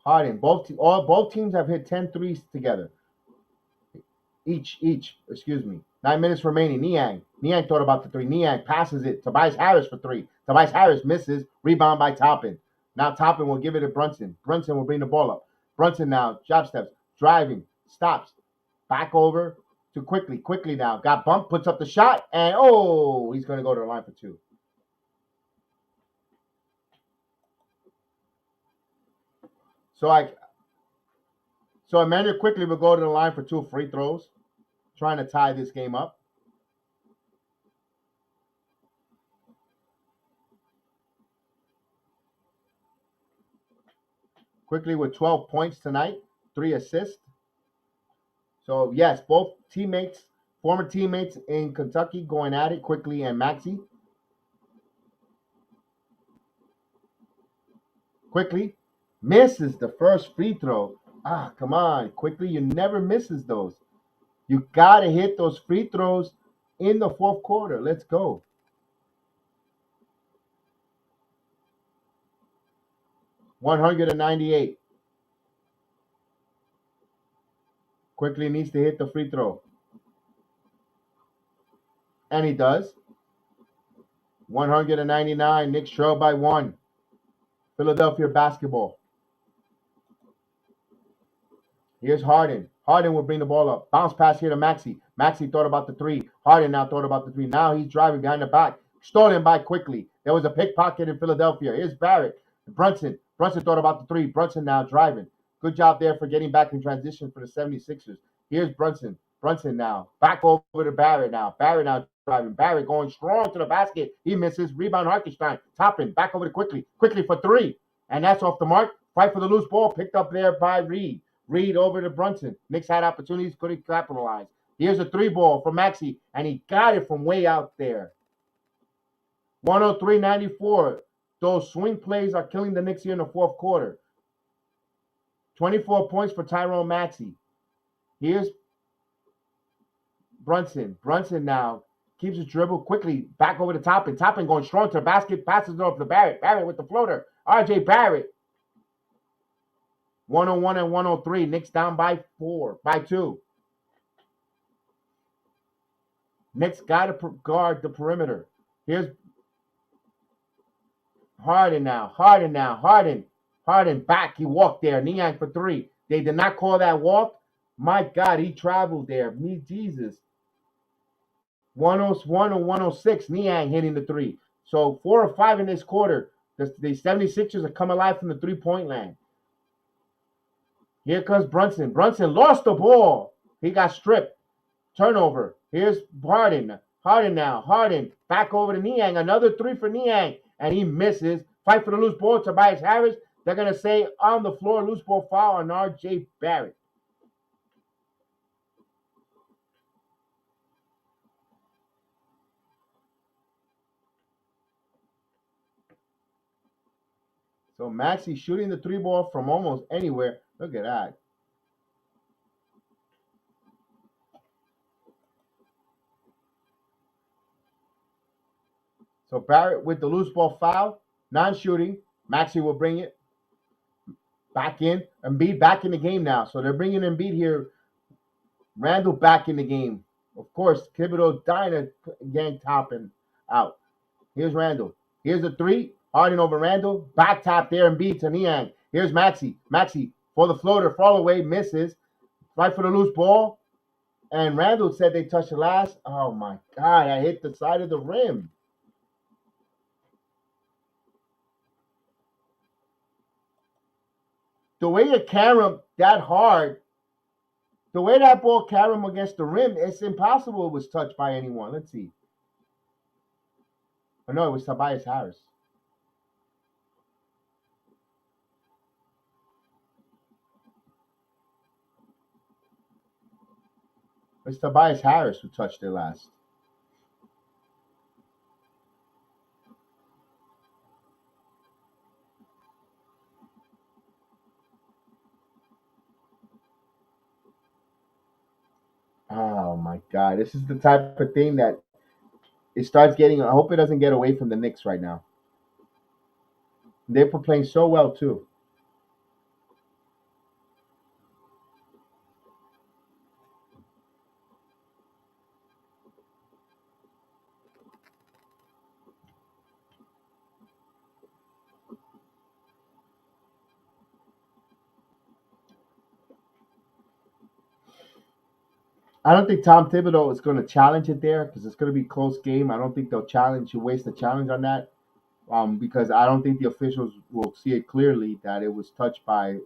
Both teams have hit 10 threes together. Each. Excuse me. 9 minutes remaining. Niang thought about the 3. Niang passes it. Tobias Harris for 3. Tobias Harris misses. Rebound by Toppin. Now Toppin will give it to Brunson. Brunson will bring the ball up. Brunson now jab steps, driving, stops, back over to quickly now. Got bumped, puts up the shot, and he's going to go to the line for 2. So Emmanuel quickly will go to the line for 2 free throws, trying to tie this game up. Quickly with 12 points tonight, 3 assists. So yes, both former teammates in Kentucky going at it quickly and Maxey. Quickly misses the first free throw. Come on, quickly. You never misses those. You got to hit those free throws in the fourth quarter. Let's go. 198. Quickly needs to hit the free throw. And he does. 199. Knicks trail by 1. Philadelphia basketball. Here's Harden. Harden will bring the ball up. Bounce pass here to Maxey. Maxey thought about the 3. Harden now thought about the 3. Now he's driving behind the back. Stolen by quickly. There was a pickpocket in Philadelphia. Here's Barrett. Brunson. Brunson thought about the 3. Brunson now driving. Good job there for getting back in transition for the 76ers. Here's Brunson. Brunson now. Back over to Barrett now. Barrett now driving. Barrett going strong to the basket. He misses. Rebound Hartenstein. Topping. Back over to Quickly. Quickly for 3. And that's off the mark. Fight for the loose ball. Picked up there by Reed. Reed over to Brunson. Knicks had opportunities, couldn't capitalize. Here's a 3 ball for Maxey, and he got it from way out there. 103-94. Those swing plays are killing the Knicks here in the fourth quarter. 24 points for Tyrone Maxey. Here's Brunson. Brunson now keeps his dribble quickly back over the Toppin. Toppin going strong to the basket, passes it off to Barrett. Barrett with the floater. R.J. Barrett. 101 and 103. Knicks down by 2. Knicks got to guard the perimeter. Here's Harden now. Harden back. He walked there. Niang for 3. They did not call that walk. My God, he traveled there. Me, Jesus. 101 and 106. Niang hitting the 3. So 4 or 5 in this quarter. The 76ers are coming alive from the 3-point line. Here comes Brunson. Brunson lost the ball. He got stripped. Turnover. Here's Harden. Harden now. Harden back over to Niang. Another 3 for Niang. And he misses. Fight for the loose ball. Tobias Harris. They're going to say on the floor, loose ball foul on R.J. Barrett. So Maxey shooting the 3 ball from almost anywhere. Look at that. So Barrett with the loose ball foul, non-shooting. Maxey will bring it back in. Embiid back in the game now. So they're bringing Embiid here. Randle back in the game. Of course, Thibodeau dying to gang Toppin out. Here's Randle. Here's a 3. Harden over Randle. Back tap there. Embiid to Niang. Here's Maxey. Maxey for the floater. Fall away. Misses. Right for the loose ball. And Randle said they touched the last. Oh, my God. I hit the side of the rim. The way you carry him that hard, the way that ball carried him against the rim, it's impossible it was touched by anyone. Let's see. Oh, no, it was Tobias Harris. It's Tobias Harris who touched it last. Oh my God. This is the type of thing that it starts getting. I hope it doesn't get away from the Knicks right now. They're playing so well too. I don't think Tom Thibodeau is going to challenge it there because it's going to be a close game. I don't think they'll challenge. You waste the challenge on that because I don't think the officials will see it clearly that it was touched by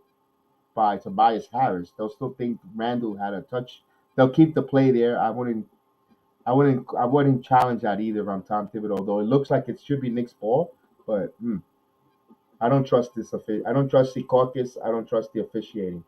Tobias Harris. They'll still think Randle had a touch. They'll keep the play there. I wouldn't challenge that either from Tom Thibodeau. Though it looks like it should be Knicks ball, but I don't trust this. I don't trust the caucus. I don't trust the officiating.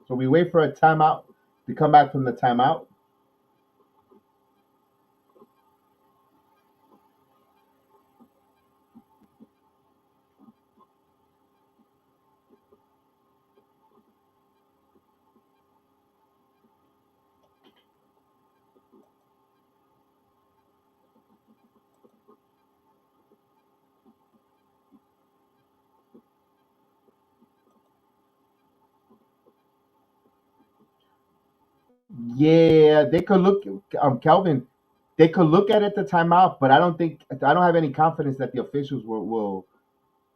So we wait for a timeout to come back from the timeout. Yeah, they could look, Kelvin. They could look at it the timeout, but I don't have any confidence that the officials will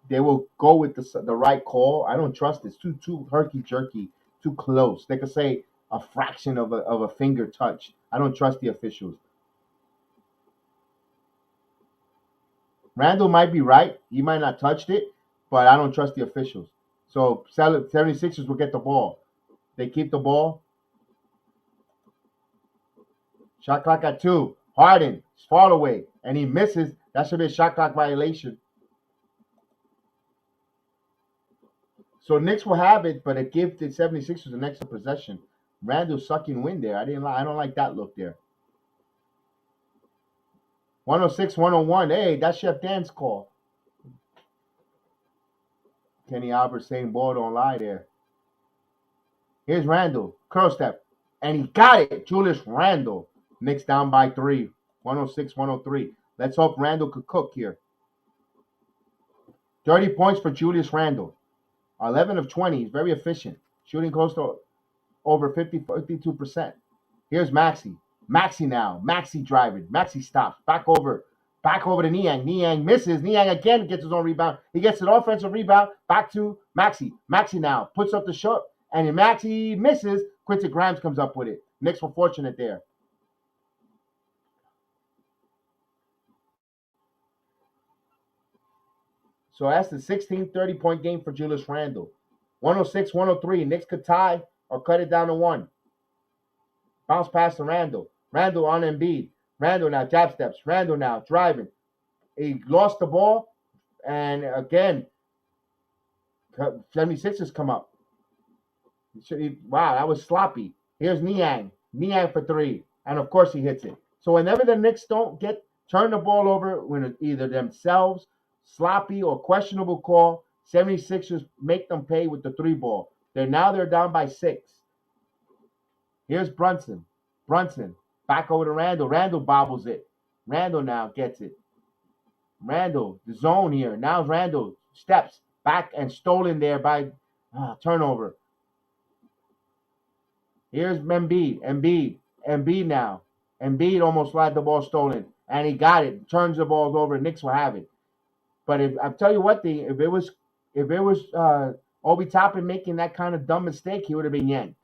they will go with the right call. I don't trust it. It's too herky jerky, too close. They could say a fraction of a finger touch. I don't trust the officials. Randall might be right. He might not touched it, but I don't trust the officials. So 76ers will get the ball. They keep the ball. Shot clock at 2. Harden, fall away, and he misses. That should be a shot clock violation. So Knicks will have it, but it gives the 76ers an extra possession. Randall sucking wind there. I don't like that look there. 106, 101. Hey, that's Chef Dan's call. Kenny Albert saying ball don't lie there. Here's Randall. Curl step. And he got it. Julius Randle. Knicks down by 3. 106, 103. Let's hope Randall could cook here. 30 points for Julius Randle. 11 of 20. He's very efficient. Shooting close to over 52%. Here's Maxey. Maxey now. Maxey driving. Maxey stops. Back over to Niang. Niang misses. Niang again gets his own rebound. He gets an offensive rebound. Back to Maxey. Maxey now puts up the shot. And Maxey misses. Quincy Grimes comes up with it. Knicks were fortunate there. So that's the 16 30-point game for Julius Randle. 106, 103. Knicks could tie or cut it down to 1. Bounce pass to Randle. Randle on Embiid. Randle now jab steps. Randle now driving. He lost the ball. And again, 76ers come up. Wow, that was sloppy. Here's Niang. Niang for 3. And of course he hits it. So whenever the Knicks don't turn the ball over, when it's either themselves, sloppy or questionable call, 76ers make them pay with the 3 ball. They're down by 6. Here's Brunson. Brunson back over to Randle. Randle bobbles it. Randle now gets it. Randle, the zone here. Now Randle steps back and stolen there by turnover. Here's Embiid. Embiid now. Embiid almost had the ball stolen, and he got it. Turns the balls over. Knicks will have it. But I'll tell you what, if it was Obi Toppin making that kind of dumb mistake, he would have been yanked.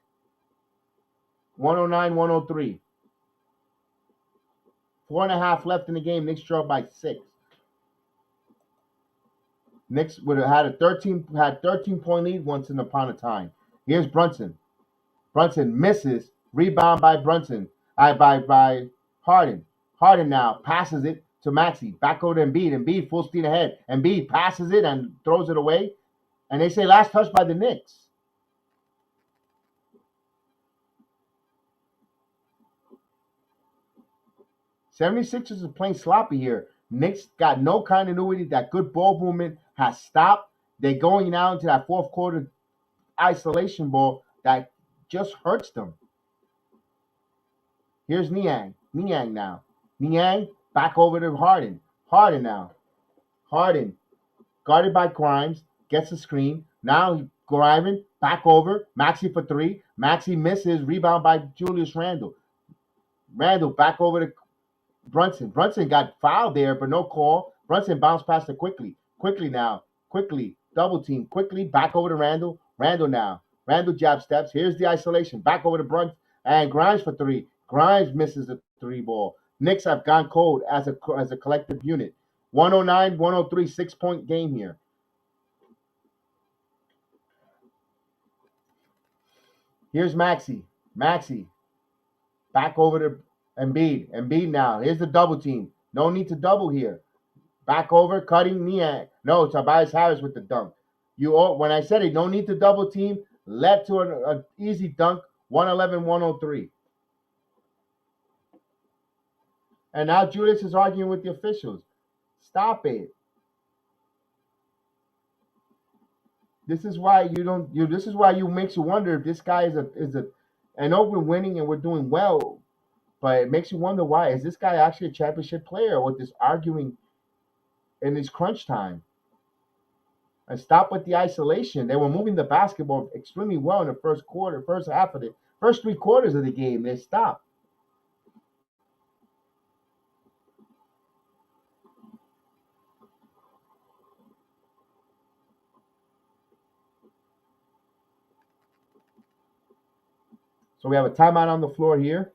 109, 103. 4.5 left in the game. Knicks trail by 6. Knicks would have had 13-point lead once upon a time. Here's Brunson. Brunson misses. Rebound by Brunson. By Harden. Harden now passes it to Maxey. Back over to Embiid. Embiid full speed ahead. Embiid passes it and throws it away. And they say last touch by the Knicks. '76ers is playing sloppy here. Knicks got no continuity. That good ball movement has stopped. They're going now into that fourth quarter isolation ball that just hurts them. Here's Niang. Niang now. Niang back over to Harden. Harden now. Harden guarded by Grimes. Gets a screen. Now Grimes back over. Maxey for 3. Maxey misses. Rebound by Julius Randle. Randle back over to Brunson. Brunson got fouled there, but no call. Brunson bounced past it quickly. Quickly now. Quickly. Double team. Quickly. Back over to Randle. Randle now. Randle jab steps. Here's the isolation. Back over to Brunson. And Grimes for 3. Grimes misses the 3 ball. Knicks have gone cold as a collective unit. 109, 103, 6-point game here. Here's Maxey. Maxey. Back over to Embiid. Embiid now. Here's the double team. No need to double here. Back over, cutting Niang. No, Tobias Harris with the dunk. When I said it, no need to double team. led to an easy dunk, 111-103. And now Julius is arguing with the officials. Stop it. This is why you don't. This is why you makes you wonder if this guy is a. I know we're winning and we're doing well, but it makes you wonder why is this guy actually a championship player with this arguing in his crunch time? And stop with the isolation. They were moving the basketball extremely well in the first quarter, first half of the first 3 quarters of the game. They stopped. So we have a timeout on the floor here.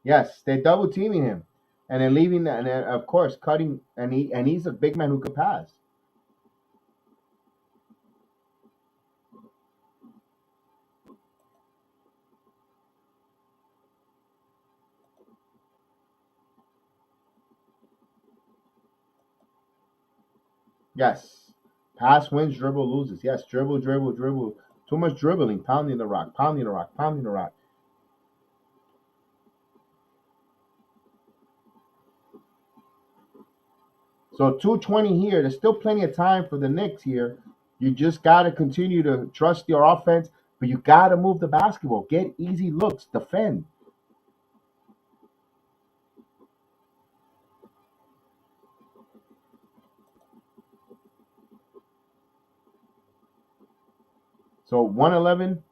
Yes, they're double teaming him, and then leaving, and then of course cutting, and he's a big man who could pass. Yes, pass wins, dribble loses. Yes, dribble, dribble, dribble. Too much dribbling, pounding the rock, pounding the rock, pounding the rock. So 2:20 here. There's still plenty of time for the Knicks here. You just got to continue to trust your offense, but you got to move the basketball. Get easy looks. Defend. So 111.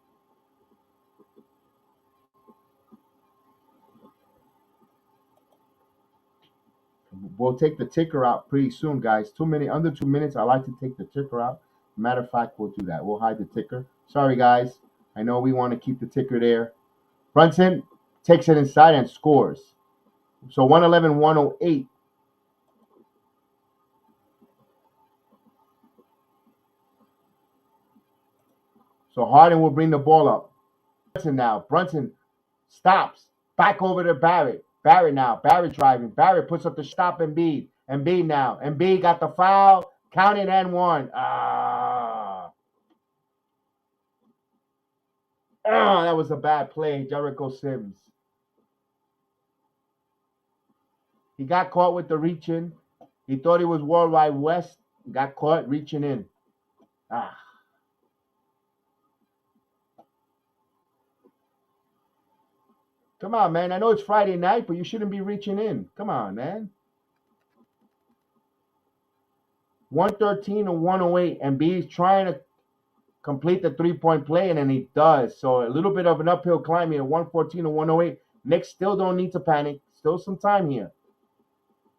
We'll take the ticker out pretty soon, guys. Under 2 minutes. I like to take the ticker out. Matter of fact, we'll do that. We'll hide the ticker. Sorry, guys. I know we want to keep the ticker there. Brunson takes it inside and scores. So 111, 108. So Harden will bring the ball up. Brunson now. Brunson stops. Back over to Barrett. Barrett now. Barrett driving. Barrett puts up the stop Embiid. Embiid now. Embiid got the foul. Counted and one. That was a bad play. Jericho Sims. He got caught with the reaching. He thought he was Worldwide West. Got caught reaching in. Ah. Come on, man. I know it's Friday night, but you shouldn't be reaching in. Come on, man. 113 and 108. And B's trying to complete the 3-point play, and then he does. So a little bit of an uphill climb here. 114 and 108. Knicks still don't need to panic. Still some time here.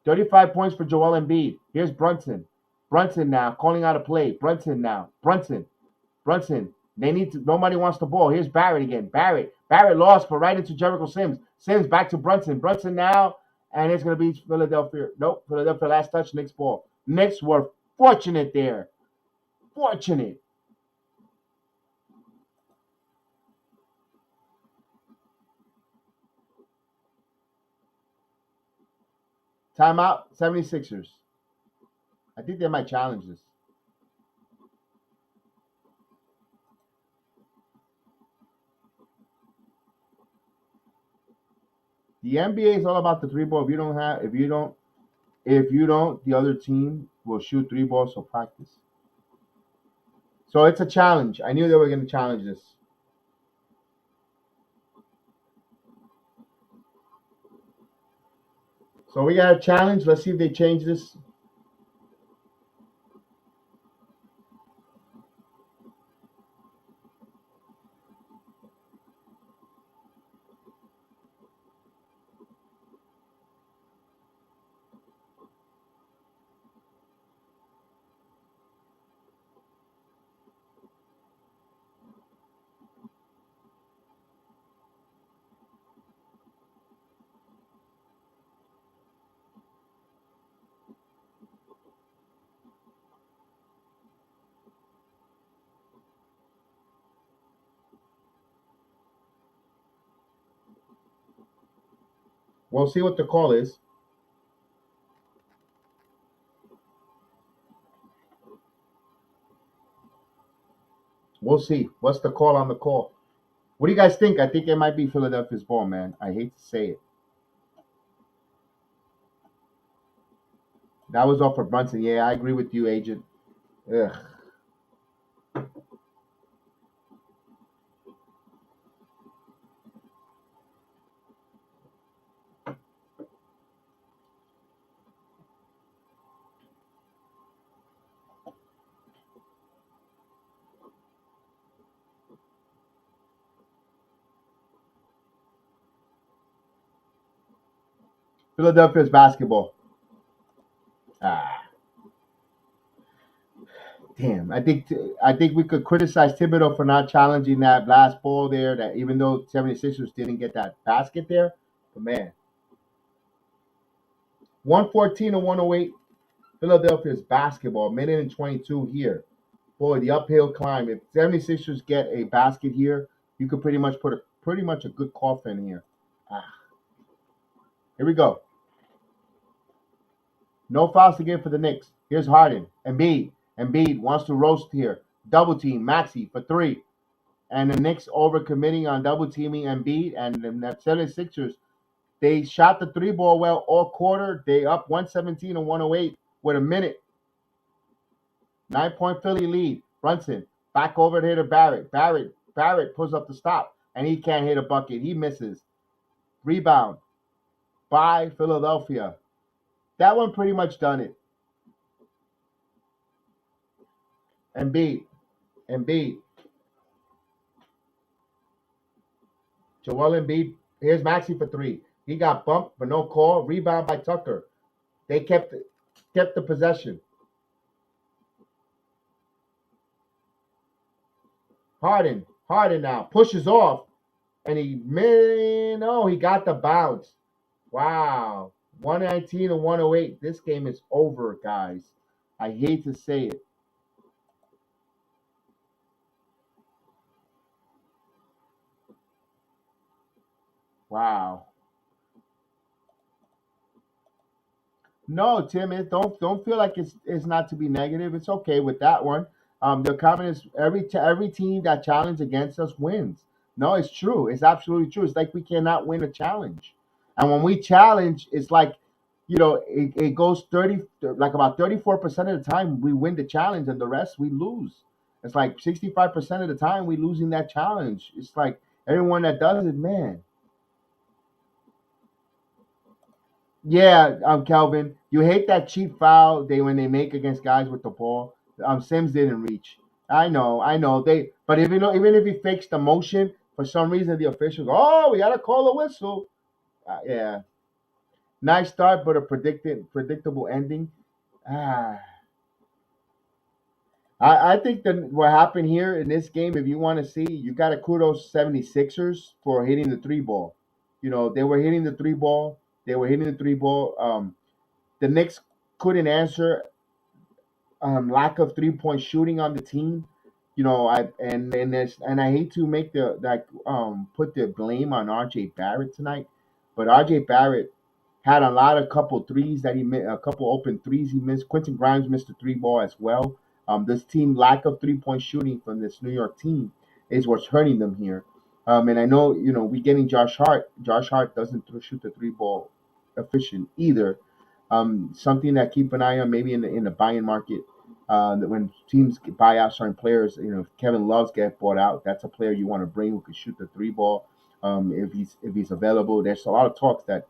35 points for Joel Embiid. Here's Brunson. Brunson now calling out a play. Brunson now. Brunson. Brunson. They need to. Nobody wants the ball. Here's Barrett again. Barrett. Barrett lost, but right into Jericho Sims. Sims back to Brunson. Brunson now, and it's gonna be Philadelphia. Nope. Philadelphia last touch. Knicks ball. Knicks were fortunate there. Fortunate. Timeout. 76ers. I think they might challenge this. The NBA is all about the three ball. If you don't, the other team will shoot three balls for practice. So it's a challenge. I knew they were going to challenge this. So we got a challenge. Let's see if they change this. We'll see what the call is. We'll see. What's the call on the call? What do you guys think? I think it might be Philadelphia's ball, man. I hate to say it. That was off for Brunson. Yeah, I agree with you, Agent. Ugh. Philadelphia's basketball. Ah, damn. I think we could criticize Thibodeau for not challenging that last ball there. That even though 76ers didn't get that basket there, but man, 114 to 108. Philadelphia's basketball. Minute and 22 here. Boy, the uphill climb. If 76ers get a basket here, you could pretty much put a good coffin here. Ah, here we go. No fouls to give for the Knicks. Here's Harden. Embiid. Embiid wants to roast here. Double team. Maxey for three. And the Knicks overcommitting on double teaming Embiid. And the 76ers, they shot the three ball well all quarter. They up 117 to 108 with a minute. 9-point Philly lead. Brunson. Back over to hitter Barrett. Barrett pulls up the stop. And he can't hit a bucket. He misses. Rebound by Philadelphia. That one pretty much done it. Embiid. Joel Embiid. Here's Maxey for three. He got bumped, but no call. Rebound by Tucker. They kept the possession. Harden now pushes off, and he got the bounce. Wow, 119 to 108. This game is over, guys. I hate to say it. Wow. No, Tim, don't feel like it's not to be negative. It's okay with that one. The comment is every team that challenges against us wins. No, it's true. It's absolutely true. It's like we cannot win a challenge, and when we challenge, it's like it goes 30, like about 34% of the time we win the challenge, and the rest we lose. It's like 65% of the time we losing that challenge. It's like everyone that does it, man. Yeah, Calvin, you hate that cheap foul when they make against guys with the ball. Sims didn't reach. I know. But even if he fakes the motion, for some reason the officials, oh, we gotta call a whistle. Yeah, nice start, but a predictable ending. Ah, I think that what happened here in this game, if you want to see, you got to kudos 76ers for hitting the three ball. They were hitting the three ball. They were hitting the three ball. The Knicks couldn't answer lack of 3-point shooting on the team. I hate to make put the blame on RJ Barrett tonight, but RJ Barrett had a lot of couple threes that he missed, a couple open threes he missed. Quentin Grimes missed a three ball as well. This team lack of 3-point shooting from this New York team is what's hurting them here. And I know we getting Josh Hart. Josh Hart doesn't shoot the three ball efficient either. Something that keep an eye on maybe in the buying market. That when teams buy out certain players, if Kevin Love's get bought out, that's a player you want to bring who can shoot the three ball. If he's available, there's a lot of talks that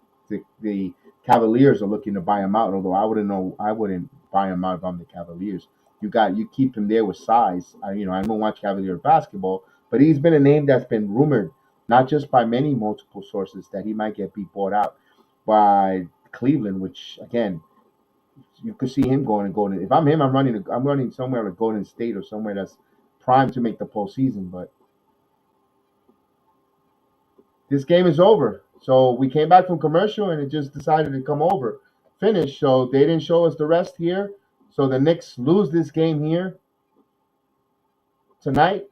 the Cavaliers are looking to buy him out. Although I wouldn't buy him out if I'm the Cavaliers. You keep him there with size. I don't watch Cavalier basketball, but he's been a name that's been rumored, not just by many multiple sources, that he might be bought out by Cleveland, which again, you could see him going to Golden. If I'm him, I'm running somewhere like Golden State or somewhere that's primed to make the postseason. But this game is over. So we came back from commercial and it just decided to come over, finish. So they didn't show us the rest here. So the Knicks lose this game here tonight.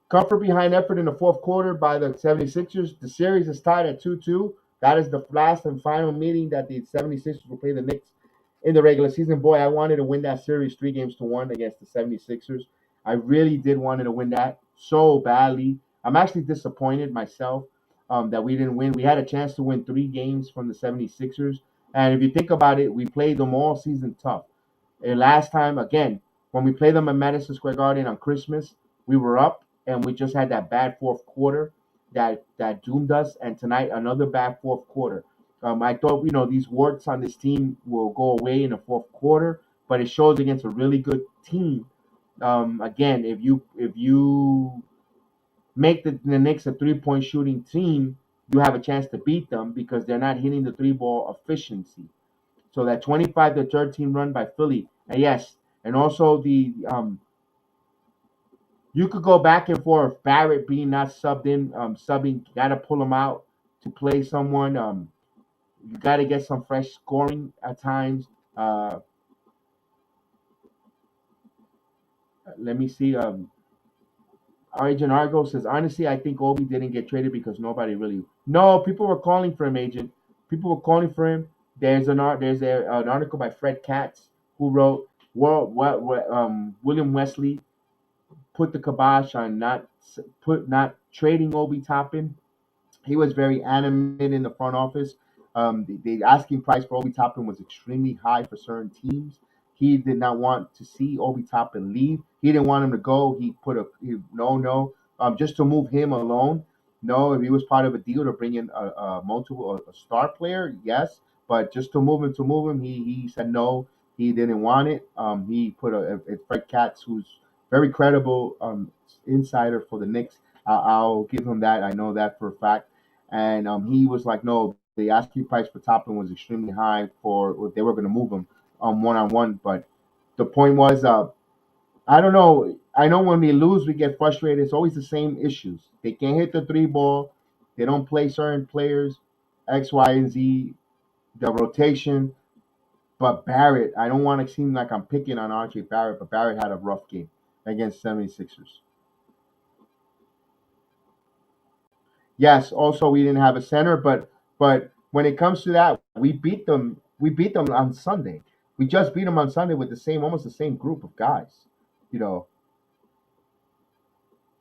Comfort behind effort in the fourth quarter by the 76ers. The series is tied at 2-2. That is the last and final meeting that the 76ers will play the Knicks in the regular season. Boy, I wanted to win that series 3 games to 1 against the 76ers. I really did wanted to win that so badly. I'm actually disappointed myself that we didn't win. We had a chance to win 3 games from the 76ers. And if you think about it, we played them all season tough. And last time, again, when we played them at Madison Square Garden on Christmas, we were up and we just had that bad fourth quarter that doomed us. And tonight, another bad fourth quarter. I thought, these warts on this team will go away in the fourth quarter, but it shows against a really good team. Again, if you make the Knicks a 3 point shooting team, you have a chance to beat them because they're not hitting the three ball efficiency. So that 25-13 run by Philly, and yes, and also you could go back and forth. Barrett being not subbed in, subbing, got to pull him out to play someone. You got to get some fresh scoring at times. Uh, Let me see. Agent Argo says, honestly, I think Obi didn't get traded because nobody really. No, people were calling for him, Agent. People were calling for him. There's an article by Fred Katz who wrote, William Wesley put the kibosh on not trading Obi Toppin. He was very animated in the front office. The asking price for Obi Toppin was extremely high for certain teams. He did not want to see Obi Toppin leave. He didn't want him to go. No, just to move him alone. No, if he was part of a deal to bring in a star player, yes, but just to move him, he said no. He didn't want it. He put a Fred Katz, who's very credible insider for the Knicks. I'll give him that. I know that for a fact. And he was like, no, the asking price for Toppin was extremely high for if they were going to move him one on one. But the point was, I don't know. I know when we lose, we get frustrated. It's always the same issues. They can't hit the three ball. They don't play certain players, X, Y, and Z. The rotation. But Barrett, I don't want to seem like I'm picking on RJ Barrett, but Barrett had a rough game against 76ers. Yes, also we didn't have a center, but when it comes to that, we beat them. We beat them on Sunday. We just beat them on Sunday with almost the same group of guys. You know,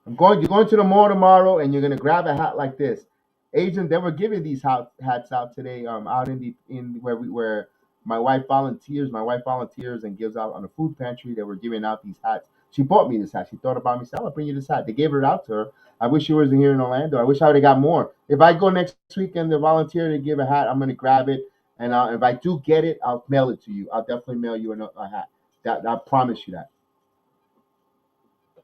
You're going to the mall tomorrow, and you're gonna grab a hat like this. Agent, they were giving these hats out today. Out in where my wife volunteers. My wife volunteers and gives out on the food pantry. They were giving out these hats. She bought me this hat. She thought about me. Said, "I'll bring you this hat." They gave it out to her. I wish she wasn't here in Orlando. I wish I would have got more. If I go next weekend to volunteer to give a hat, I'm gonna grab it. And if I do get it, I'll mail it to you. I'll definitely mail you a hat. That I promise you that.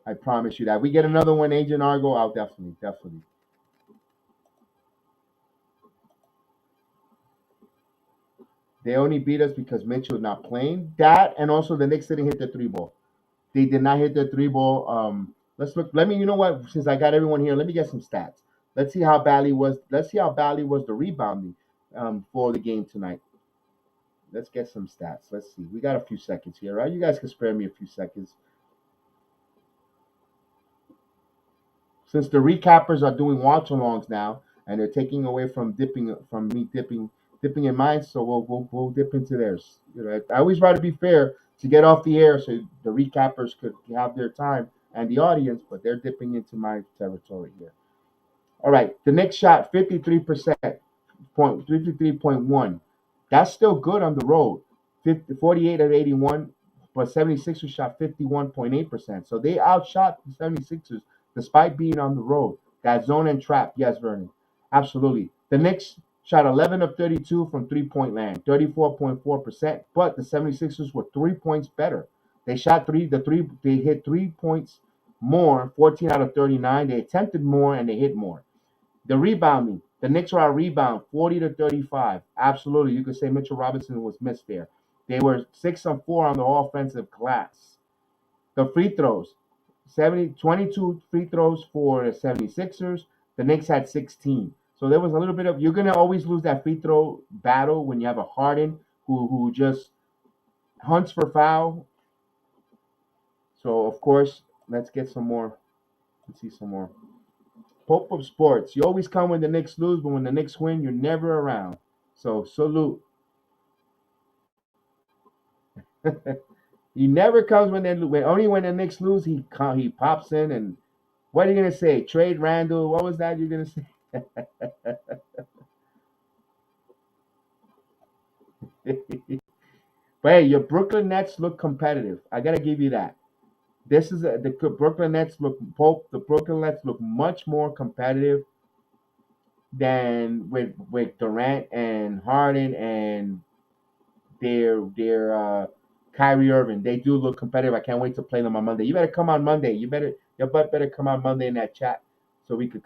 I promise you that. We get another one, Agent Argo. I'll definitely. They only beat us because Mitchell's not playing. That and also the Knicks didn't hit the three ball. They did not hit the three ball. Let's look. Let me. You know what? Since I got everyone here, let me get some stats. Let's see how badly was. Let's see how badly was the rebounding for the game tonight. Let's get some stats. Let's see. We got a few seconds here, right? You guys can spare me a few seconds. Since the recappers are doing watch-alongs now, and they're taking away from me dipping in mine, so we'll dip into theirs. I always try to be fair to get off the air so the recappers could have their time and the audience, but they're dipping into my territory here. All right, the Knicks shot 53.1. That's still good on the road. 48 of 81, but 76ers shot 51.8%. So they outshot the 76ers despite being on the road. That zone and trap, yes, Vernon. Absolutely. The Knicks shot 11 of 32 from three-point land, 34.4%, but the 76ers were 3 points better. They shot they hit 3 points more, 14 out of 39. They attempted more and they hit more. The rebounding, the Knicks were out rebound 40 to 35. Absolutely. You could say Mitchell Robinson was missed there. They were 6 of 4 on the offensive glass. The free throws, 22 free throws for the 76ers. The Knicks had 16. So there was a little bit of, you're going to always lose that free throw battle when you have a Harden who just hunts for foul. So, of course, let's get some more. Let's see some more. Pope of sports. You always come when the Knicks lose, but when the Knicks win, you're never around. So salute. He never comes when they lose. Only when the Knicks lose, he pops in and what are you gonna say? Trade Randle? What was that you're gonna say? But hey, your Brooklyn Nets look competitive. I gotta give you that. The Brooklyn Nets look Pope. The Brooklyn Nets look much more competitive than with Durant and Harden and their Kyrie Irving. They do look competitive. I can't wait to play them on Monday. You better come on Monday. Your butt better come on Monday in that chat so we could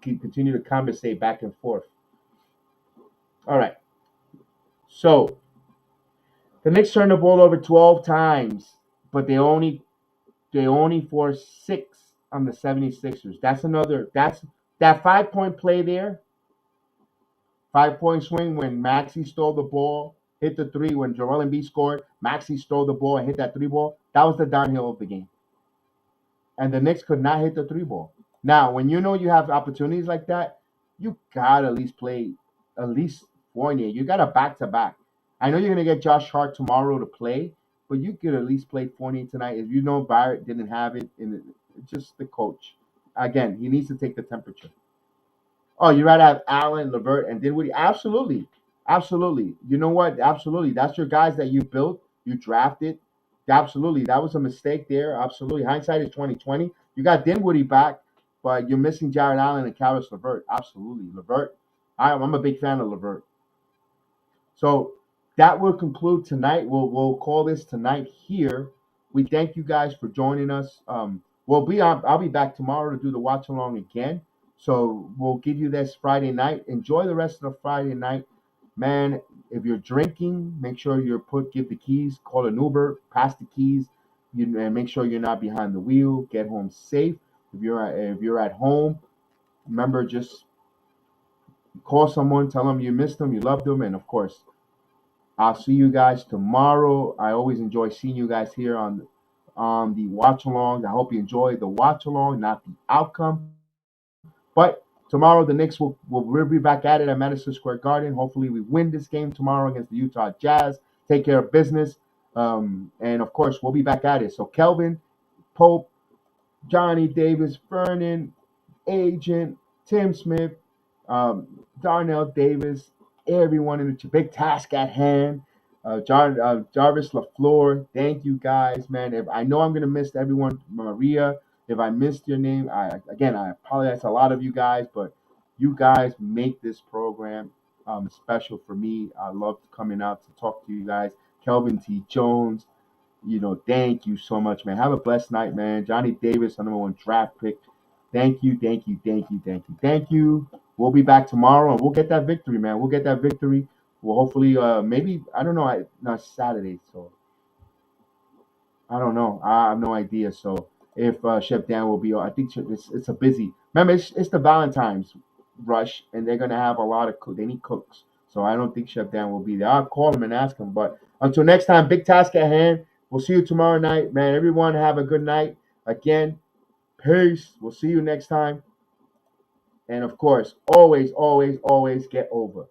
continue to conversate back and forth. All right. So the Knicks turned the ball over 12 times, but they only forced 6 on the 76ers. That's that 5-point play there, 5-point swing when Maxey stole the ball, hit the three when Joel Embiid scored. Maxey stole the ball and hit that three ball. That was the downhill of the game. And the Knicks could not hit the three ball. Now, when you know you have opportunities like that, you gotta at least play at least Fournier. You got a back to back. I know you're gonna get Josh Hart tomorrow to play, but you could at least play Fournier tonight. If you know Barrett didn't have it, and it's just the coach. Again, he needs to take the temperature. Oh, you'd rather have Allen, Levert, and Dinwiddie? Absolutely. Absolutely. You know what? Absolutely. That's your guys that you built, you drafted. Absolutely. That was a mistake there. Absolutely. Hindsight is 2020. You got Dinwiddie back, but you're missing Jared Allen and Karis Levert. Absolutely. Levert. I'm a big fan of Levert. So that will conclude tonight. We'll call this tonight here. We thank you guys for joining us. I'll be back tomorrow to do the watch along again. So we'll give you this Friday night. Enjoy the rest of the Friday night, man. If you're drinking, make sure give the keys, call an Uber, pass the keys, and make sure you're not behind the wheel. Get home safe. If you're at home, remember just call someone, tell them you missed them, you loved them, and of course I'll see you guys tomorrow. I always enjoy seeing you guys here on the watch along. I hope you enjoy the watch along, not the outcome. But tomorrow the Knicks we'll be back at it at Madison Square Garden. Hopefully we win this game tomorrow against the Utah Jazz. Take care of business. And of course we'll be back at it. So Kelvin, Pope, Johnny Davis, Vernon, Agent, Tim Smith, Darnell Davis, everyone in the big task at hand. Jarvis LaFleur, thank you guys, man. If I know I'm gonna miss everyone, Maria. If I missed your name, I apologize to a lot of you guys, but you guys make this program special for me. I love coming out to talk to you guys. Kelvin T. Jones, thank you so much, man. Have a blessed night, man. Johnny Davis, our #1 draft pick. Thank you, thank you, thank you, thank you, thank you. We'll be back tomorrow and we'll get that victory, man. We'll get that victory. We'll hopefully, maybe, I don't know, not Saturday, so I don't know. I have no idea. So if Chef Dan will be, I think it's a busy. Remember, it's the Valentine's rush, and they're gonna have a lot of cook. They need cooks, so I don't think Chef Dan will be there. I'll call him and ask him. But until next time, big task at hand. We'll see you tomorrow night, man. Everyone have a good night. Again, peace. We'll see you next time. And of course, always, always, always get over.